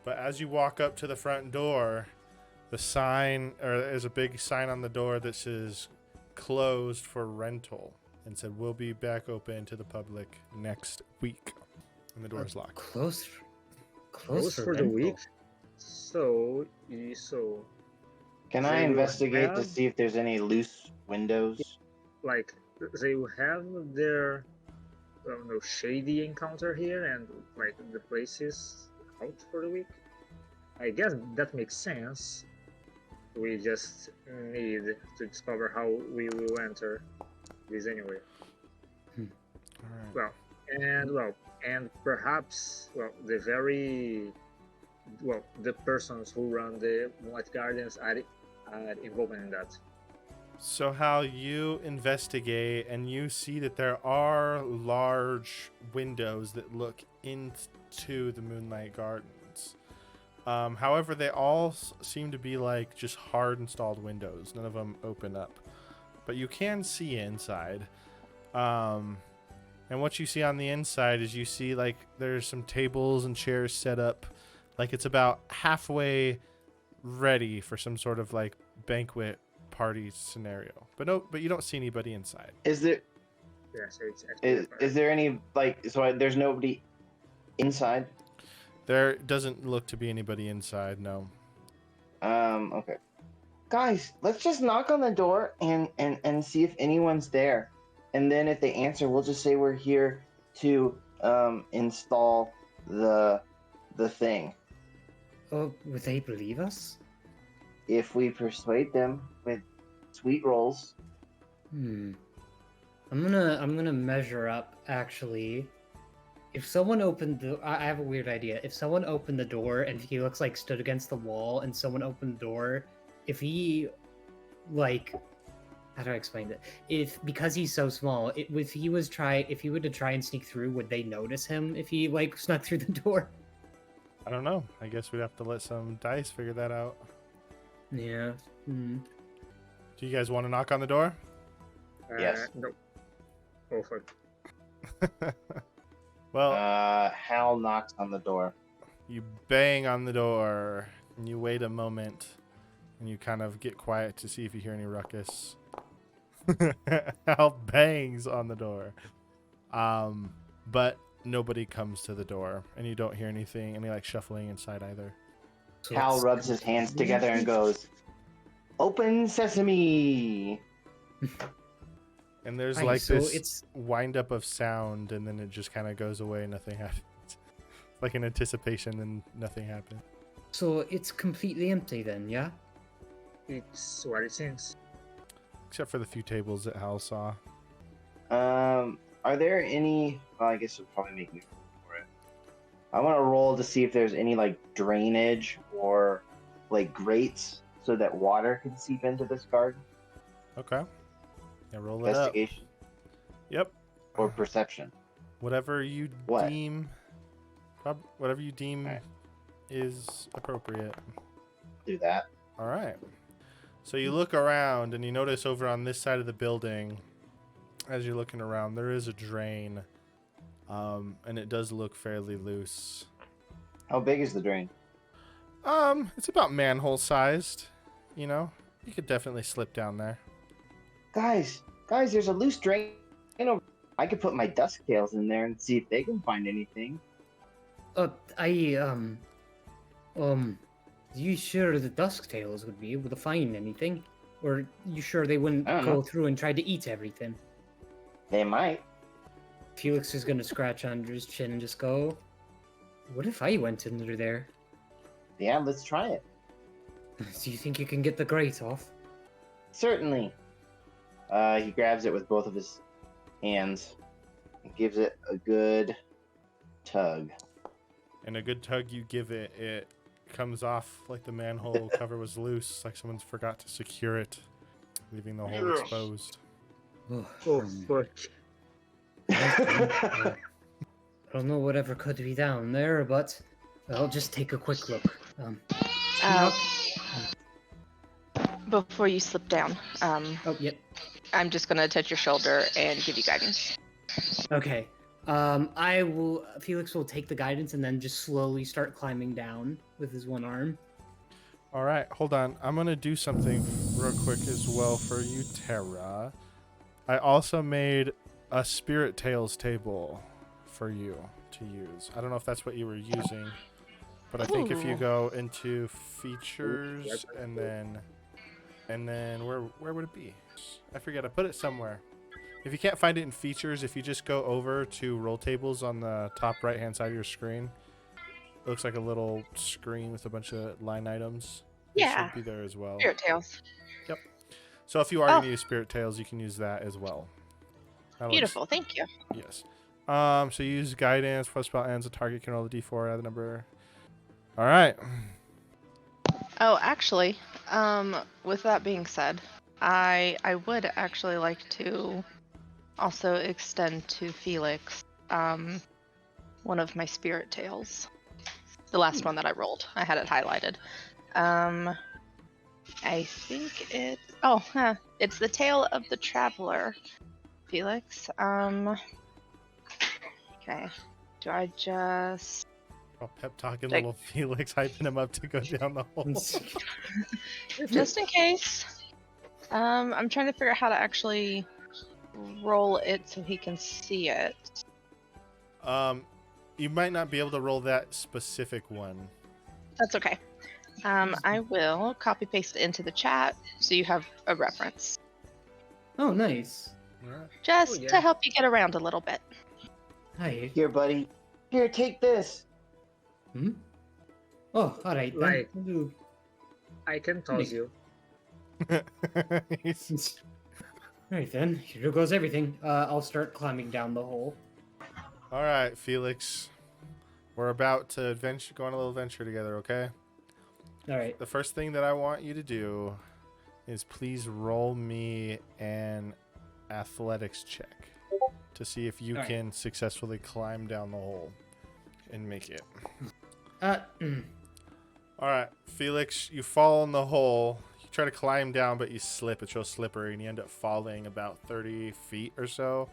But as you walk up to the front door, there's a big sign on the door that says closed for rental and said we'll be back open to the public next week. And the door is locked. Close For the rental. week. So Can So I you investigate to have- see if there's any loose windows? like they will have their shady encounter here, and like the place is out for the week. I guess that makes sense. We just need to discover how we will enter this anyway. All right. And perhaps the persons who run the Moonlight Gardens are involved in that. So how you investigate and you see that there are large windows that look into the Moonlight Gardens. However, they all seem to be like just hard installed windows. None of them open up, but you can see inside. And what you see on the inside is you see like there's some tables and chairs set up, like it's about halfway ready for some sort of like banquet party scenario. But you don't see anybody inside. Is there Yeah, so it's actually is there any there's nobody inside? There doesn't look to be anybody inside, no. Okay. Guys, let's just knock on the door and see if anyone's there. And then if they answer, we'll just say we're here to install the thing. Oh, would they believe us? If we persuade them with sweet rolls. I'm gonna measure up actually. If someone opened the, I have a weird idea. If someone opened the door and Felix like stood against the wall, and someone opened the door, if he, like, how do I explain it? If because he's so small, if he were to try and sneak through, would they notice him if he like snuck through the door? I don't know. I guess we'd have to let some dice figure that out. Yeah. Hmm. Do you guys want to knock on the door? Yes. No. Oh, fuck. Well, Hal knocks on the door. you bang on the door, and you wait a moment, and you kind of get quiet to see if you hear any ruckus. Hal bangs on the door. But nobody comes to the door, and you don't hear any like shuffling inside either. So Hal it's rubs his hands together and goes, "Open sesame!" And there's Right, like so this it's- wind up of sound, and then it just kind of goes away. Nothing happens. Like an anticipation, and nothing happens. So it's completely empty then, yeah? It's what it seems. Except for the few tables that Hal saw. Are there any? Well, I guess it'll probably make me roll for it. I want to roll to see if there's any like drainage or like grates so that water can seep into this garden. Okay. Yeah, roll it up. Investigation Yep. or perception. Whatever you What? deem. Whatever you deem Alright. is appropriate. Do that. All right. So you look around and you notice over on this side of the building, as you're looking around, there is a drain, and it does look fairly loose. How big is the drain? It's about manhole sized. You know, you could definitely slip down there. Guys, there's a loose drain. I could put my dusk tails in there and see if they can find anything. You sure the Dusktails would be able to find anything? Or you sure they wouldn't I don't go know. through and try to eat everything? They might. Felix is gonna scratch under his chin and just go, "What if I went under there? Yeah, let's try it. Do you think you can get the grate off?" Certainly. He grabs it with both of his hands and gives it a good tug. And a good tug you give it, it comes off like the manhole cover was loose, like someone's forgot to secure it, leaving the hole exposed. Oh, fuck. I don't know whatever could be down there, but I'll just take a quick look. Before you slip down, Oh, yep. I'm just gonna touch your shoulder and give you guidance. Okay. Felix will take the guidance and then just slowly start climbing down with his one arm. All right, hold on. I'm going to do something real quick as well for you, Terra. I also made a Spirit Tales table for you to use. I don't know if that's what you were using, but I think if you Ooh. go into features and then where would it be? I forget. I put it somewhere. If you can't find it in features, if you just go over to roll tables on the top right-hand side of your screen, it looks like a little screen with a bunch of line items. Yeah. It should be there as well. Spirit Tales. So if you are Oh. going to use Spirit Tales, you can use that as well. That looks- Beautiful, thank you. Yes. So you use guidance. Before the spell ends, the target can roll a d4 out of the number. All right. Oh, actually, with that being said, I would actually like to also extend to Felix one of my Spirit Tales. The last one that I rolled. I had it highlighted. I think it's... Oh, it's the Tale of the Traveler, Felix. Okay. Do I just... Oh, pep talking Like- little Felix, hyping him up to go down the hole. Just in case. I'm trying to figure out how to actually roll it so he can see it. You might not be able to roll that specific one. That's okay. I will copy paste it into the chat so you have a reference. Oh, nice. Just yeah. to help you get around a little bit. Hi. Here, buddy. Here, take this. Hmm? Oh, alright then. Like- I'll do- I can toss you. He's- Alright then, here goes everything. I'll start climbing down the hole. All right, Felix. We're about to go on a little adventure together, okay? All right. The first thing that I want you to do is please roll me an athletics check to see if you All right. can successfully climb down the hole and make it. All right, Felix, you fall in the hole. You try to climb down, but you slip. It's real slippery, and you end up falling about 30 feet or so.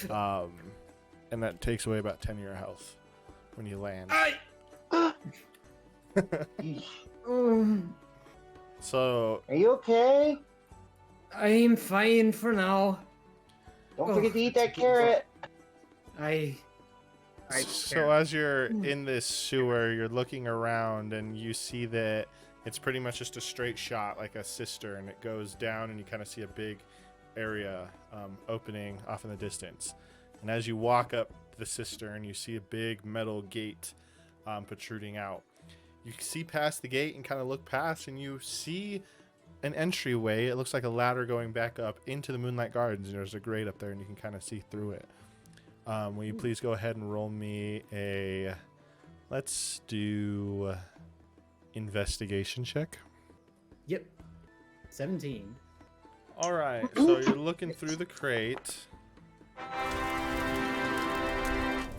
And that takes away about 10 of your health when you land. So, Are you okay? I'm fine for now. Don't forget to eat that carrot. so as you're in this sewer, you're looking around and you see that it's pretty much just a straight shot, like a cistern. It goes down and you kind of see a big area opening off in the distance. And as you walk up the cistern, you see a big metal gate protruding out. You see past the gate and kind of look past, and you see an entryway. It looks like a ladder going back up into the Moonlight Gardens, and there's a grate up there, and you can kind of see through it. Will you please go ahead and roll me a... Let's do investigation check. Yep. 17. All right, so you're looking through the crate.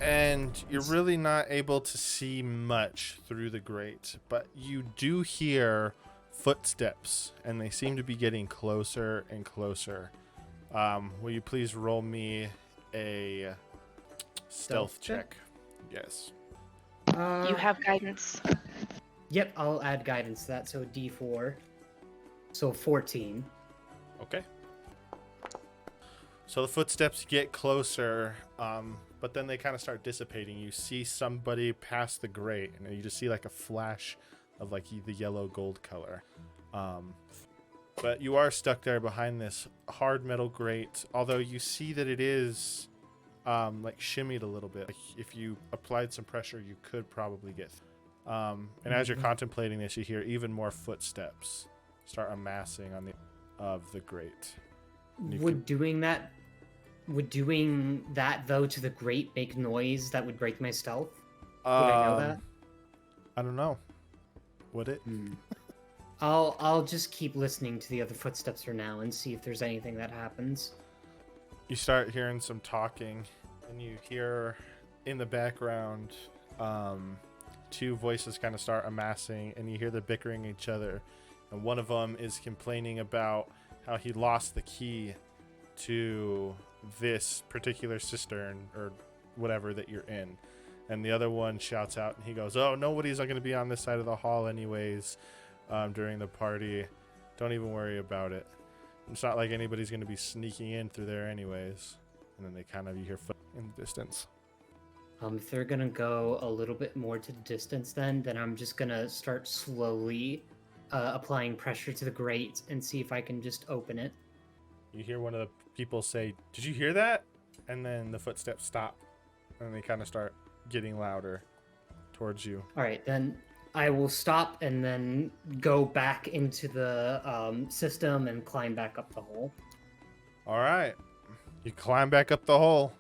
And you're really not able to see much through the grate, but you do hear footsteps, and they seem to be getting closer and closer. Will you please roll me a stealth check? Yes. You have guidance. Yep, I'll add guidance to that, so D4. So 14. Okay. So the footsteps get closer, but then they kind of start dissipating. You see somebody pass the grate, and you just see like a flash of like the yellow gold color. But you are stuck there behind this hard metal grate, although you see that it is like shimmied a little bit. Like if you applied some pressure, you could probably get and as you're contemplating this, you hear even more footsteps start amassing on the grate. Would doing that though to the grate make noise that would break my stealth? Would I know that? I don't know. Would it? I'll just keep listening to the other footsteps for now and see if there's anything that happens. You start hearing some talking, and you hear in the background two voices kind of start amassing, and you hear the bickering each other. And one of them is complaining about how he lost the key to this particular cistern or whatever that you're in. And the other one shouts out, and he goes, "Oh, nobody's going to be on this side of the hall anyways during the party. Don't even worry about it. It's not like anybody's going to be sneaking in through there anyways." And then you hear foot in the distance. If they're gonna go a little bit more to the distance then I'm just gonna start slowly applying pressure to the grate and see if I can just open it. You hear one of the people say, "Did you hear that?" And then the footsteps stop, and they kind of start getting louder towards you. All right, then I will stop and then go back into the system and climb back up the hole. All right. You climb back up the hole,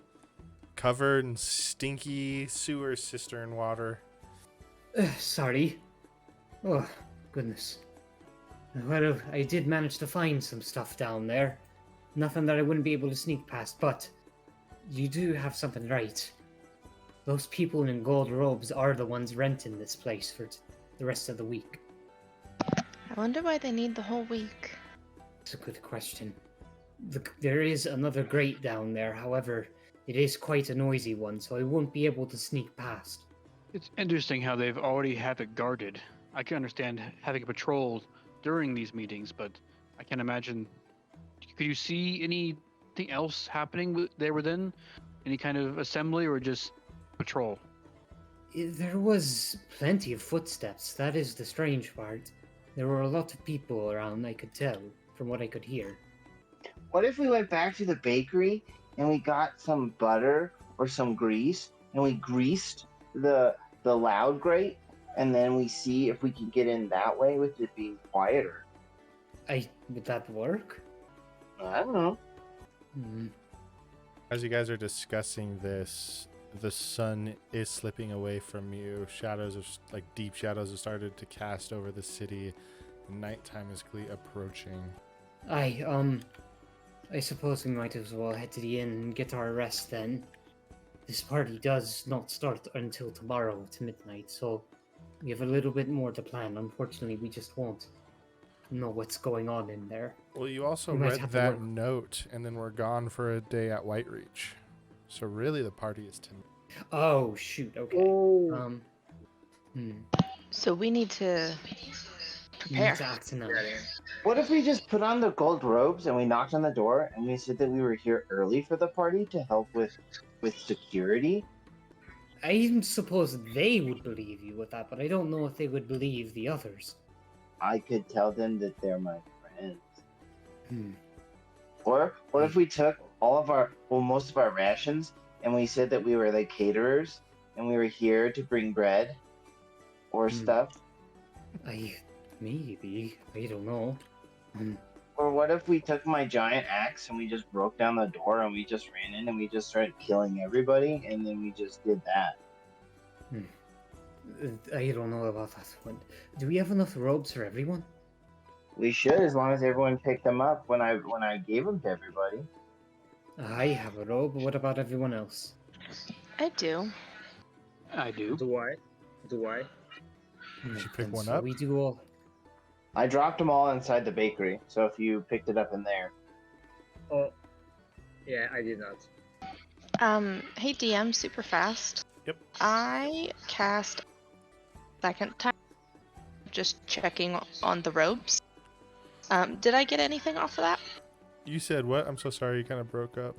covered in stinky sewer cistern water. Sorry. Oh, goodness. Well, I did manage to find some stuff down there. Nothing that I wouldn't be able to sneak past, but you do have something right. Those people in gold robes are the ones renting this place for the rest of the week. I wonder why they need the whole week. It's a good question. There is another grate down there, however, it is quite a noisy one, so I won't be able to sneak past. It's interesting how they've already have it guarded. I can understand having it patrolled during these meetings, but I can't imagine. Could you see anything else happening there within? Any kind of assembly or just patrol? There was plenty of footsteps. That is the strange part. There were a lot of people around, I could tell, from what I could hear. What if we went back to the bakery and we got some butter or some grease and we greased the loud grate, and then we see if we can get in that way with it being quieter? Would that work? I don't know. As you guys are discussing this, the sun is slipping away from you. Shadows of like deep shadows have started to cast over the city. Nighttime is quickly approaching. I suppose we might as well head to the inn and get our rest then. This party does not start until tomorrow at midnight, so we have a little bit more to plan. Unfortunately, we just won't know what's going on in there. Well, you also We might read have to that work. note, and then we're gone for a day at Whitereach. So really, the party is tonight. Oh, shoot, okay. Oh, So we need to We need prepare. to act now. yeah, yeah. What if we just put on the gold robes and we knocked on the door and we said that we were here early for the party to help with security? I suppose they would believe you with that, but I don't know if they would believe the others. I could tell them that they're my friends. Hmm. Or what if we took most of our rations and we said that we were like caterers and we were here to bring bread or stuff? Maybe. I don't know. Or what if we took my giant axe and we just broke down the door and we just ran in and we just started killing everybody and then we just did that? I don't know about that one. Do we have enough robes for everyone? We should, as long as everyone picked them up when I gave them to everybody. I have a robe, but what about everyone else? I do. I do. Do I? Did you pick And one so up? We do all. I dropped them all inside the bakery, so if you picked it up in there. Oh, yeah, I did not. Hey DM, super fast. Yep. I cast second time, just checking on the robes. Did I get anything off of that? You said what? I'm so sorry. You kind of broke up.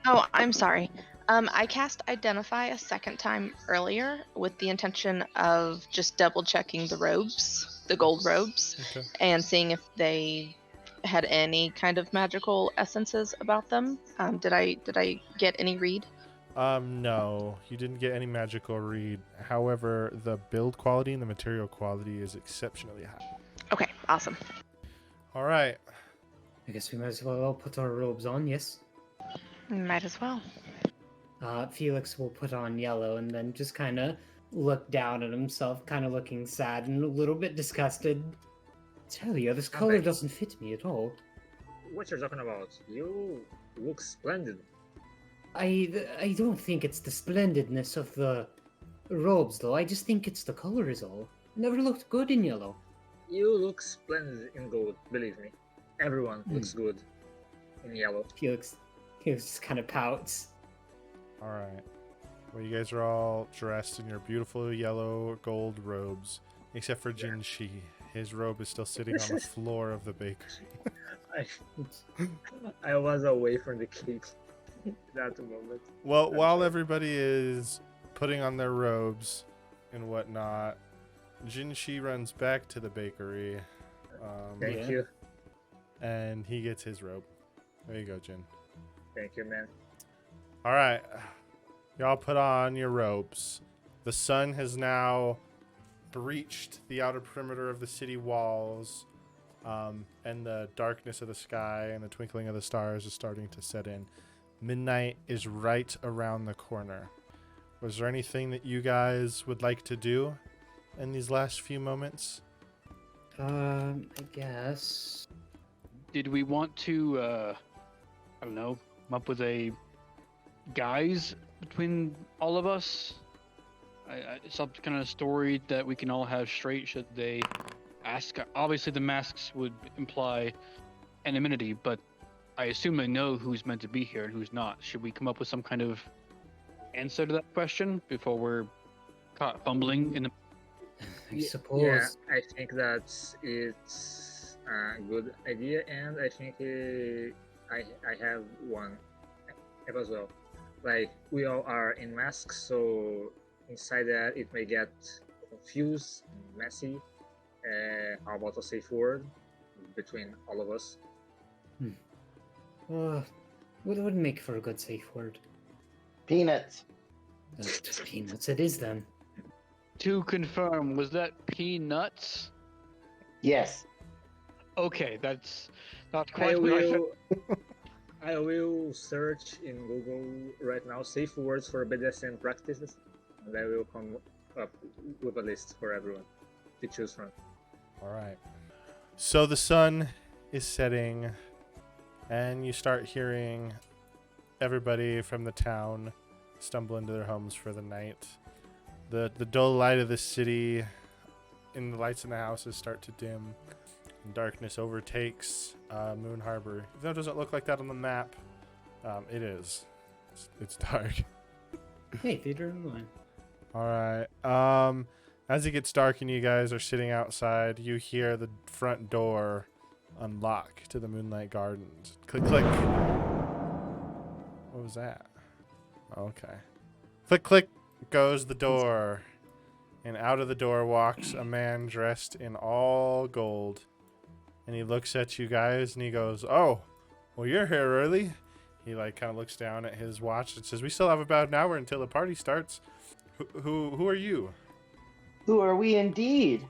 Oh, I'm sorry. I cast Identify a second time earlier with the intention of just double checking the robes, the gold robes, Okay. and seeing if they had any kind of magical essences about them. Did I get any read? No, you didn't get any magical read. However, the build quality and the material quality is exceptionally high. Okay, awesome. All right. I guess we might as well all put our robes on, yes? Might as well. Felix will put on yellow and then just kind of look down at himself, kind of looking sad and a little bit disgusted. Tell you, this color Okay. doesn't fit me at all. What you're talking about? You look splendid. I don't think it's the splendidness of the robes, though. I just think it's the color is all. Never looked good in yellow. You look splendid in gold, believe me. Everyone looks good in yellow. Felix just kind of pouts. All right. Well, you guys are all dressed in your beautiful yellow gold robes, except for Jin Shi. His robe is still sitting on the floor of the bakery. I was away from the cake that moment. Well, I'm while sorry. everybody is putting on their robes and whatnot, Jin Shi runs back to the bakery. Thank Yeah. you. And he gets his robe. There you go, Jin. Thank you, man. All right. Y'all put on your robes. The sun has now breached the outer perimeter of the city walls, and the darkness of the sky and the twinkling of the stars is starting to set in. Midnight is right around the corner. Was there anything that you guys would like to do in these last few moments? I guess. Did we want to, I don't know, come up with a guise between all of us? Some kind of story that we can all have straight should they ask. Obviously, the masks would imply anonymity, but I assume they know who's meant to be here and who's not. Should we come up with some kind of answer to that question before we're caught fumbling in the... I suppose. Yeah, I think that it's a good idea, and I think I have one as well. Like, we all are in masks, so inside that it may get confused, messy. How about a safe word between all of us? What would make for a good safe word? Peanuts. Just peanuts it is then. To confirm, was that peanuts? Yes. Okay, that's not I quite what I said. will. I will search in Google right now safe words for BDSM practices, and I will come up with a list for everyone to choose from. All right. So the sun is setting, and you start hearing everybody from the town stumble into their homes for the night. The dull light of the city and the lights in the houses start to dim. And darkness overtakes Moon Harbor. Even though it doesn't look like that on the map, it is. It's dark. Hey, theater of the mind. All right. As it gets dark and you guys are sitting outside, you hear the front door unlock to the Moonlight Gardens. Click, click. What was that? Okay. Click, click goes the door. And out of the door walks a man dressed in all gold. And he looks at you guys and he goes, "Oh, well, you're here early." He like kind of looks down at his watch and says, "We still have about an hour until the party starts. Who are you?" Who are we indeed?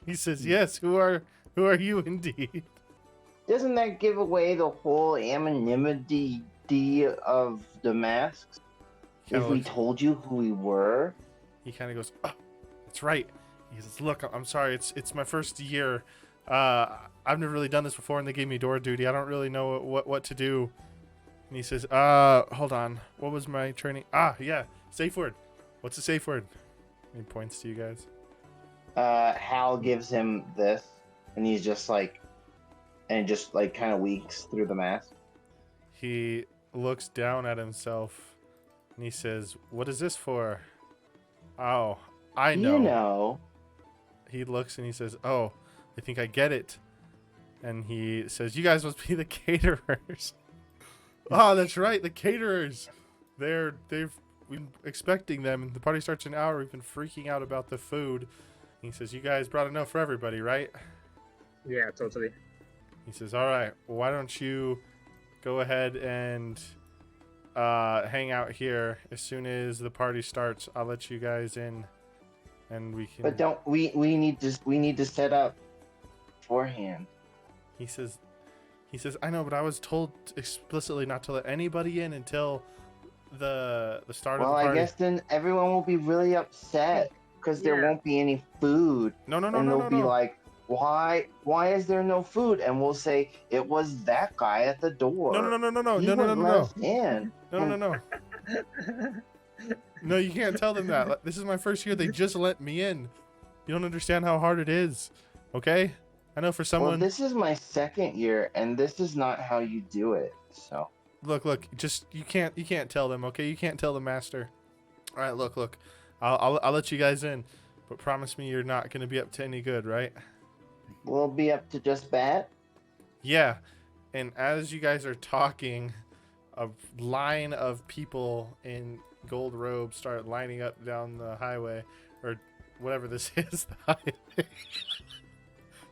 He says, "Yes, who are you indeed?" Doesn't that give away the whole anonymity of the masks? If we told you who we were? He kind of goes, "Oh, that's right." He says, "Look, I'm sorry. It's my first year. I've never really done this before, and they gave me door duty. I don't really know what to do." And he says, "Hold on. What was my training? Yeah, safe word. What's the safe word?" And he points to you guys. Hal gives him this, and he's just like, and just like kind of weaks through the mask. He looks down at himself, and he says, "What is this for?" "Oh, I know." You know. He looks and he says, "Oh, I think I get it." And he says, "You guys must be the caterers." "Oh, that's right, the caterers. We've been expecting them, and the party starts in an hour. We've been freaking out about the food." He says, "You guys brought enough for everybody, right?" Yeah, totally. He says, "All right, well, why don't you go ahead and hang out here. As soon as the party starts, I'll let you guys in, and we can." But don't we need to set up beforehand. He says, "I know, but I was told explicitly not to let anybody in until the start of the Well, party." I guess then everyone will be really upset because there won't be any food. No. And they'll be like, why is there no food? And we'll say it was that guy at the door. He wouldn't let us in. No. No, you can't tell them that. This is my first year. They just let me in. You don't understand how hard it is. Okay? I know for someone. Well, this is my second year, and this is not how you do it. So. Look. Just you can't tell them. Okay? You can't tell the master. All right. Look. I'll let you guys in, but promise me you're not gonna be up to any good, right? We'll be up to just bad. Yeah. And as you guys are talking, a line of people in gold robes start lining up down the highway, or whatever this is, the highway.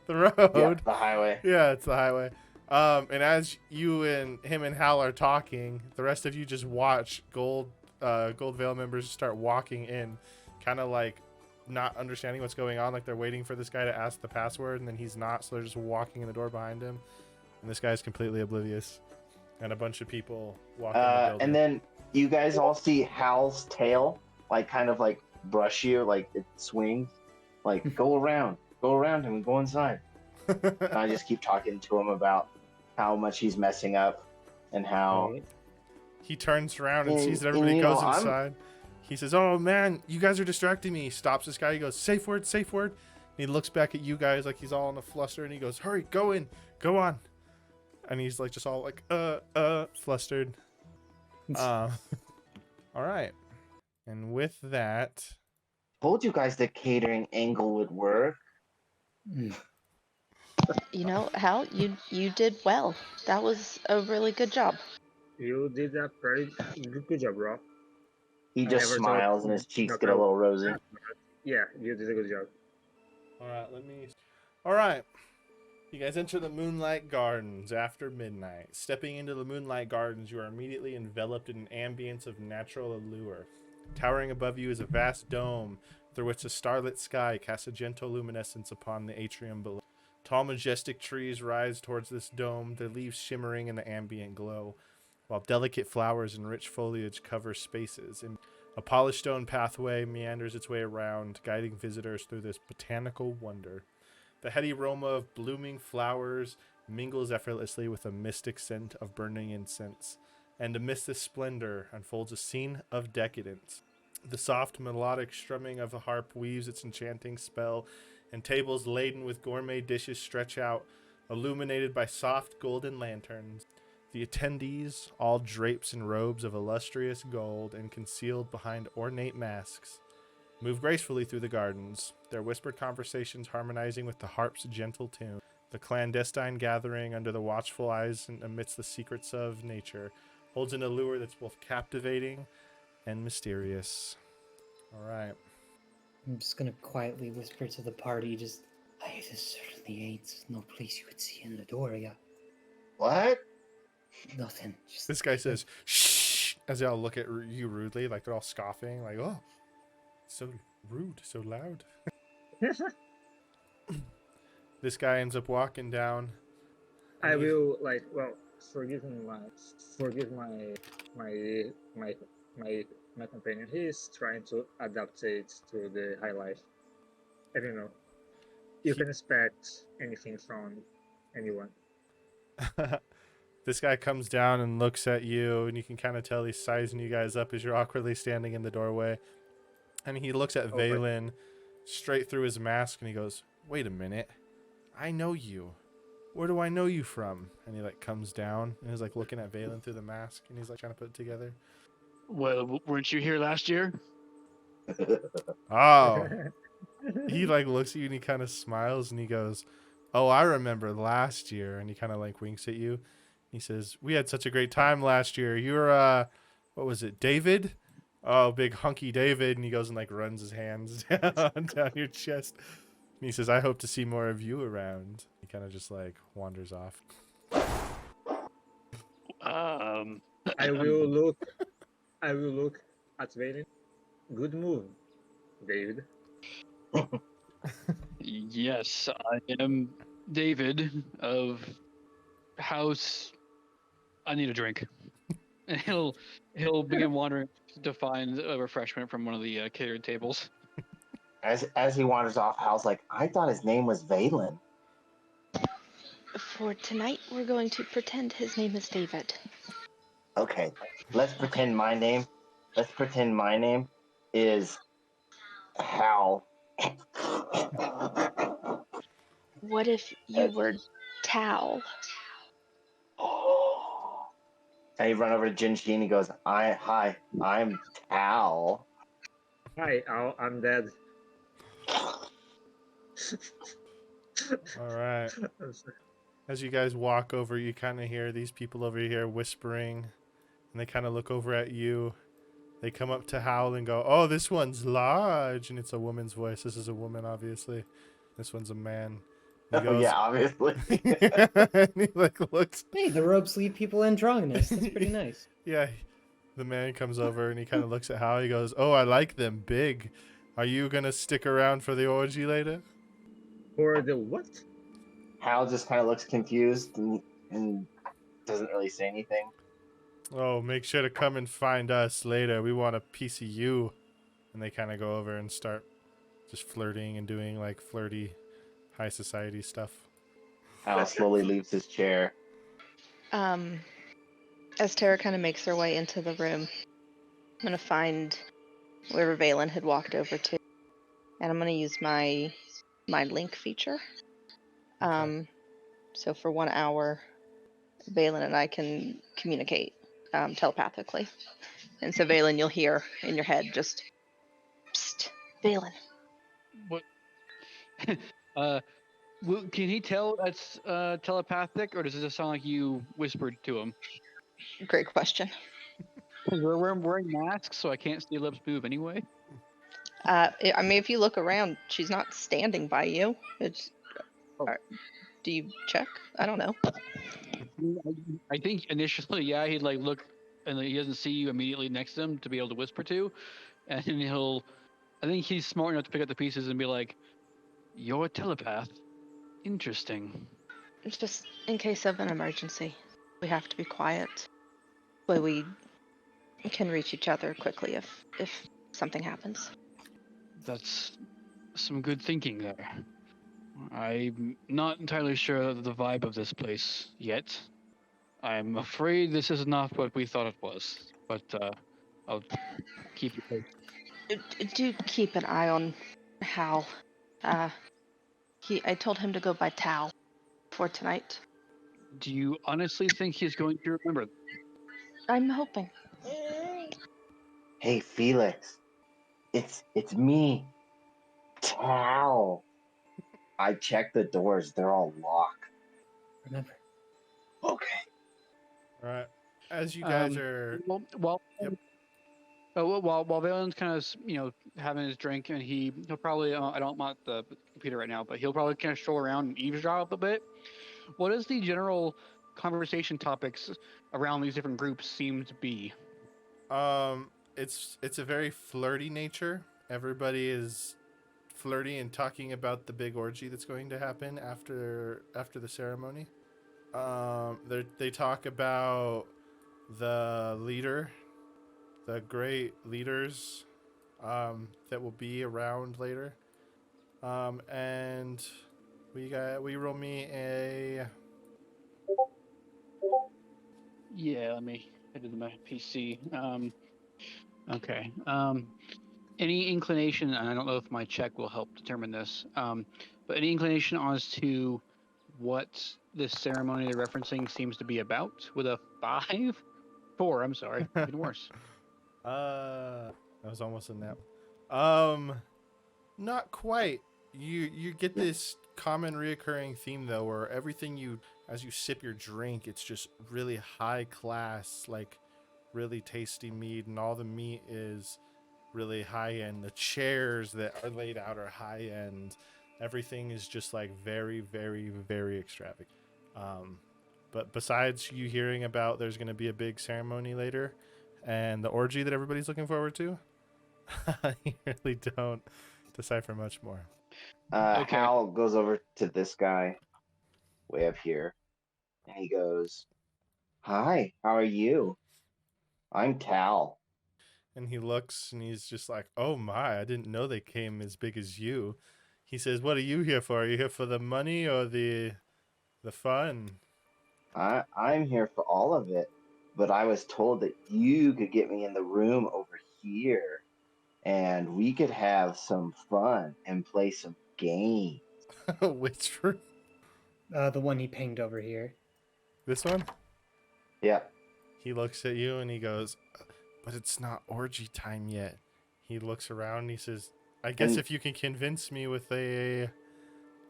The road. Yeah, the highway. Yeah, it's the highway. And as you and him and Hal are talking, the rest of you just watch Gold Veil members start walking in, kind of like not understanding what's going on, like they're waiting for this guy to ask the password, and then he's not, so they're just walking in the door behind him, and this guy's completely oblivious, and a bunch of people walk in the building. And then you guys all see Hal's tail, like kind of like brush you, like it swings, like go around him and go inside. And I just keep talking to him about how much he's messing up and how he turns around and sees that everybody goes inside. He says, "Oh man, you guys are distracting me." He stops this guy. He goes, safe word. And he looks back at you guys like he's all in a fluster, and he goes, "Hurry, go in, go on." And he's like just all like flustered. All right. And with that, told you guys the catering angle would work. You know, Hal, you did well. That was a really good job. You did a pretty good job, bro. He just smiles and his cheeks get a little rosy. Yeah, you did a good job. All right. You guys enter the Moonlight Gardens after midnight. Stepping into the Moonlight Gardens, you are immediately enveloped in an ambience of natural allure. Towering above you is a vast dome through which a starlit sky casts a gentle luminescence upon the atrium below. Tall, majestic trees rise towards this dome, their leaves shimmering in the ambient glow, while delicate flowers and rich foliage cover spaces. And a polished stone pathway meanders its way around, guiding visitors through this botanical wonder. The heady aroma of blooming flowers mingles effortlessly with a mystic scent of burning incense, and amidst this splendor unfolds a scene of decadence. The soft melodic strumming of the harp weaves its enchanting spell, and tables laden with gourmet dishes stretch out, illuminated by soft golden lanterns. The attendees, all drapes and robes of illustrious gold and concealed behind ornate masks, move gracefully through the gardens, their whispered conversations harmonizing with the harp's gentle tune. The clandestine gathering under the watchful eyes and amidst the secrets of nature holds an allure that's both captivating and mysterious. All right. I'm just gonna quietly whisper to the party, just, this certainly ain't no place you would see in the door, yeah. What? Nothing. Just This guy says, shh, as they all look at you rudely, like they're all scoffing, like, oh, so rude, so loud. This guy ends up walking down. I will forgive my companion. He is trying to adapt it to the high life. I don't know. You can expect anything from anyone. This guy comes down and looks at you, and you can kind of tell he's sizing you guys up as you're awkwardly standing in the doorway. And he looks at Valen straight through his mask, and he goes, wait a minute. I know you. Where do I know you from? And he like comes down and he's like looking at Valen through the mask, and he's like trying to put it together. Well, weren't you here last year? Oh. He like looks at you and he kind of smiles and he goes, oh, I remember last year. And he kind of like winks at you. He says, we had such a great time last year. You're, what was it, David? Oh, big hunky David. And he goes and like runs his hands down your chest. And he says, I hope to see more of you around. He kind of just like wanders off. I will look at Valen. Good move, David. Yes, I am David of House. I need a drink. And he'll begin wandering to find a refreshment from one of the catered tables. As he wanders off, Hal's like, I thought his name was Valen. For tonight, we're going to pretend his name is David. Okay, let's pretend my name is Hal. What if you were Tal? And he run over to Jinji and he goes, hi, I'm Tal. Hi, I'm dead. All right. As you guys walk over, you kind of hear these people over here whispering, and they kind of look over at you. They come up to Howl and go, oh, this one's large. And it's a woman's voice. This is a woman, obviously. This one's a man. He goes, yeah, obviously. and he like looks. Hey, the robes leave people in drunkenness. That's pretty nice. Yeah. The man comes over and he kind of looks at Howl. He goes, oh, I like them big. Are you going to stick around for the orgy later? For the what? Hal just kind of looks confused and doesn't really say anything. Oh, make sure to come and find us later. We want a piece of you. And they kind of go over and start just flirting and doing like flirty high society stuff. Hal slowly leaves his chair. As Tara kind of makes her way into the room, I'm going to find wherever Valen had walked over to. And I'm going to use my link feature. So for 1 hour, Valen and I can communicate telepathically. And so Valen, you'll hear in your head just, psst, Valen. What? Can he tell that's telepathic, or does it just sound like you whispered to him? Great question. We're wearing masks, so I can't see lips move anyway. I mean, if you look around, she's not standing by you. It's. Do you check? I don't know. I think initially, yeah, he'd like look, and he doesn't see you immediately next to him to be able to whisper to, and I think he's smart enough to pick up the pieces and be like, "You're a telepath." Interesting. It's just in case of an emergency, we have to be quiet. But we can reach each other quickly if something happens. That's some good thinking there. I'm not entirely sure of the vibe of this place yet. I'm afraid this is not what we thought it was, but I'll keep you posted. Do keep an eye on Hal. I told him to go by Tal for tonight. Do you honestly think he's going to remember? I'm hoping. Hey, Felix. It's me, Tal. I checked the doors. They're all locked. Remember. Okay. All right. As you guys are. Well, Yep. while Valen's kind of having his drink, and he'll probably I don't want the computer right now, but he'll probably kind of stroll around and eavesdrop a bit. What is the general conversation topics around these different groups seem to be? It's a very flirty nature. Everybody is flirty and talking about the big orgy that's going to happen after the ceremony. They talk about the leader, the great leaders, that will be around later. And we roll me a. Yeah, let me head to my PC. Okay. Any inclination, and I don't know if my check will help determine this, but any inclination as to what this ceremony they're referencing seems to be about with a 5? 4, I'm sorry. Even worse. That was almost a nap. Not quite. You get this common reoccurring theme though, where everything as you sip your drink, it's just really high class, like really tasty mead, and all the meat is really high end. The chairs that are laid out are high end. Everything is just like very, very, very extravagant. But besides you hearing about there's going to be a big ceremony later and the orgy that everybody's looking forward to, you really don't decipher much more. Okay. Hal goes over to this guy way up here, and he goes, "Hi, how are you? I'm Tal." And he looks and he's just like, oh my, I didn't know they came as big as you. He says, what are you here for? Are you here for the money or the fun? I'm here for all of it, but I was told that you could get me in the room over here, and we could have some fun and play some games. Which room? The one he pinged over here. This one? Yeah. He looks at you and he goes, but it's not orgy time yet. He looks around and he says, I guess And- if you can convince me with a,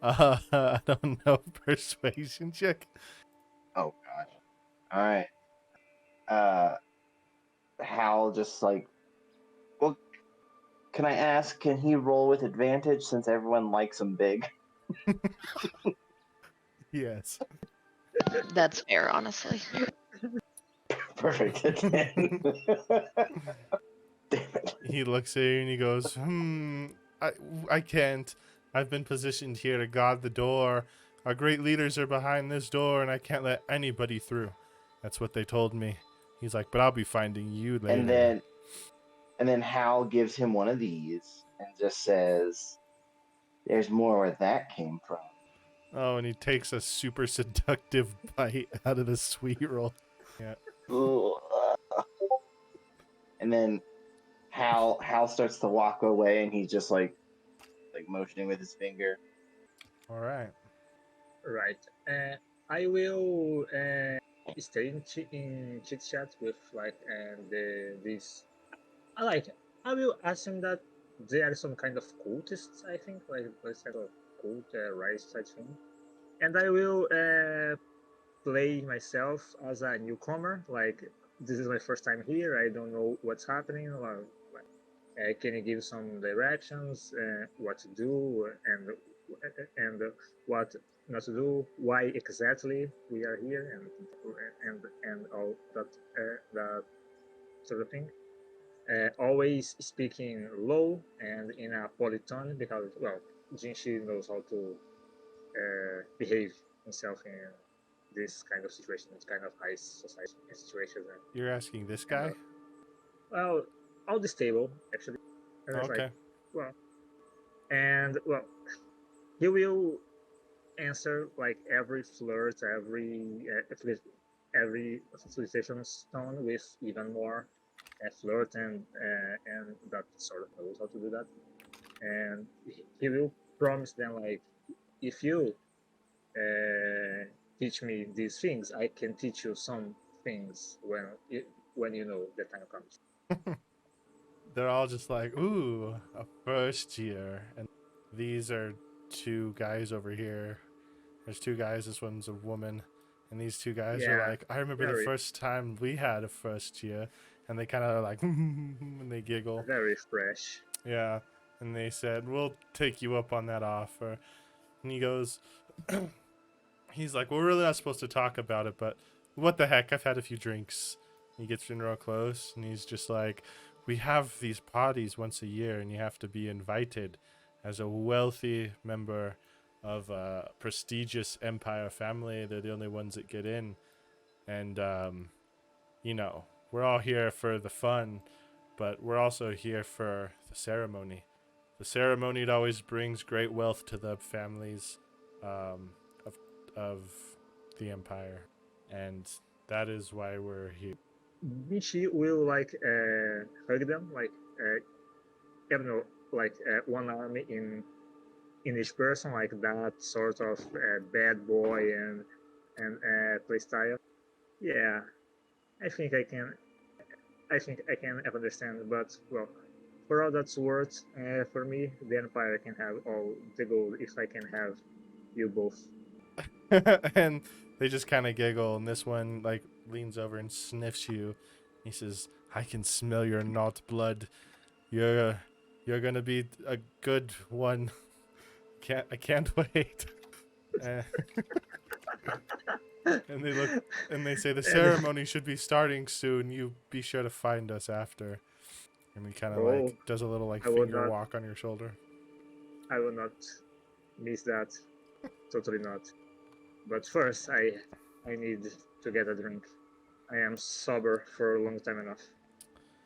I don't know, persuasion check. Oh gosh. All right. Hal just like, well, can I ask? Can he roll with advantage since everyone likes him big? Yes. That's fair, honestly. Perfect. Damn it. He looks at you and he goes, I can't. I've been positioned here to guard the door. Our great leaders are behind this door, and I can't let anybody through. That's what they told me. He's like, but I'll be finding you later. And then Hal gives him one of these and just says, "There's more where that came from." Oh, and he takes a super seductive bite out of the sweet roll. Yeah. And then Hal starts to walk away, and he's just like motioning with his finger. All right. Right. I will stay in chit chat with this. I will assume that they are some kind of cultists. I think like kind of cult rise type thing, and I will play myself as a newcomer. Like this is my first time here. I don't know what's happening. Can you give some directions? What to do and what not to do? Why exactly we are here and all that sort of thing. Always speaking low and in a polytone because well, Jinshi knows how to behave himself in this kind of situation, this kind of high society situations. And, You're asking this guy? well, all this table actually. And it's Okay. like, well, and well, he will answer like every flirt, every solicitation stone with even more flirt and that sort of knows how to do that. And he will promise them like, if you teach me these things, I can teach you some things when you know the time comes. They're all just like, ooh, a first year. And these are two guys over here. There's two guys. This one's a woman. And these two guys are Yeah, like, I remember the very, first time we had a first year. And they kind of like, and they giggle. very fresh. Yeah. And they said, we'll take you up on that offer. And he goes, he's like, we're really not supposed to talk about it, but what the heck? I've had a few drinks. He gets in real close, and he's just like, we have these parties once a year, and you have to be invited as a wealthy member of a prestigious empire family. They're the only ones that get in. And, you know, we're all here for the fun, but we're also here for the ceremony. The ceremony, it always brings great wealth to the families of the empire, and that is why we're here. Nishi will like hug them, like I don't know, like one arm in each person, like that sort of bad boy and play style. Yeah, I think I can. I think I can understand, but well, for all that's worth, for me, the Empire can have all the gold if I can have you both. And they just kind of giggle, and this one like leans over and sniffs you. He says, I can smell your not blood. You're gonna be a good one. I can't wait. Uh, and they look and they say the ceremony should be starting soon. You be sure to find us after. And he kind of Oh, like does a little like I will finger not. walk on your shoulder. I will not miss that. Totally not. But first, I need to get a drink. I am sober for a long time enough,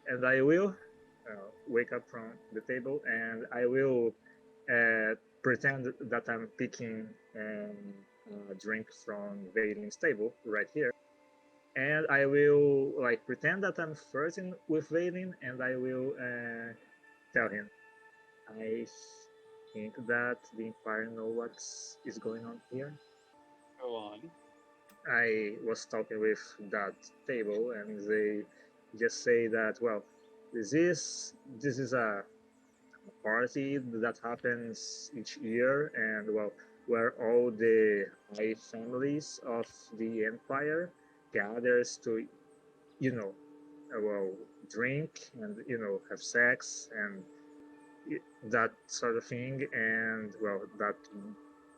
and I will wake up from the table and I will pretend that I'm picking a drink from Valen's table right here, and I will like pretend that I'm flirting with Valen, and I will tell him I think that the Empire know what is going on here. Go on. I was talking with that table, and they just say that well, this is a party that happens each year, and well, where all the high families of the empire gathers to, you know, well, drink and have sex and that sort of thing, and well, that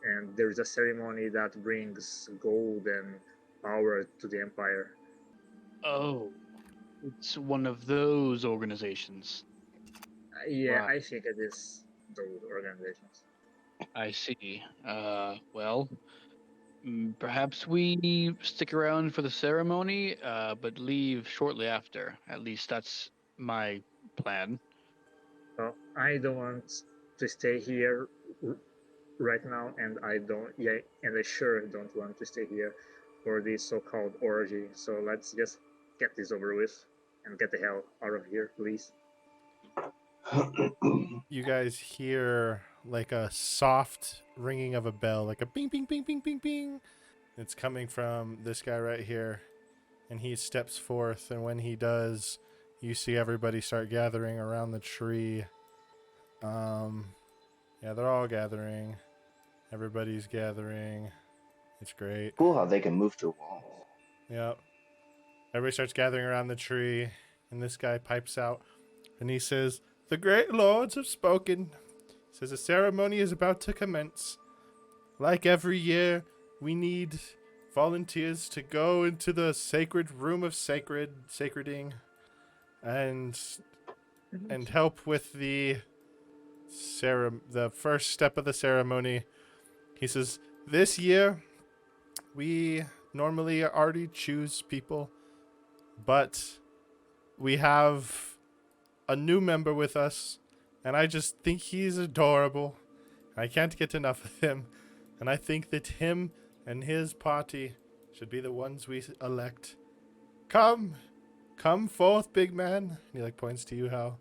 and there's a ceremony that brings gold and power to the empire. Oh, it's one of those organizations. Yeah, Right. I think it is those organizations. I see. Well, perhaps we stick around for the ceremony, but leave shortly after. At least that's my plan. Well, I don't want to stay here right now, and I don't. Yeah, and I sure don't want to stay here for this so-called orgy. So let's just get this over with and get the hell out of here, please. You guys hear like a soft ringing of a bell, like a bing, bing, bing, bing, bing, bing. It's coming from this guy right here, and he steps forth. And when he does, you see everybody start gathering around the tree. Yeah, they're all gathering. Everybody's gathering. It's great. Cool how they can move through walls. Yep. Everybody starts gathering around the tree, and this guy pipes out, and he says, "The great lords have spoken." He says, "The ceremony is about to commence. Like every year, we need volunteers to go into the sacred room of sacreding, and help with the first step of the ceremony." He says, This year, we normally already choose people, but we have a new member with us, and I just think he's adorable. I can't get enough of him, and I think that him and his party should be the ones we elect. Come, come forth, big man. And he like points to you, Hal.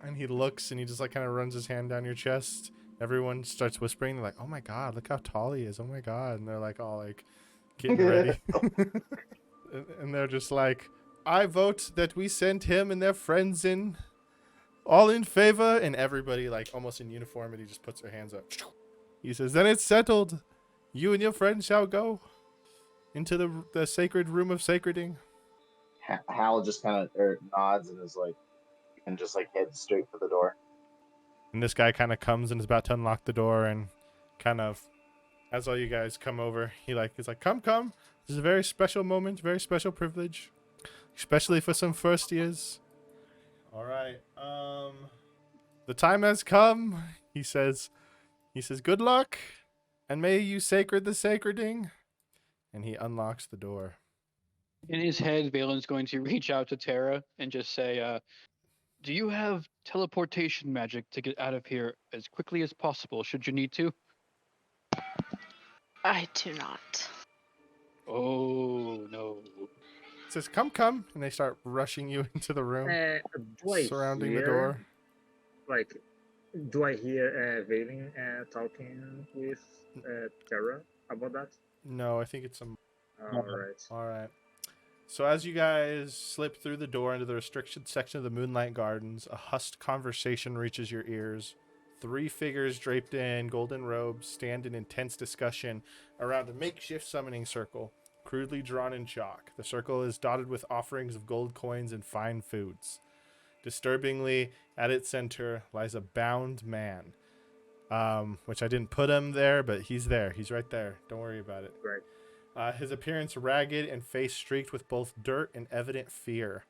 And he looks and he just like kind of runs his hand down your chest. Everyone starts whispering. They're like, "Oh my god, look how tall he is! Oh my god!" And they're like all like getting ready. And they're just like, "I vote that we send him and their friends in. All in favor?" And everybody, like almost in uniformity, just puts their hands up. He says, "Then it's settled. You and your friends shall go into the sacred room of sacreding." Hal just kind of nods and is like, and just like heads straight for the door. And this guy kind of comes and is about to unlock the door, and kind of, as all you guys come over, he's like, "Come, come. This is a very special moment, very special privilege, especially for some first years." All right. The time has come, he says. He says, "Good luck, and may you sacred the sacreding." And he unlocks the door. In his head, Valen's going to reach out to Terra and just say, do you have teleportation magic to get out of here as quickly as possible, should you need to? I do not. Oh, no. He says, "Come, come." And they start rushing you into the room, Do I surrounding hear, the door. Like, do I hear Valen talking with Terra about that? No, I think it's some. Alright. All right. So as you guys slip through the door into the restricted section of the Moonlight Gardens, a hushed conversation reaches your ears. 3 figures draped in golden robes stand in intense discussion around a makeshift summoning circle, crudely drawn in chalk. The circle is dotted with offerings of gold coins and fine foods. Disturbingly, at its center lies a bound man. Which I didn't put him there, but he's there. He's right there. Don't worry about it. Right. His appearance ragged and face streaked with both dirt and evident fear.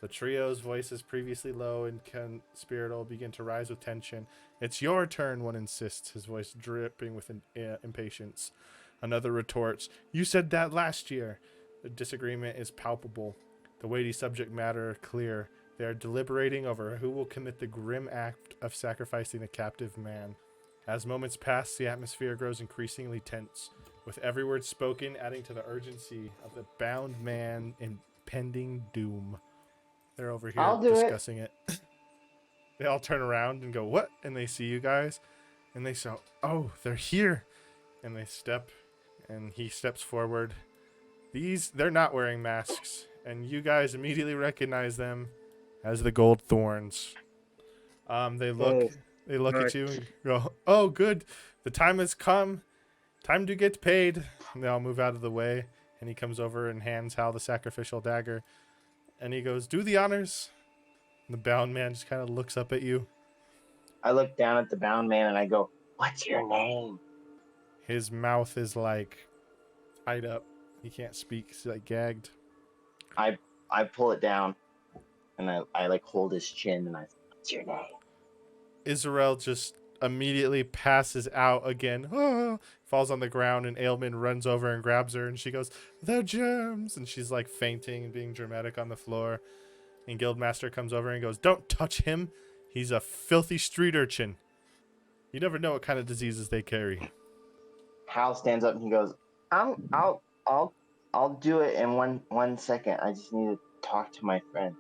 The trio's voices, previously low and conspiratorial, begin to rise with tension. "It's your turn," one insists, his voice dripping with impatience. Another retorts, "You said that last year." The disagreement is palpable, the weighty subject matter clear. They are deliberating over who will commit the grim act of sacrificing the captive man. As moments pass, the atmosphere grows increasingly tense, with every word spoken adding to the urgency of the bound man impending doom. They're over here I'll do discussing it. They all turn around and go, "What?" And they see you guys, and they say, "Oh, they're here." And they step, and he steps forward. They're not wearing masks, and you guys immediately recognize them as the Gold Thorns. They look at you and go, "Oh, good. The time has come. Time to get paid." And they all move out of the way, and he comes over and hands Hal the sacrificial dagger. And he goes, "Do the honors." And the bound man just kind of looks up at you. I look down at the bound man and I go, "What's your name?" His mouth is like tied up. He can't speak. He's like gagged. I pull it down and I like hold his chin and I say, "What's your name?" Israel just immediately passes out again. Ah, falls on the ground, and Ailman runs over and grabs her, and she goes, "The germs!" And she's like fainting and being dramatic on the floor. And Guildmaster comes over and goes, "Don't touch him. He's a filthy street urchin. You never know what kind of diseases they carry." Hal stands up and he goes, I'll do it in one second. I just need to talk to my friends."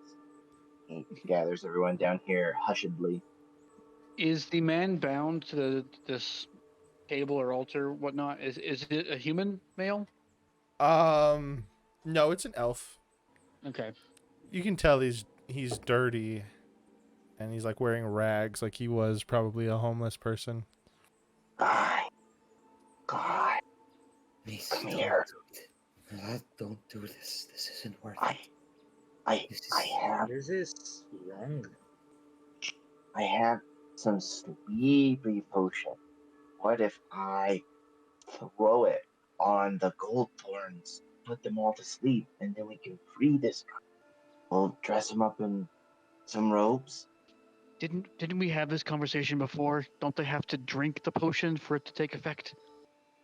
He gathers everyone down here hushedly. Is the man bound to this table or altar, whatnot? Is it a human male? No, it's an elf. Okay. You can tell he's dirty, and he's like wearing rags, like he was probably a homeless person. God, Please come don't here. do it. Don't do this. This isn't worth I it. I This is- I have This is wrong. I have some sleepy potion. What if I throw it on the gold thorns, put them all to sleep, and then we can free this guy? We'll dress him up in some robes, Didn't we have this conversation before? Don't they have to drink the potion for it to take effect?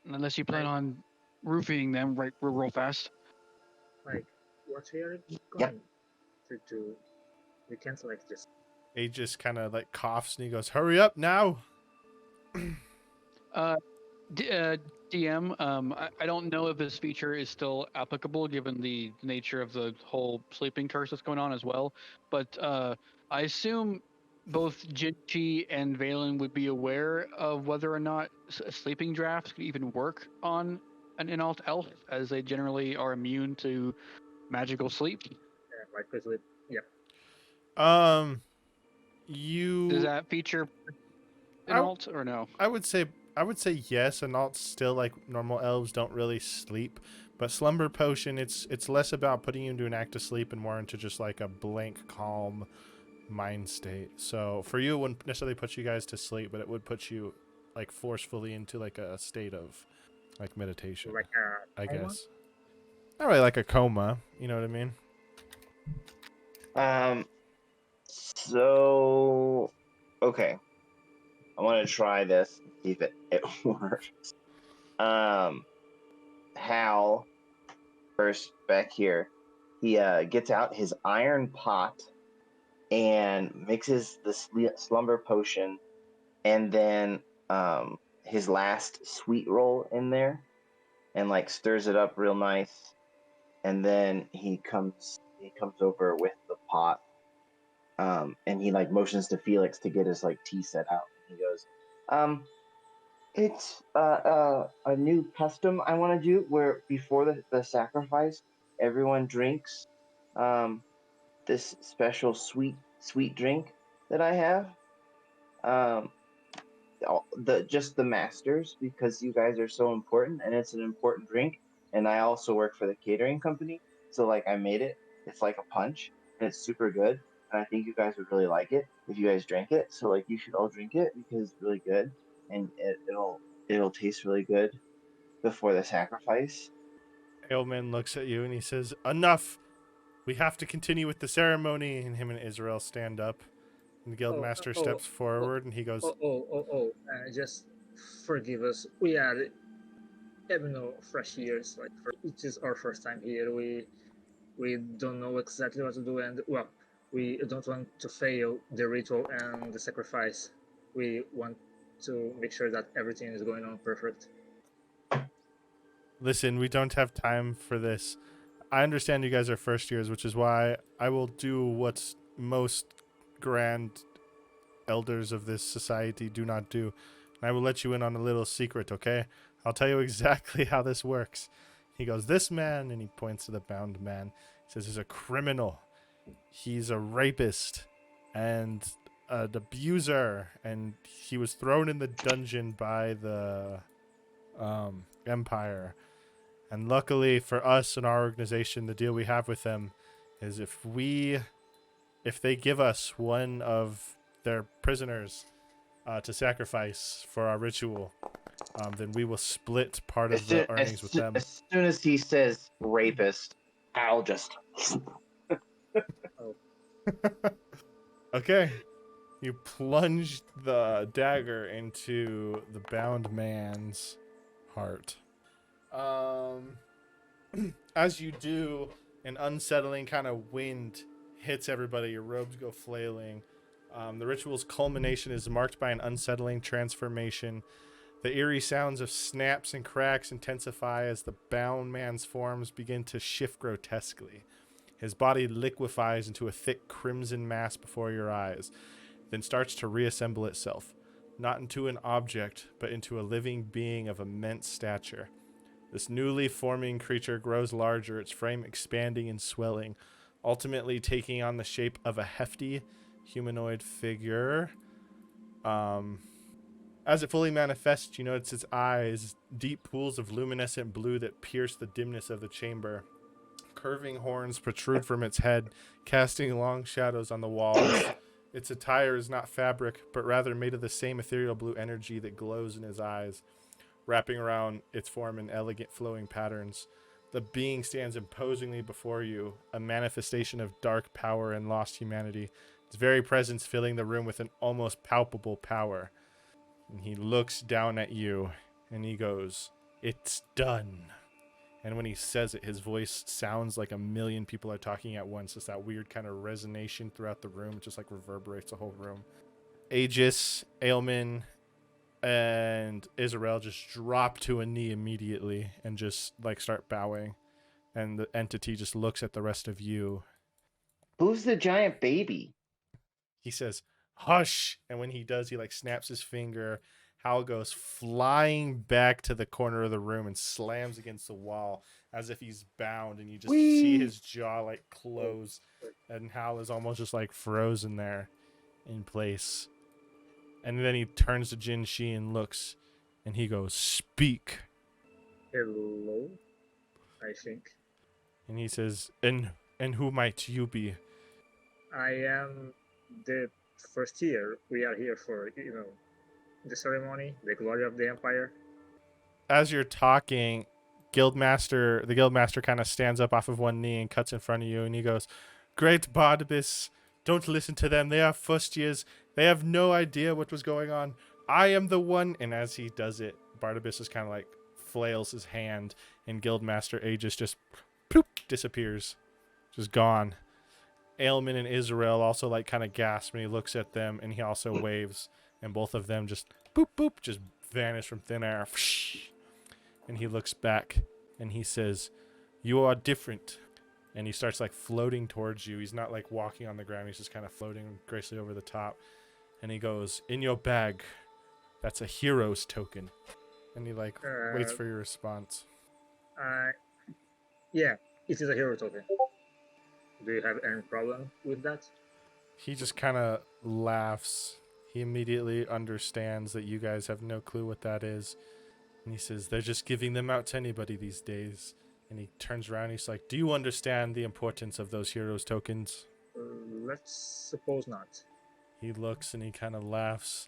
Unless you plan Like, on roofing them right real fast. like what we are Yep. going to do? We can't like just. He just kind of like coughs and he goes, "Hurry up now!" Uh, DM, I don't know if this feature is still applicable given the nature of the whole sleeping curse that's going on as well. But I assume both Jinchi and Valen would be aware of whether or not sleeping drafts could even work on an Inalt elf, as they generally are immune to magical sleep. Like quickly. Yeah. Um, Does you, that feature I, Inalt or no? I would say, yes, and not still like normal elves don't really sleep, but slumber potion, it's less about putting you into an act of sleep and more into just like a blank, calm mind state. So for you, it wouldn't necessarily put you guys to sleep, but it would put you like forcefully into like a state of like meditation, Like I coma? guess. Not really like a coma, you know what I mean? So okay. I want to try this and see if it works. Hal first back here, he gets out his iron pot and mixes the slumber potion and then his last sweet roll in there and like stirs it up real nice, and then he comes over with the pot, and he like motions to Felix to get his like tea set out. He goes, it's a new custom I want to do where before the sacrifice, everyone drinks this special sweet drink that I have. Um, just the masters, because you guys are so important and it's an important drink. And I also work for the catering company, so like I made it. It's like a punch and it's super good. And I think you guys would really like it if you guys drank it. So like you should all drink it because it's really good and it'll taste really good before the sacrifice. Ailman looks at you and he says, "Enough! We have to continue with the ceremony." And him and Israel stand up. And the guildmaster steps forward and he goes, Just forgive us. We are, fresh years. Like, it is our first time here. We don't know exactly what to do, and well, we don't want to fail the ritual and the sacrifice. We want to make sure that everything is going on perfect. "Listen, we don't have time for this. I understand you guys are first years, which is why I will do what most grand elders of this society do not do. And I will let you in on a little secret, okay? I'll tell you exactly how this works." He goes, "This man," and he points to the bound man. He says, "He's a criminal. He's a rapist and an abuser, and he was thrown in the dungeon by the Empire. And luckily for us and our organization, the deal we have with them is if they give us one of their prisoners to sacrifice for our ritual, then we will split part of the earnings with them." As soon as he says rapist, I'll just. Okay. You plunge the dagger into the bound man's heart. As you do, an unsettling kind of wind hits everybody. Your robes go flailing. The ritual's culmination is marked by an unsettling transformation. The eerie sounds of snaps and cracks intensify as the bound man's forms begin to shift grotesquely. His body liquefies into a thick crimson mass before your eyes, then starts to reassemble itself, not into an object, but into a living being of immense stature. This newly forming creature grows larger, its frame expanding and swelling, ultimately taking on the shape of a hefty humanoid figure. As it fully manifests, you notice its eyes, deep pools of luminescent blue that pierce the dimness of the chamber. Curving horns protrude from its head, casting long shadows on the walls. Its attire is not fabric, but rather made of the same ethereal blue energy that glows in his eyes, wrapping around its form in elegant flowing patterns. The being stands imposingly before you, a manifestation of dark power and lost humanity. His very presence filling the room with an almost palpable power. And he looks down at you and he goes, "It's done." And when he says it, his voice sounds like a million people are talking at once. It's that weird kind of resonation throughout the room. It just like reverberates the whole room. Aegis, Ailman, and Israel just drop to a knee immediately and just like start bowing. And the entity just looks at the rest of you. Who's the giant baby? He says, "Hush." And when he does, he like snaps his finger. Hal goes flying back to the corner of the room and slams against the wall as if he's bound. And you just see his jaw like close. And Hal is almost just like frozen there in place. And then he turns to Jin Shi and looks. And he goes, "Speak." Hello, I think. And he says, and who might you be?" I am the first year. We are here for, the ceremony, the glory of the Empire. As you're talking, the guildmaster kind of stands up off of one knee and cuts in front of you, and he goes, "Great Barnabas, don't listen to them. They are first years. They have no idea what was going on. I am the one." And as he does it, Barnabas just kind of like flails his hand, and Guildmaster Aegis just ploop, disappears, just gone. Ailman and Israel also like kind of gasp, and he looks at them, and he also waves, and both of them just boop boop, just vanish from thin air. And he looks back, and he says, "You are different." And he starts like floating towards you. He's not like walking on the ground. He's just kind of floating gracefully over the top. And he goes, "In your bag, that's a hero's token." And he like waits for your response. Yeah, it is a hero token. Do you have any problem with that? He just kind of laughs. He immediately understands that you guys have no clue what that is. And he says, "They're just giving them out to anybody these days." And he turns around and he's like, "Do you understand the importance of those heroes tokens?" Let's suppose not. He looks and he kind of laughs.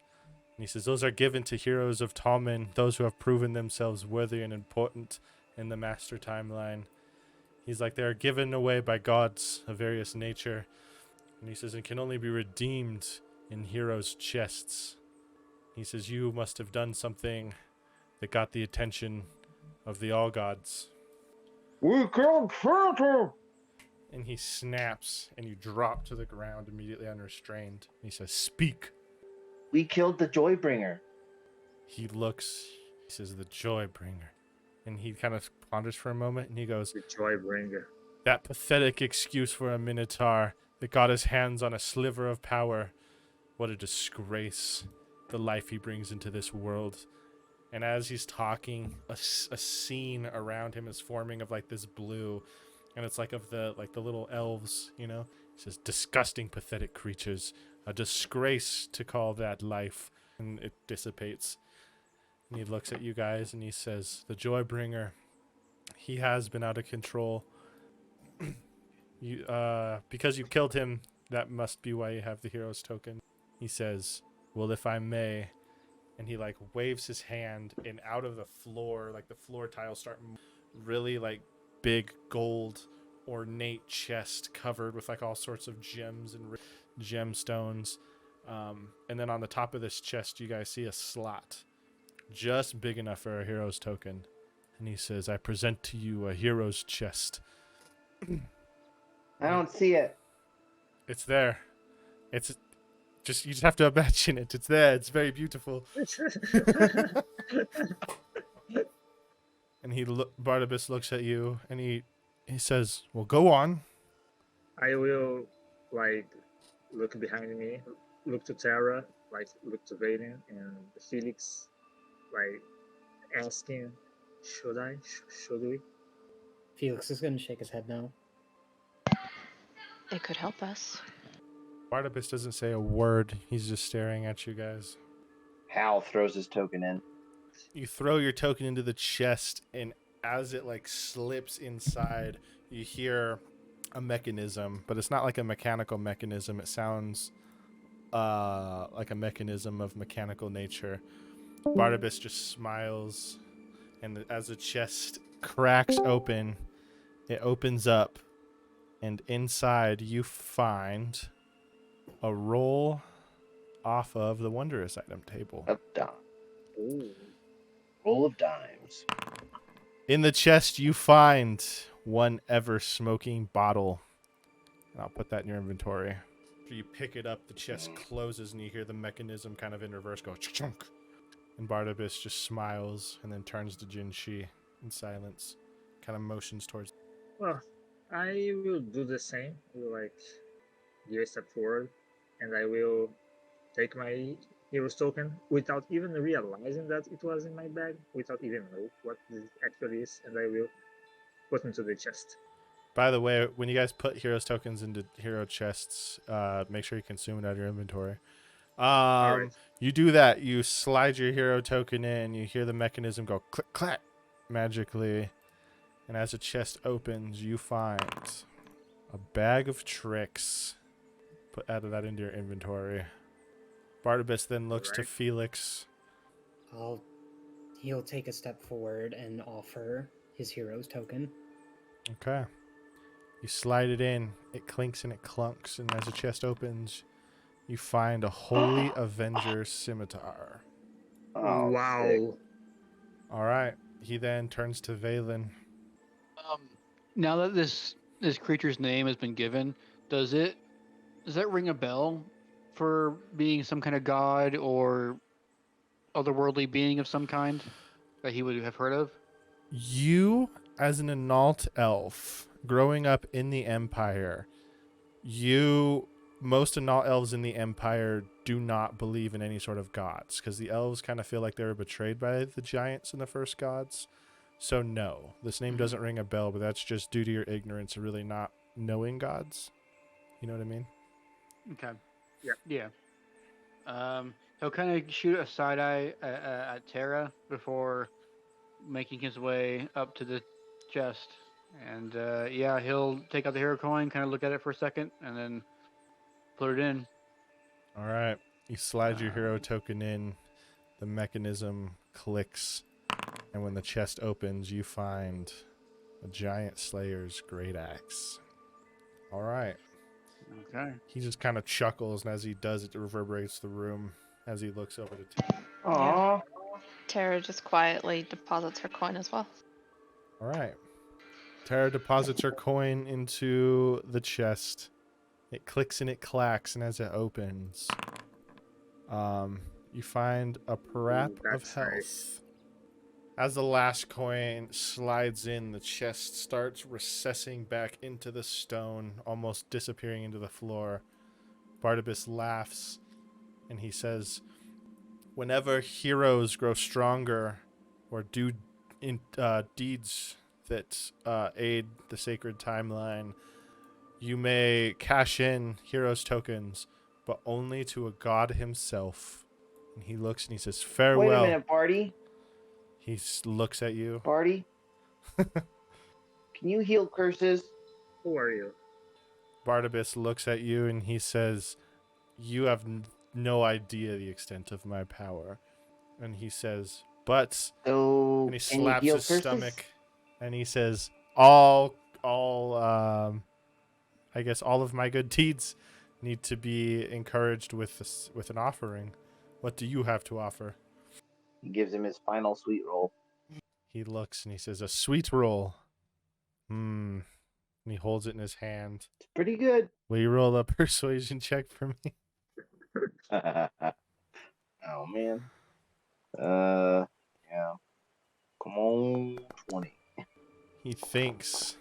And he says, "Those are given to heroes of Talmin, those who have proven themselves worthy and important in the master timeline." He's like, "They are given away by gods of various nature." And he says, "It can only be redeemed in heroes' chests." He says, "You must have done something that got the attention of the all gods." We killed Santa! And he snaps, and you drop to the ground immediately unrestrained. And he says, "Speak." We killed the Joybringer. He looks, he says, "The Joybringer." And he kind of ponders for a moment, and he goes, The Joybringer. "That pathetic excuse for a Minotaur that got his hands on a sliver of power. What a disgrace, the life he brings into this world." And as he's talking, a scene around him is forming of like this blue, and it's like of the little elves, you know. He says, "Disgusting, pathetic creatures, a disgrace to call that life." And it dissipates. And he looks at you guys and he says, "The Joybringer, he has been out of control. Because you killed him, that must be why you have the hero's token." He says, "Well, if I may." And he like waves his hand, and out of the floor, like the floor tiles start really like big gold ornate chest covered with like all sorts of gems and gemstones. And then on the top of this chest, you guys see a slot just big enough for a hero's token. And he says, "I present to you a hero's chest." I don't see it. It's there. It's just, you just have to imagine it. It's there. It's very beautiful. And Barnabas looks at you and he says, "Well, go on." I will, like, look behind me, look to Tara, like, look to Vaden and Felix, like, asking, should I? Should we? Felix is going to shake his head no. It could help us. Barnabas doesn't say a word. He's just staring at you guys. Hal throws his token in. You throw your token into the chest, and as it like slips inside, you hear a mechanism, but it's not like a mechanical mechanism. It sounds like a mechanism of mechanical nature. Barnabas just smiles, and as the chest cracks open, it opens up, and inside you find a roll off of the wondrous item table. Of dime. Ooh. Roll of dimes. In the chest, you find one ever-smoking bottle. And I'll put that in your inventory. After you pick it up, the chest closes, and you hear the mechanism kind of in reverse go chunk. And Barnabas just smiles and then turns to Jinshi in silence. Kind of motions towards. Well, I will do the same. I will like give a step forward, and I will take my hero's token without even realizing that it was in my bag, without even know what it actually is, and I will put into the chest. By the way, when you guys put heroes tokens into hero chests, make sure you consume it out of your inventory. All right. You do that. You slide your hero token in. You hear the mechanism go click clack magically, and as the chest opens, you find a bag of tricks. Add that into your inventory. Barnabas then looks to Alright. Felix. He'll take a step forward and offer his hero's token. Okay. You slide it in. It clinks and it clunks, and as the chest opens, you find a Holy Avenger scimitar. Oh, Wow. sick. All right. He then turns to Valen. Now that this creature's name has been given, does that ring a bell for being some kind of god or otherworldly being of some kind that he would have heard of? You, as an Analt elf, growing up in the Empire, most Analt elves in the Empire do not believe in any sort of gods, because the elves kind of feel like they were betrayed by the giants in the first gods. So no, this name doesn't ring a bell, but that's just due to your ignorance of really not knowing gods. You know what I mean? Okay. Yeah. Yeah. He'll kind of shoot a side eye at Terra before making his way up to the chest, and yeah, he'll take out the hero coin, kind of look at it for a second, and then put it in. All right. You slide your hero token in. The mechanism clicks. And when the chest opens, you find a giant slayer's great axe. All right. Okay. He just kind of chuckles, and as he does, it reverberates the room as he looks over to Tara. Aw. Tara just quietly deposits her coin as well. All right. Tara deposits her coin into the chest. It clicks and it clacks, and as it opens, you find a parap Ooh, of that's health. nice. As the last coin slides in, the chest starts recessing back into the stone, almost disappearing into the floor. Barnabas laughs, and he says, whenever heroes grow stronger or do deeds that aid the sacred timeline, you may cash in heroes tokens, but only to a god himself. And he looks and he says, farewell. Wait a minute, Barty. He looks at you. Barty? Can you heal curses? Who are you? Barnabas looks at you and he says, you have no idea the extent of my power. And he says, but... So, and he can you slaps heal his curses? stomach and he says, I guess all of my good deeds need to be encouraged with an offering. What do you have to offer? He gives him his final sweet roll. He looks and he says, a sweet roll. And he holds it in his hand. It's pretty good. Will you roll a persuasion check for me? Oh, man. Yeah. Come on, 20. He thinks.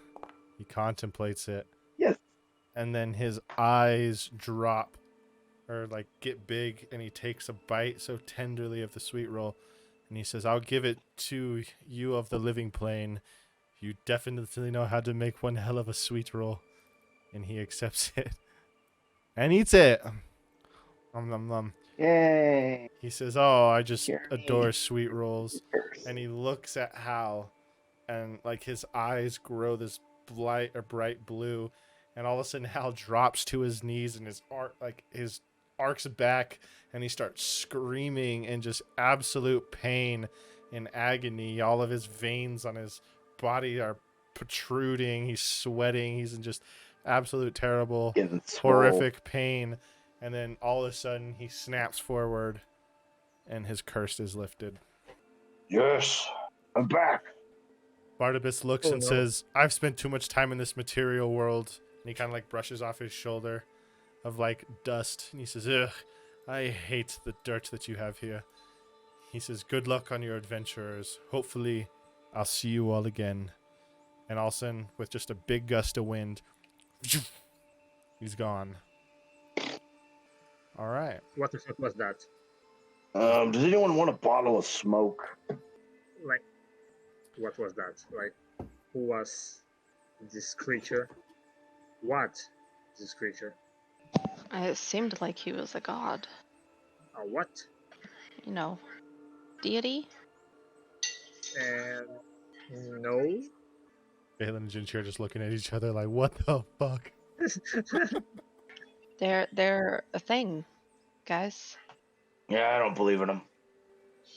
He contemplates it. Yes. And then his eyes drop or like get big, and he takes a bite so tenderly of the sweet roll, and he says, I'll give it to you of the living plane. You definitely know how to make one hell of a sweet roll. And he accepts it and eats it. Yay. He says, oh, I just Jeremy. adore sweet rolls. Curse. And he looks at Hal, and like his eyes grow this bright blue, and all of a sudden Hal drops to his knees, and his arcs back, and he starts screaming in just absolute pain and agony. All of his veins on his body are protruding. He's sweating. He's in just absolute terrible, horrific pain. And then all of a sudden he snaps forward and his curse is lifted. Yes, I'm back. Barnabas looks and says, I've spent too much time in this material world. And he kind of like brushes off his shoulder of like dust. And he says, ugh, I hate the dirt that you have here. He says, good luck on your adventures. Hopefully I'll see you all again. And all of a sudden, with just a big gust of wind, he's gone. All right. What the fuck was that? Does anyone want a bottle of smoke? Like, what was that? Like, who was this creature? What is this creature? It seemed like he was a god. A what? You know, deity? And no. Valen and Jinchi are just looking at each other like, what the fuck? They're a thing, guys. Yeah, I don't believe in them.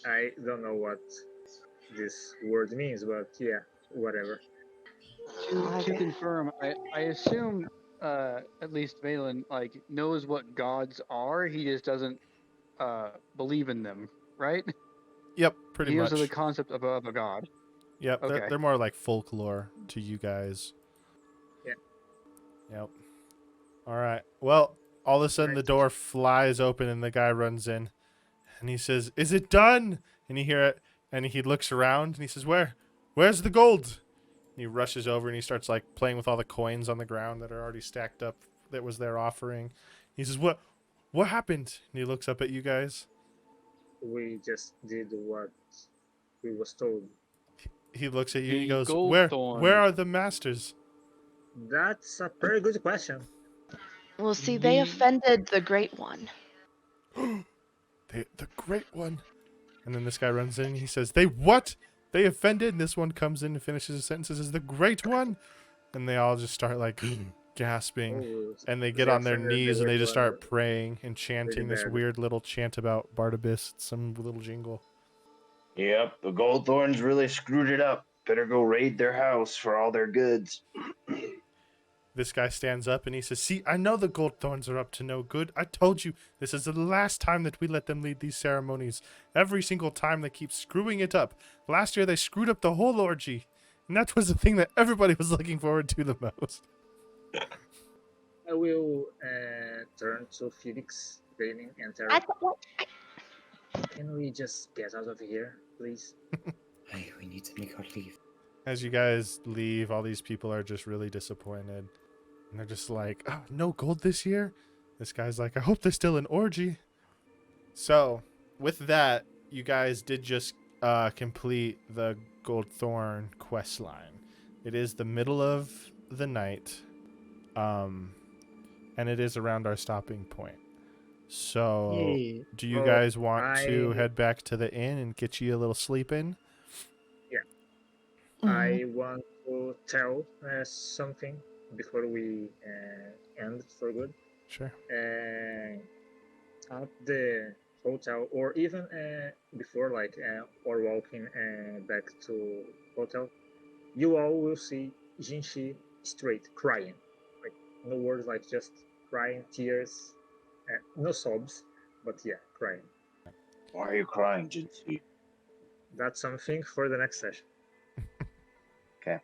I don't know what this word means, but yeah, whatever. To confirm, I assume at least Valen like knows what gods are. He just doesn't believe in them, right? Yep, pretty He much. knows the concept of a god. Yep, Okay. they're more like folklore to you guys. Yeah. Yep. All right. Well, all of a sudden the door flies open and the guy runs in. And he says, is it done? And you hear it. And he looks around and he says, where's the gold? And he rushes over and he starts like playing with all the coins on the ground that are already stacked up that was their offering. He says, what happened? And he looks up at you guys. We just did what we was told. He looks at you and he The goes, gold where thorn. are the masters? That's a very good question. Well, see, they offended the Great One. The great one. And then this guy runs in and he says, they what? They offended? And this one comes in and finishes his sentence and says, the great one? And they all just start like gasping. Oh, And they get on their offended the knees and they Great just One. start praying and chanting this bad. weird little chant about Barnabas, some little jingle. Yep, the Goldthorns really screwed it up. Better go raid their house for all their goods. This guy stands up and he says, see, I know the Goldthorns are up to no good. I told you, this is the last time that we let them lead these ceremonies. Every single time they keep screwing it up. Last year they screwed up the whole orgy. And that was the thing that everybody was looking forward to the most. I will turn to Felix, Valen, and Tara. Can we just get out of here, please? Hey, we need to make our leave. As you guys leave, all these people are just really disappointed. And they're just like, oh, no gold this year? This guy's like, I hope there's still an orgy. So, with that, you guys did just complete the Goldthorn quest line. It is the middle of the night. And it is around our stopping point. So, Yay. do you guys want to head back to the inn and get you a little sleep in? I want to tell something before we end for good. Sure. At the hotel, or even before, like, or walking back to hotel, you all will see Jinshi straight crying, like no words, like just crying, tears, no sobs, but yeah, crying. Why are you crying, Jinsi? That's something for the next session. Okay.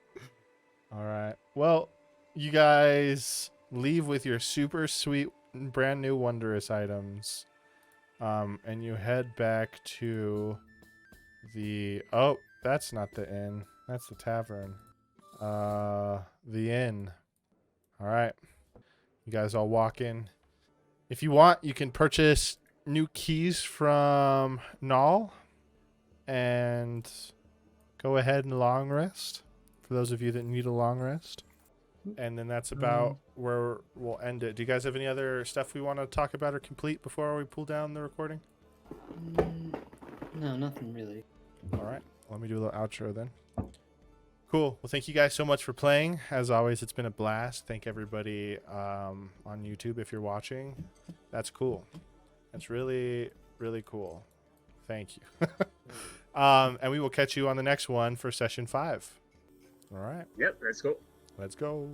All right. Well, you guys leave with your super sweet, brand new wondrous items. And you head back to the... Oh, that's not the inn. That's the tavern. The inn. All right. You guys all walk in. If you want, you can purchase new keys from Null and go ahead and long rest for those of you that need a long rest. And then that's about where we'll end it. Do you guys have any other stuff we want to talk about or complete before we pull down the recording? No, nothing really. All right. Let me do a little outro then. Cool. Well, thank you guys so much for playing. As always, it's been a blast. Thank everybody on YouTube if you're watching. That's cool. That's really, really cool. Thank you. And we will catch you on the next one for session 5. All right. Yep, let's go. Let's go.